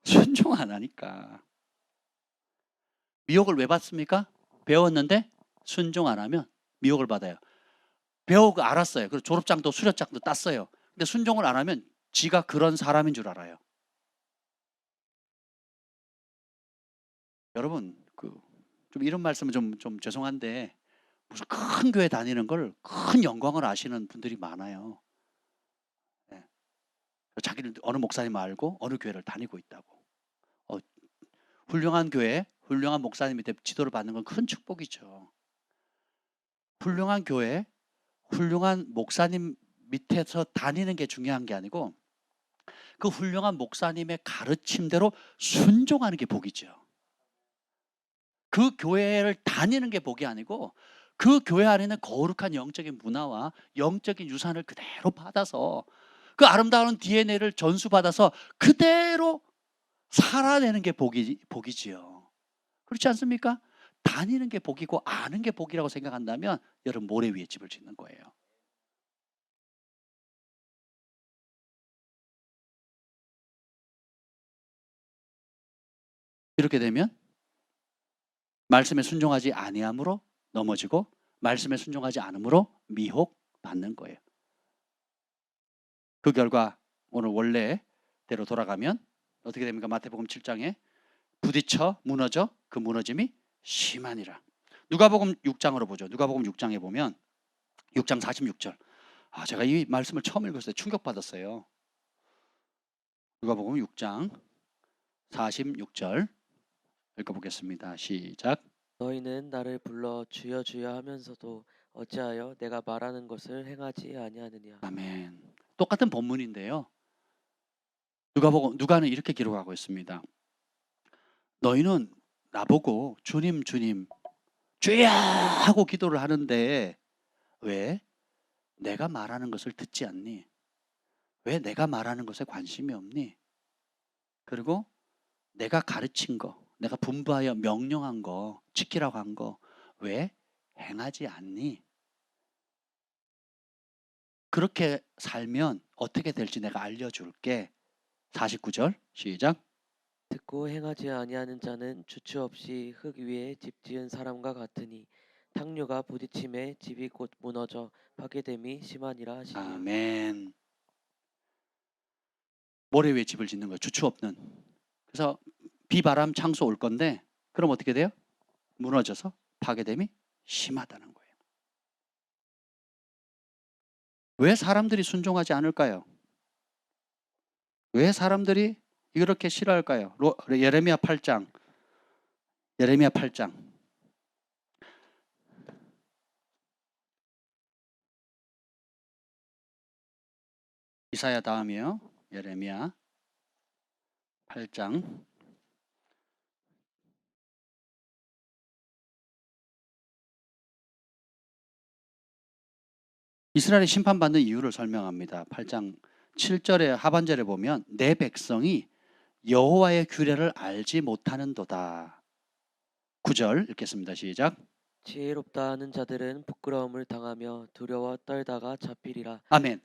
순종 안 하니까. 미혹을 왜 받습니까? 배웠는데 순종 안 하면 미혹을 받아요. 배우고 알았어요. 그리고 졸업장도 수료장도 땄어요. 근데 순종을 안 하면 지가 그런 사람인 줄 알아요. 여러분, 좀 이런 말씀은 좀 죄송한데 무슨 큰 교회 다니는 걸 큰 영광을 아시는 분들이 많아요. 네. 자기를 어느 목사님 알고 어느 교회를 다니고 있다고. 훌륭한 교회, 훌륭한 목사님 밑에 지도를 받는 건 큰 축복이죠. 훌륭한 교회, 훌륭한 목사님 밑에서 다니는 게 중요한 게 아니고 그 훌륭한 목사님의 가르침대로 순종하는 게 복이죠. 그 교회를 다니는 게 복이 아니고 그 교회 안에는 거룩한 영적인 문화와 영적인 유산을 그대로 받아서 그 아름다운 DNA를 전수받아서 그대로 살아내는 게 복이지요. 그렇지 않습니까? 다니는 게 복이고 아는 게 복이라고 생각한다면 여러분 모래 위에 집을 짓는 거예요. 이렇게 되면 말씀에 순종하지 아니함으로 넘어지고 말씀에 순종하지 않음으로 미혹받는 거예요. 그 결과 오늘 원래대로 돌아가면 어떻게 됩니까? 마태복음 7장에 부딪혀 무너져 그 무너짐이 심하니라. 누가복음 6장으로 보죠. 누가복음 6장에 보면 6장 46절. 제가 이 말씀을 처음 읽었을 때 충격받았어요. 누가복음 6장 46절 읽어보겠습니다. 시작. 너희는 나를 불러 주여 주여 하면서도 어찌하여 내가 말하는 것을 행하지 아니하느냐. 아멘. 똑같은 본문인데요. 누가는 이렇게 기록하고 있습니다. 너희는 나보고 주님 주님 주여 하고 기도를 하는데 왜 내가 말하는 것을 듣지 않니? 왜 내가 말하는 것에 관심이 없니? 그리고 내가 가르친 거, 내가 분부하여 명령한 거, 지키라고 한 거 왜 행하지 않니? 그렇게 살면 어떻게 될지 내가 알려줄게. 49절 시작. 듣고 행하지 아니하는 자는 주추 없이 흙 위에 집 지은 사람과 같으니 탕류가 부딪힘에 집이 곧 무너져 파괴됨이 심하니라 하시니. 아멘. 모래 위에 집을 짓는 거예요. 주추 없는. 그래서 비바람 창수 올 건데 그럼 어떻게 돼요? 무너져서 파괴됨이 심하다는 거예요. 왜 사람들이 순종하지 않을까요? 왜 사람들이 이렇게 싫어할까요? 예레미야 8장. 예레미야 8장. 이사야 다음이요. 예레미야 8장. 이스라엘이 심판받는 이유를 설명합니다. 8장 7절의 하반절에 보면 내 백성이 여호와의 규례를 알지 못하는도다. 9절 읽겠습니다. 시작. 지혜롭다 하는 자들은 부끄러움을 당하며 두려워 떨다가 잡히리라. 아멘.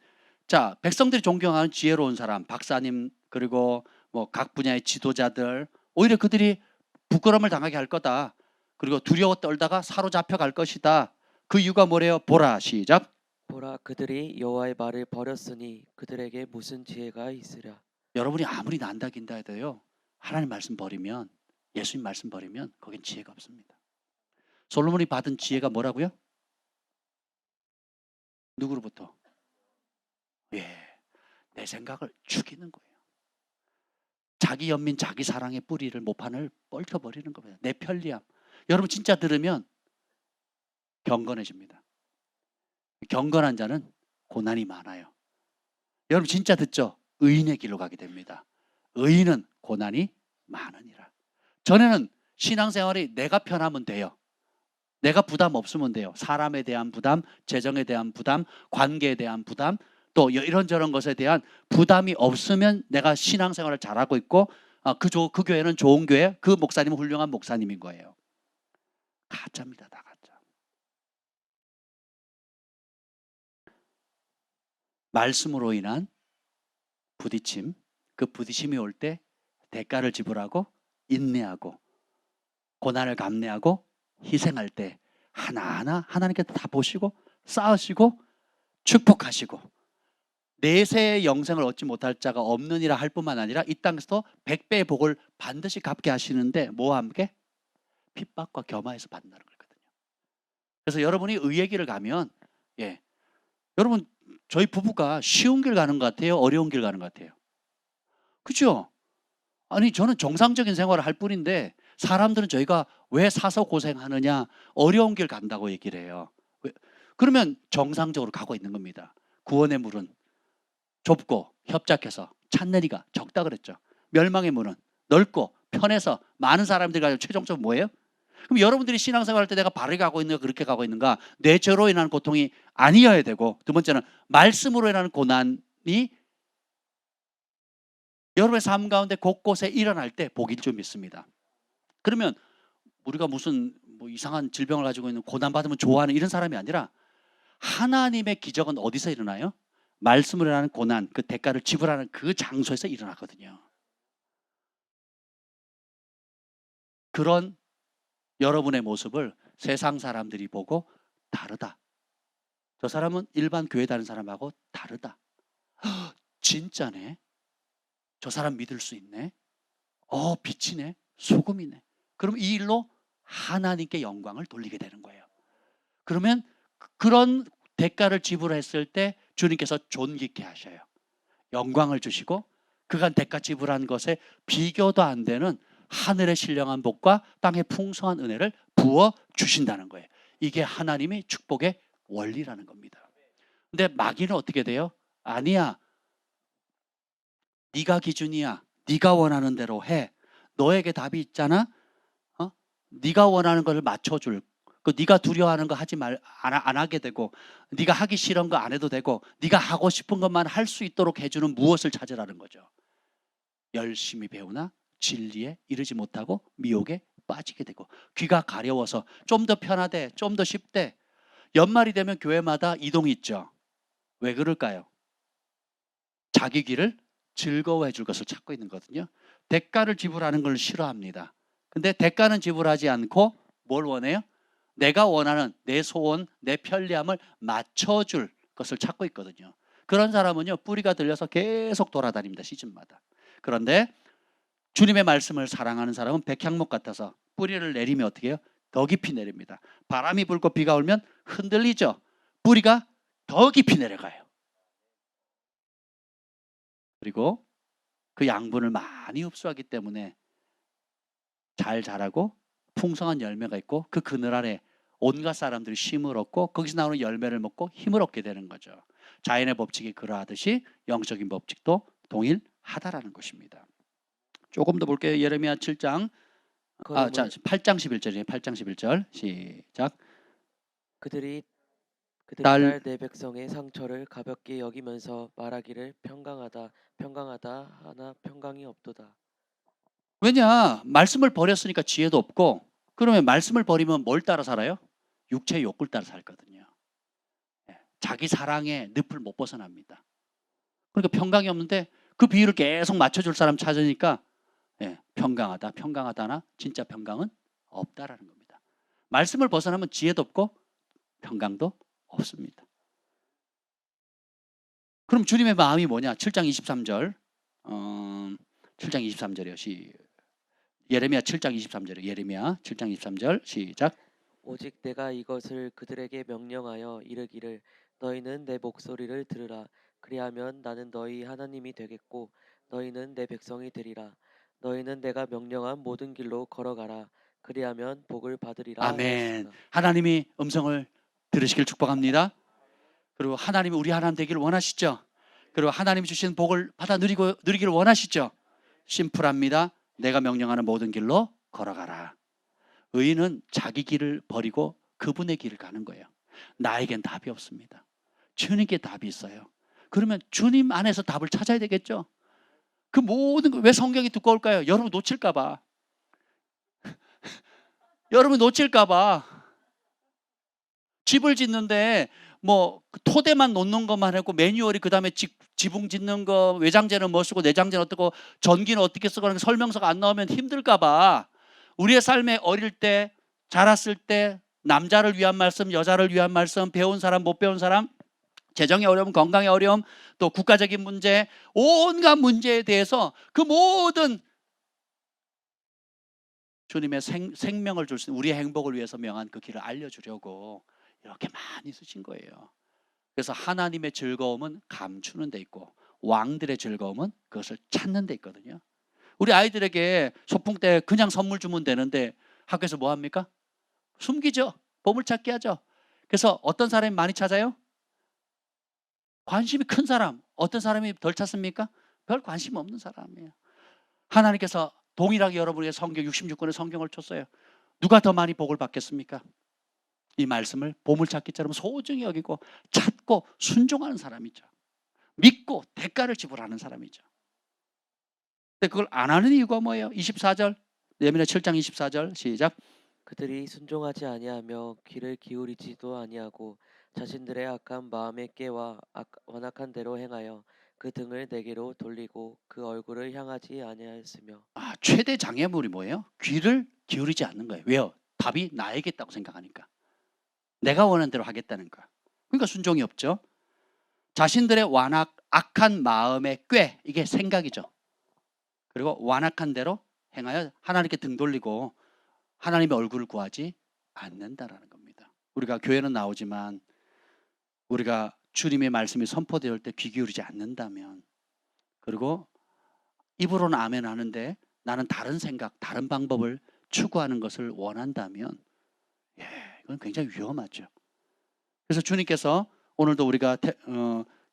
자, 백성들이 존경하는 지혜로운 사람, 박사님 그리고 뭐 각 분야의 지도자들 오히려 그들이 부끄러움을 당하게 할 거다. 그리고 두려워 떨다가 사로잡혀 갈 것이다. 그 이유가 뭐래요? 보라. 시작. 보라, 그들이 여호와의 말을 버렸으니 그들에게 무슨 지혜가 있으랴. 여러분이 아무리 난다긴다 해도요. 하나님 말씀 버리면 예수님 말씀 버리면 거긴 지혜가 없습니다. 솔로몬이 받은 지혜가 뭐라고요? 누구로부터? 내 생각을 죽이는 거예요. 자기 연민, 자기 사랑의 뿌리를 모판을 뻗쳐버리는 겁니다. 내 편리함. 여러분 진짜 들으면 경건해집니다. 경건한 자는 고난이 많아요. 여러분 진짜 듣죠? 의인의 길로 가게 됩니다. 의인은 고난이 많으니라. 전에는 신앙생활이 내가 편하면 돼요. 내가 부담 없으면 돼요. 사람에 대한 부담, 재정에 대한 부담, 관계에 대한 부담, 또 이런저런 것에 대한 부담이 없으면 내가 신앙생활을 잘하고 있고 그 교회는 좋은 교회, 그 목사님은 훌륭한 목사님인 거예요. 가짜입니다. 다 가짜. 말씀으로 인한 부딪힘, 그 부딪힘이 올 때 대가를 지불하고 인내하고 고난을 감내하고 희생할 때 하나하나 하나님께서 다 보시고 쌓으시고 축복하시고 내세의 영생을 얻지 못할 자가 없느니라 할 뿐만 아니라 이 땅에서도 100배의 복을 반드시 갚게 하시는데 뭐와 함께? 핍박과 겸하에서 받는다는 거거든요. 그래서 여러분이 의의 길을 가면 여러분 저희 부부가 쉬운 길 가는 것 같아요? 어려운 길 가는 것 같아요? 그죠? 아니 저는 정상적인 생활을 할 뿐인데 사람들은 저희가 왜 사서 고생하느냐 어려운 길 간다고 얘기를 해요. 그러면 정상적으로 가고 있는 겁니다. 구원의 물은 좁고 협착해서 찾느니가 적다 그랬죠. 멸망의 문은 넓고 편해서 많은 사람들이 가지고 최종적으로 뭐예요? 그럼 여러분들이 신앙생활 할 때 내가 바르게 가고 있는가 그렇게 가고 있는가 내 죄로 인한 고통이 아니어야 되고 두 번째는 말씀으로 인한 고난이 여러분의 삶 가운데 곳곳에 일어날 때 복일 줄 믿습니다. 그러면 우리가 무슨 뭐 이상한 질병을 가지고 있는 고난받으면 좋아하는 이런 사람이 아니라 하나님의 기적은 어디서 일어나요? 말씀을 하는 고난, 그 대가를 지불하는 그 장소에서 일어나거든요. 그런 여러분의 모습을 세상 사람들이 보고 다르다. 저 사람은 일반 교회 다니는 사람하고 다르다. 진짜네. 저 사람 믿을 수 있네. 빛이네. 소금이네. 그럼 이 일로 하나님께 영광을 돌리게 되는 거예요. 그러면 그런 대가를 지불했을 때 주님께서 존귀케 하셔요. 영광을 주시고 그간 대가 지불한 것에 비교도 안 되는 하늘의 신령한 복과 땅의 풍성한 은혜를 부어 주신다는 거예요. 이게 하나님의 축복의 원리라는 겁니다. 근데 마귀는 어떻게 돼요? 아니야. 네가 기준이야. 네가 원하는 대로 해. 너에게 답이 있잖아. 네가 원하는 것을 맞춰줄. 네가 두려워하는 거 하지 안 하게 되고, 네가 하기 싫은 거 안 해도 되고, 네가 하고 싶은 것만 할 수 있도록 해주는 무엇을 찾으라는 거죠. 열심히 배우나 진리에 이르지 못하고 미혹에 빠지게 되고, 귀가 가려워서 좀 더 편하대, 좀 더 쉽대. 연말이 되면 교회마다 이동이 있죠. 왜 그럴까요? 자기 귀를 즐거워해 줄 것을 찾고 있는 거거든요. 대가를 지불하는 걸 싫어합니다. 근데 대가는 지불하지 않고 뭘 원해요? 내가 원하는 내 소원, 내 편리함을 맞춰줄 것을 찾고 있거든요. 그런 사람은요, 뿌리가 들려서 계속 돌아다닙니다, 시즌마다. 그런데 주님의 말씀을 사랑하는 사람은 백향목 같아서 뿌리를 내리면 어떻게 해요? 더 깊이 내립니다. 바람이 불고 비가 오면 흔들리죠. 뿌리가 더 깊이 내려가요. 그리고 그 양분을 많이 흡수하기 때문에 잘 자라고 풍성한 열매가 있고, 그 그늘 아래 온갖 사람들이 쉼을 얻고 거기서 나오는 열매를 먹고 힘을 얻게 되는 거죠. 자연의 법칙이 그러하듯이 영적인 법칙도 동일하다라는 것입니다. 조금 더 볼게요. 예레미야 7장 8장 11절이에요. 8장 11절 시작. 그들이 딸 딸 내 백성의 상처를 가볍게 여기면서 말하기를 평강하다 평강하다 하나 평강이 없도다. 왜냐? 말씀을 버렸으니까 지혜도 없고, 그러면 말씀을 버리면 뭘 따라 살아요? 육체의 욕구를 따라 살거든요. 자기 사랑의 늪을 못 벗어납니다. 그러니까 평강이 없는데 그 비율을 계속 맞춰줄 사람 찾으니까 평강하다 평강하다나 진짜 평강은 없다라는 겁니다. 말씀을 벗어나면 지혜도 없고 평강도 없습니다. 그럼 주님의 마음이 뭐냐? 7장 23절 7장 23절이요. 예레미야 7장 23절이요. 예레미야 7장 23절 시작. 오직 내가 이것을 그들에게 명령하여 이르기를 너희는 내 목소리를 들으라. 그리하면 나는 너희 하나님이 되겠고 너희는 내 백성이 되리라. 너희는 내가 명령한 모든 길로 걸어가라. 그리하면 복을 받으리라 아멘. 하였습니다. 하나님이 음성을 들으시길 축복합니다. 그리고 하나님이 우리 하나님 되기를 원하시죠? 그리고 하나님이 주신 복을 받아 누리기를 원하시죠? 심플합니다. 내가 명령하는 모든 길로 걸어가라. 의인은 자기 길을 버리고 그분의 길을 가는 거예요. 나에겐 답이 없습니다. 주님께 답이 있어요. 그러면 주님 안에서 답을 찾아야 되겠죠? 그 모든 거 왜 성경이 두꺼울까요? 여러분 놓칠까 봐. 여러분 놓칠까 봐. 집을 짓는데 뭐 토대만 놓는 것만 하고 매뉴얼이 그다음에 지붕 짓는 거 외장재는 뭐 쓰고 내장재는 어떻고 전기는 어떻게 쓰고 하는 설명서가 안 나오면 힘들까 봐. 우리의 삶에 어릴 때 자랐을 때 남자를 위한 말씀, 여자를 위한 말씀, 배운 사람, 못 배운 사람, 재정의 어려움, 건강의 어려움, 또 국가적인 문제, 온갖 문제에 대해서 그 모든 주님의 생명을 줄 수 있는 우리의 행복을 위해서 명한 그 길을 알려주려고 이렇게 많이 쓰신 거예요. 그래서 하나님의 즐거움은 감추는 데 있고 왕들의 즐거움은 그것을 찾는 데 있거든요. 우리 아이들에게 소풍 때 그냥 선물 주면 되는데 학교에서 뭐 합니까? 숨기죠. 보물찾기 하죠. 그래서 어떤 사람이 많이 찾아요? 관심이 큰 사람. 어떤 사람이 덜 찾습니까? 별 관심 없는 사람이에요. 하나님께서 동일하게 여러분에게 성경 66권의 성경을 줬어요. 누가 더 많이 복을 받겠습니까? 이 말씀을 보물찾기처럼 소중히 여기고 찾고 순종하는 사람이죠. 믿고 대가를 지불하는 사람이죠. 근데 그걸 안 하는 이유가 뭐예요? 24절. 예레미야 7장 24절 시작. 그들이 순종하지 아니하며 귀를 기울이지도 아니하고 자신들의 악한 마음에 깨와 완악한 대로 행하여 그 등을 내게로 돌리고 그 얼굴을 향하지 아니하였으며. 최대 장애물이 뭐예요? 귀를 기울이지 않는 거예요. 왜요? 답이 나에게 있다고 생각하니까. 내가 원하는 대로 하겠다는 거야. 그러니까 순종이 없죠. 자신들의 악한 마음의 꾀, 이게 생각이죠. 그리고 완악한 대로 행하여 하나님께 등 돌리고 하나님의 얼굴을 구하지 않는다라는 겁니다. 우리가 교회는 나오지만 우리가 주님의 말씀이 선포될 때 귀 기울이지 않는다면, 그리고 입으로는 아멘 하는데 나는 다른 생각, 다른 방법을 추구하는 것을 원한다면, 이건 굉장히 위험하죠. 그래서 주님께서 오늘도 우리가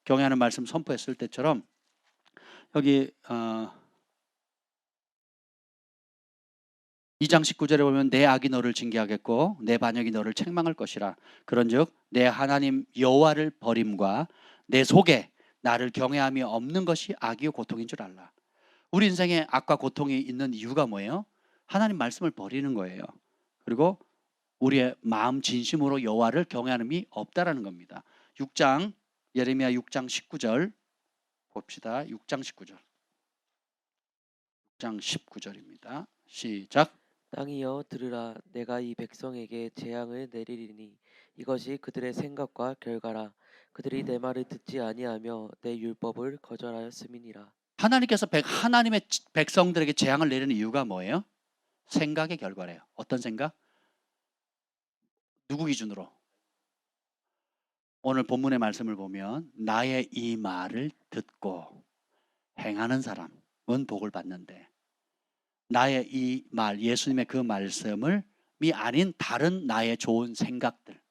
경외하는 말씀 선포했을 때처럼 여기 2장 19절에 보면 내 악이 너를 징계하겠고 내 반역이 너를 책망할 것이라. 그런즉 내 하나님 여호와를 버림과 내 속에 나를 경외함이 없는 것이 악이요 고통인 줄 알라. 우리 인생에 악과 고통이 있는 이유가 뭐예요? 하나님 말씀을 버리는 거예요. 그리고 우리의 마음 진심으로 여호와를 경외함이 없다라는 겁니다. 6장 예레미야 6장 19절 봅시다. 6장 19절. 6장 19절입니다. 시작. 땅이여 들으라. 내가 이 백성에게 재앙을 내리리니 이것이 그들의 생각과 결과라. 그들이 내 말을 듣지 아니하며 내 율법을 거절하였음이니라. 하나님께서 하나님의 백성들에게 재앙을 내리는 이유가 뭐예요? 생각의 결과래요. 어떤 생각? 누구 기준으로? 오늘 본문의 말씀을 보면 나의 이 말을 듣고 행하는 사람은 복을 받는데, 나의 이 말, 예수님의 그 말씀을 아닌 다른 나의 좋은 생각들,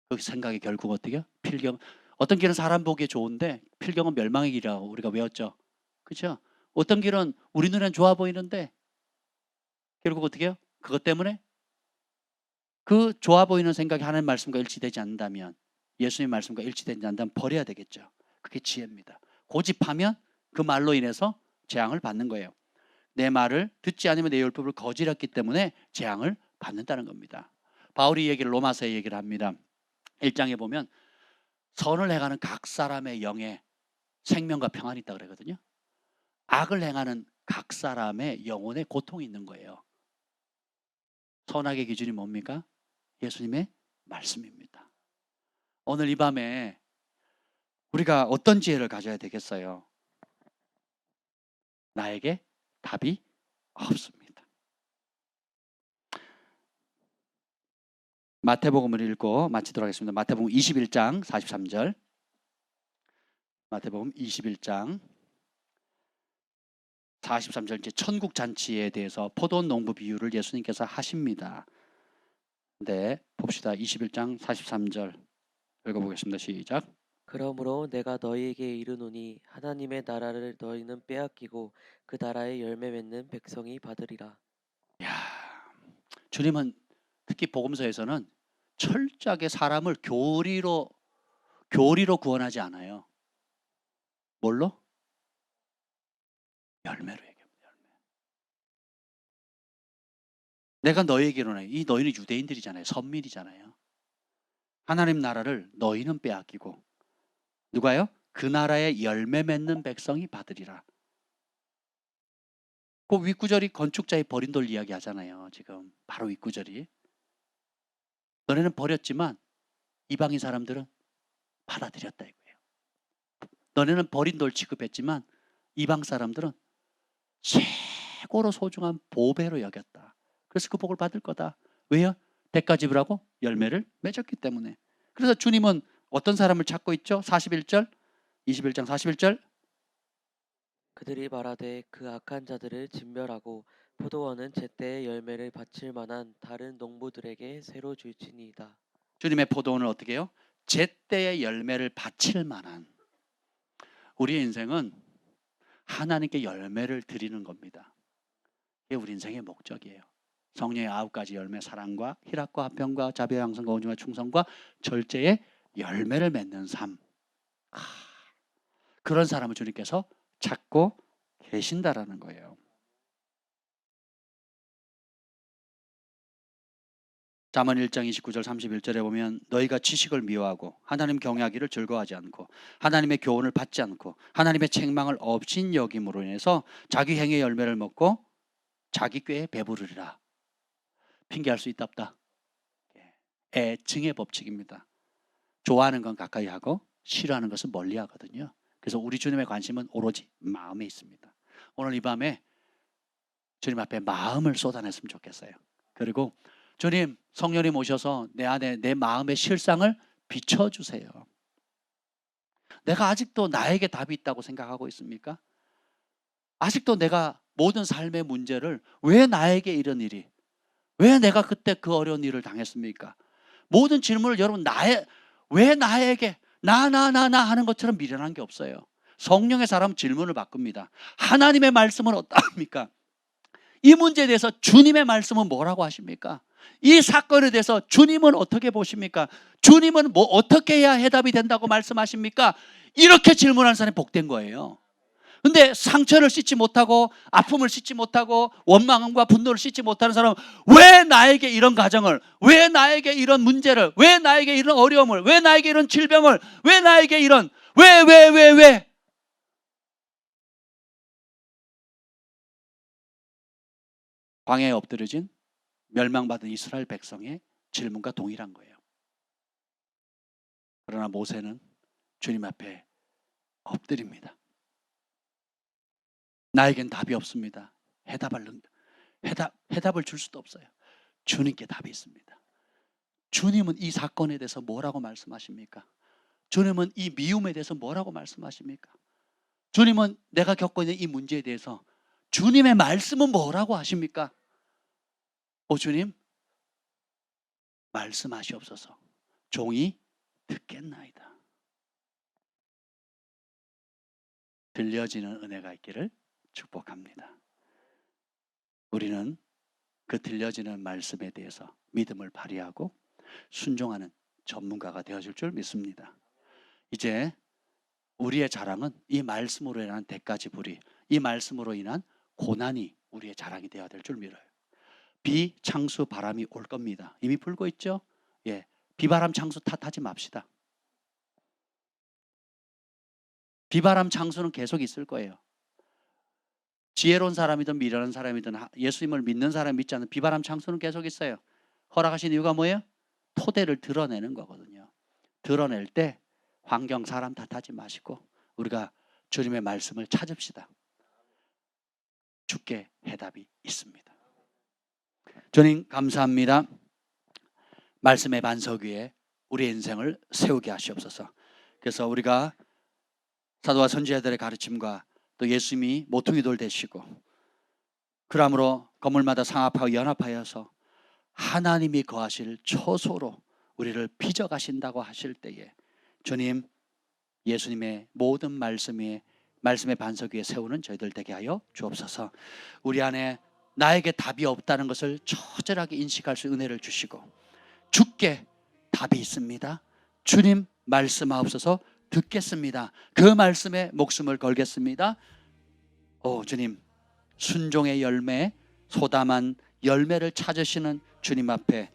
그 생각이 결국 어떻게 해요? 필경. 어떤 길은 사람 보기에 좋은데 필경은 멸망의 길이라고 우리가 외웠죠. 그렇죠? 어떤 길은 우리 눈엔 좋아 보이는데 결국 어떻게 해요? 그것 때문에 그 좋아 보이는 생각이 하나님 말씀과 일치되지 않는다면, 예수님 말씀과 일치되지 않는다면 버려야 되겠죠. 그게 지혜입니다. 고집하면 그 말로 인해서 재앙을 받는 거예요. 내 말을 듣지 않으면 내 율법을 거절했기 때문에 재앙을 받는다는 겁니다. 바울이 얘기를 로마서에 얘기를 합니다. 1장에 보면 선을 행하는 각 사람의 영에 생명과 평안이 있다 그러거든요. 악을 행하는 각 사람의 영혼에 고통이 있는 거예요. 선악의 기준이 뭡니까? 예수님의 말씀입니다. 오늘 이 밤에 우리가 어떤 지혜를 가져야 되겠어요? 나에게 답이 없습니다. 마태복음을 읽고 마치도록 하겠습니다. 마태복음 21장 43절. 마태복음 21장 43절, 이제 천국 잔치에 대해서 포도 농부 비유를 예수님께서 하십니다. 네, 봅시다. 21장 43절 읽어보겠습니다. 시작. 그러므로 내가 너희에게 이르노니 하나님의 나라를 너희는 빼앗기고 그 나라의 열매 맺는 백성이 받으리라. 주님은 특히 복음서에서는 철저하게 사람을 교리로 구원하지 않아요. 뭘로? 열매로 얘기합니다. 열매. 내가 너희에게 이르노니, 이 너희는 유대인들이잖아요. 선민이잖아요. 하나님 나라를 너희는 빼앗기고 누가요? 그 나라의 열매 맺는 백성이 받으리라. 그 윗구절이 건축자의 버린 돌 이야기 하잖아요. 지금 바로 윗구절이. 너네는 버렸지만 이방인 사람들은 받아들였다 이거예요. 너네는 버린 돌 취급했지만 이방 사람들은 최고로 소중한 보배로 여겼다. 그래서 그 복을 받을 거다. 왜요? 대가 지불하고 열매를 맺었기 때문에. 그래서 주님은 어떤 사람을 찾고 있죠? 41절, 21장 41절. 그들이 말하되 그 악한 자들을 진멸하고 포도원은 제때의 열매를 바칠 만한 다른 농부들에게 새로 줄지니이다. 주님의 포도원을 어떻게 해요? 제때의 열매를 바칠 만한. 우리의 인생은 하나님께 열매를 드리는 겁니다. 이게 우리 인생의 목적이에요. 성령의 9가지 열매, 사랑과 희락과 화평과 자비와 양선과 온유와 충성과 절제의 열매를 맺는 삶. 그런 사람을 주님께서 찾고 계신다라는 거예요. 잠언 1장 29절 31절에 보면 너희가 지식을 미워하고 하나님 경외하기를 즐거워하지 않고 하나님의 교훈을 받지 않고 하나님의 책망을 업신 여김으로 인해서 자기 행위의 열매를 먹고 자기 꾀에 배부르리라. 핑계할 수 있다 없다? 애증의 법칙입니다. 좋아하는 건 가까이 하고 싫어하는 것은 멀리 하거든요. 그래서 우리 주님의 관심은 오로지 마음에 있습니다. 오늘 이 밤에 주님 앞에 마음을 쏟아냈으면 좋겠어요. 그리고 주님, 성령님 오셔서 내 안에 내 마음의 실상을 비춰주세요. 내가 아직도 나에게 답이 있다고 생각하고 있습니까? 아직도 내가 모든 삶의 문제를 왜 나에게 이런 일이, 왜 내가 그때 그 어려운 일을 당했습니까? 모든 질문을 여러분 왜 나에게 나 하는 것처럼 미련한 게 없어요. 성령의 사람은 질문을 바꿉니다. 하나님의 말씀은 어떠합니까? 이 문제에 대해서 주님의 말씀은 뭐라고 하십니까? 이 사건에 대해서 주님은 어떻게 보십니까? 주님은 뭐 어떻게 해야 해답이 된다고 말씀하십니까? 이렇게 질문하는 사람이 복된 거예요. 근데 상처를 씻지 못하고 아픔을 씻지 못하고 원망과 분노를 씻지 못하는 사람은 왜 나에게 이런 가정을, 왜 나에게 이런 문제를, 왜 나에게 이런 어려움을, 왜 나에게 이런 질병을, 왜 나에게 이런 왜 광야에 엎드려진 멸망받은 이스라엘 백성의 질문과 동일한 거예요. 그러나 모세는 주님 앞에 엎드립니다. 나에겐 답이 없습니다. 해답을 줄 수도 없어요. 주님께 답이 있습니다. 주님은 이 사건에 대해서 뭐라고 말씀하십니까? 주님은 이 미움에 대해서 뭐라고 말씀하십니까? 주님은 내가 겪고 있는 이 문제에 대해서 주님의 말씀은 뭐라고 하십니까? 주님, 말씀하시옵소서. 종이 듣겠나이다. 들려지는 은혜가 있기를 축복합니다. 우리는 그 들려지는 말씀에 대해서 믿음을 발휘하고 순종하는 전문가가 되어줄 줄 믿습니다. 이제 우리의 자랑은 이 말씀으로 인한 대가지불이, 이 말씀으로 인한 고난이 우리의 자랑이 되어야 될 줄 믿어요. 비, 창수, 바람이 올 겁니다. 이미 불고 있죠? 예, 비바람, 창수 탓하지 맙시다. 비바람, 창수는 계속 있을 거예요. 지혜로운 사람이든 미련한 사람이든 예수님을 믿는 사람 믿지 않는 비바람, 창수는 계속 있어요. 허락하신 이유가 뭐예요? 토대를 드러내는 거거든요. 드러낼 때 환경, 사람 탓하지 마시고 우리가 주님의 말씀을 찾읍시다. 주께 해답이 있습니다. 주님 감사합니다. 말씀의 반석 위에 우리의 인생을 세우게 하시옵소서. 그래서 우리가 사도와 선지자들의 가르침과 또 예수님이 모퉁이 돌 되시고 그러므로 건물마다 상합하고 연합하여서 하나님이 거하실 처소로 우리를 빚어가신다고 하실 때에 주님, 예수님의 모든 말씀의 반석 위에 세우는 저희들 되게 하여 주옵소서. 우리 안에 나에게 답이 없다는 것을 처절하게 인식할 수 은혜를 주시고 주께 답이 있습니다. 주님 말씀하옵소서. 듣겠습니다. 그 말씀에 목숨을 걸겠습니다. 주님, 순종의 열매, 소담한 열매를 찾으시는 주님 앞에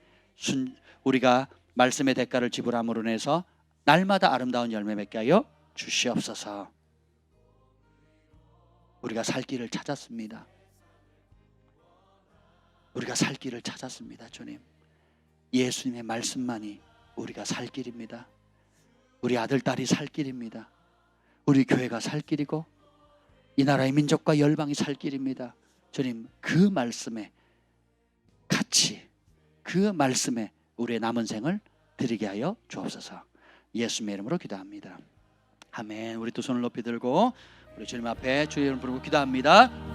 우리가 말씀의 대가를 지불함으로 인해서 날마다 아름다운 열매 맺게 하여 주시옵소서. 우리가 살 길을 찾았습니다. 우리가 살 길을 찾았습니다. 주님, 예수님의 말씀만이 우리가 살 길입니다. 우리 아들, 딸이 살 길입니다. 우리 교회가 살 길이고 이 나라의 민족과 열방이 살 길입니다. 주님, 그 말씀에 같이 그 말씀에 우리의 남은 생을 드리게 하여 주옵소서. 예수님의 이름으로 기도합니다. 아멘. 우리 두 손을 높이 들고 우리 주님 앞에 주의 이름 부르고 기도합니다.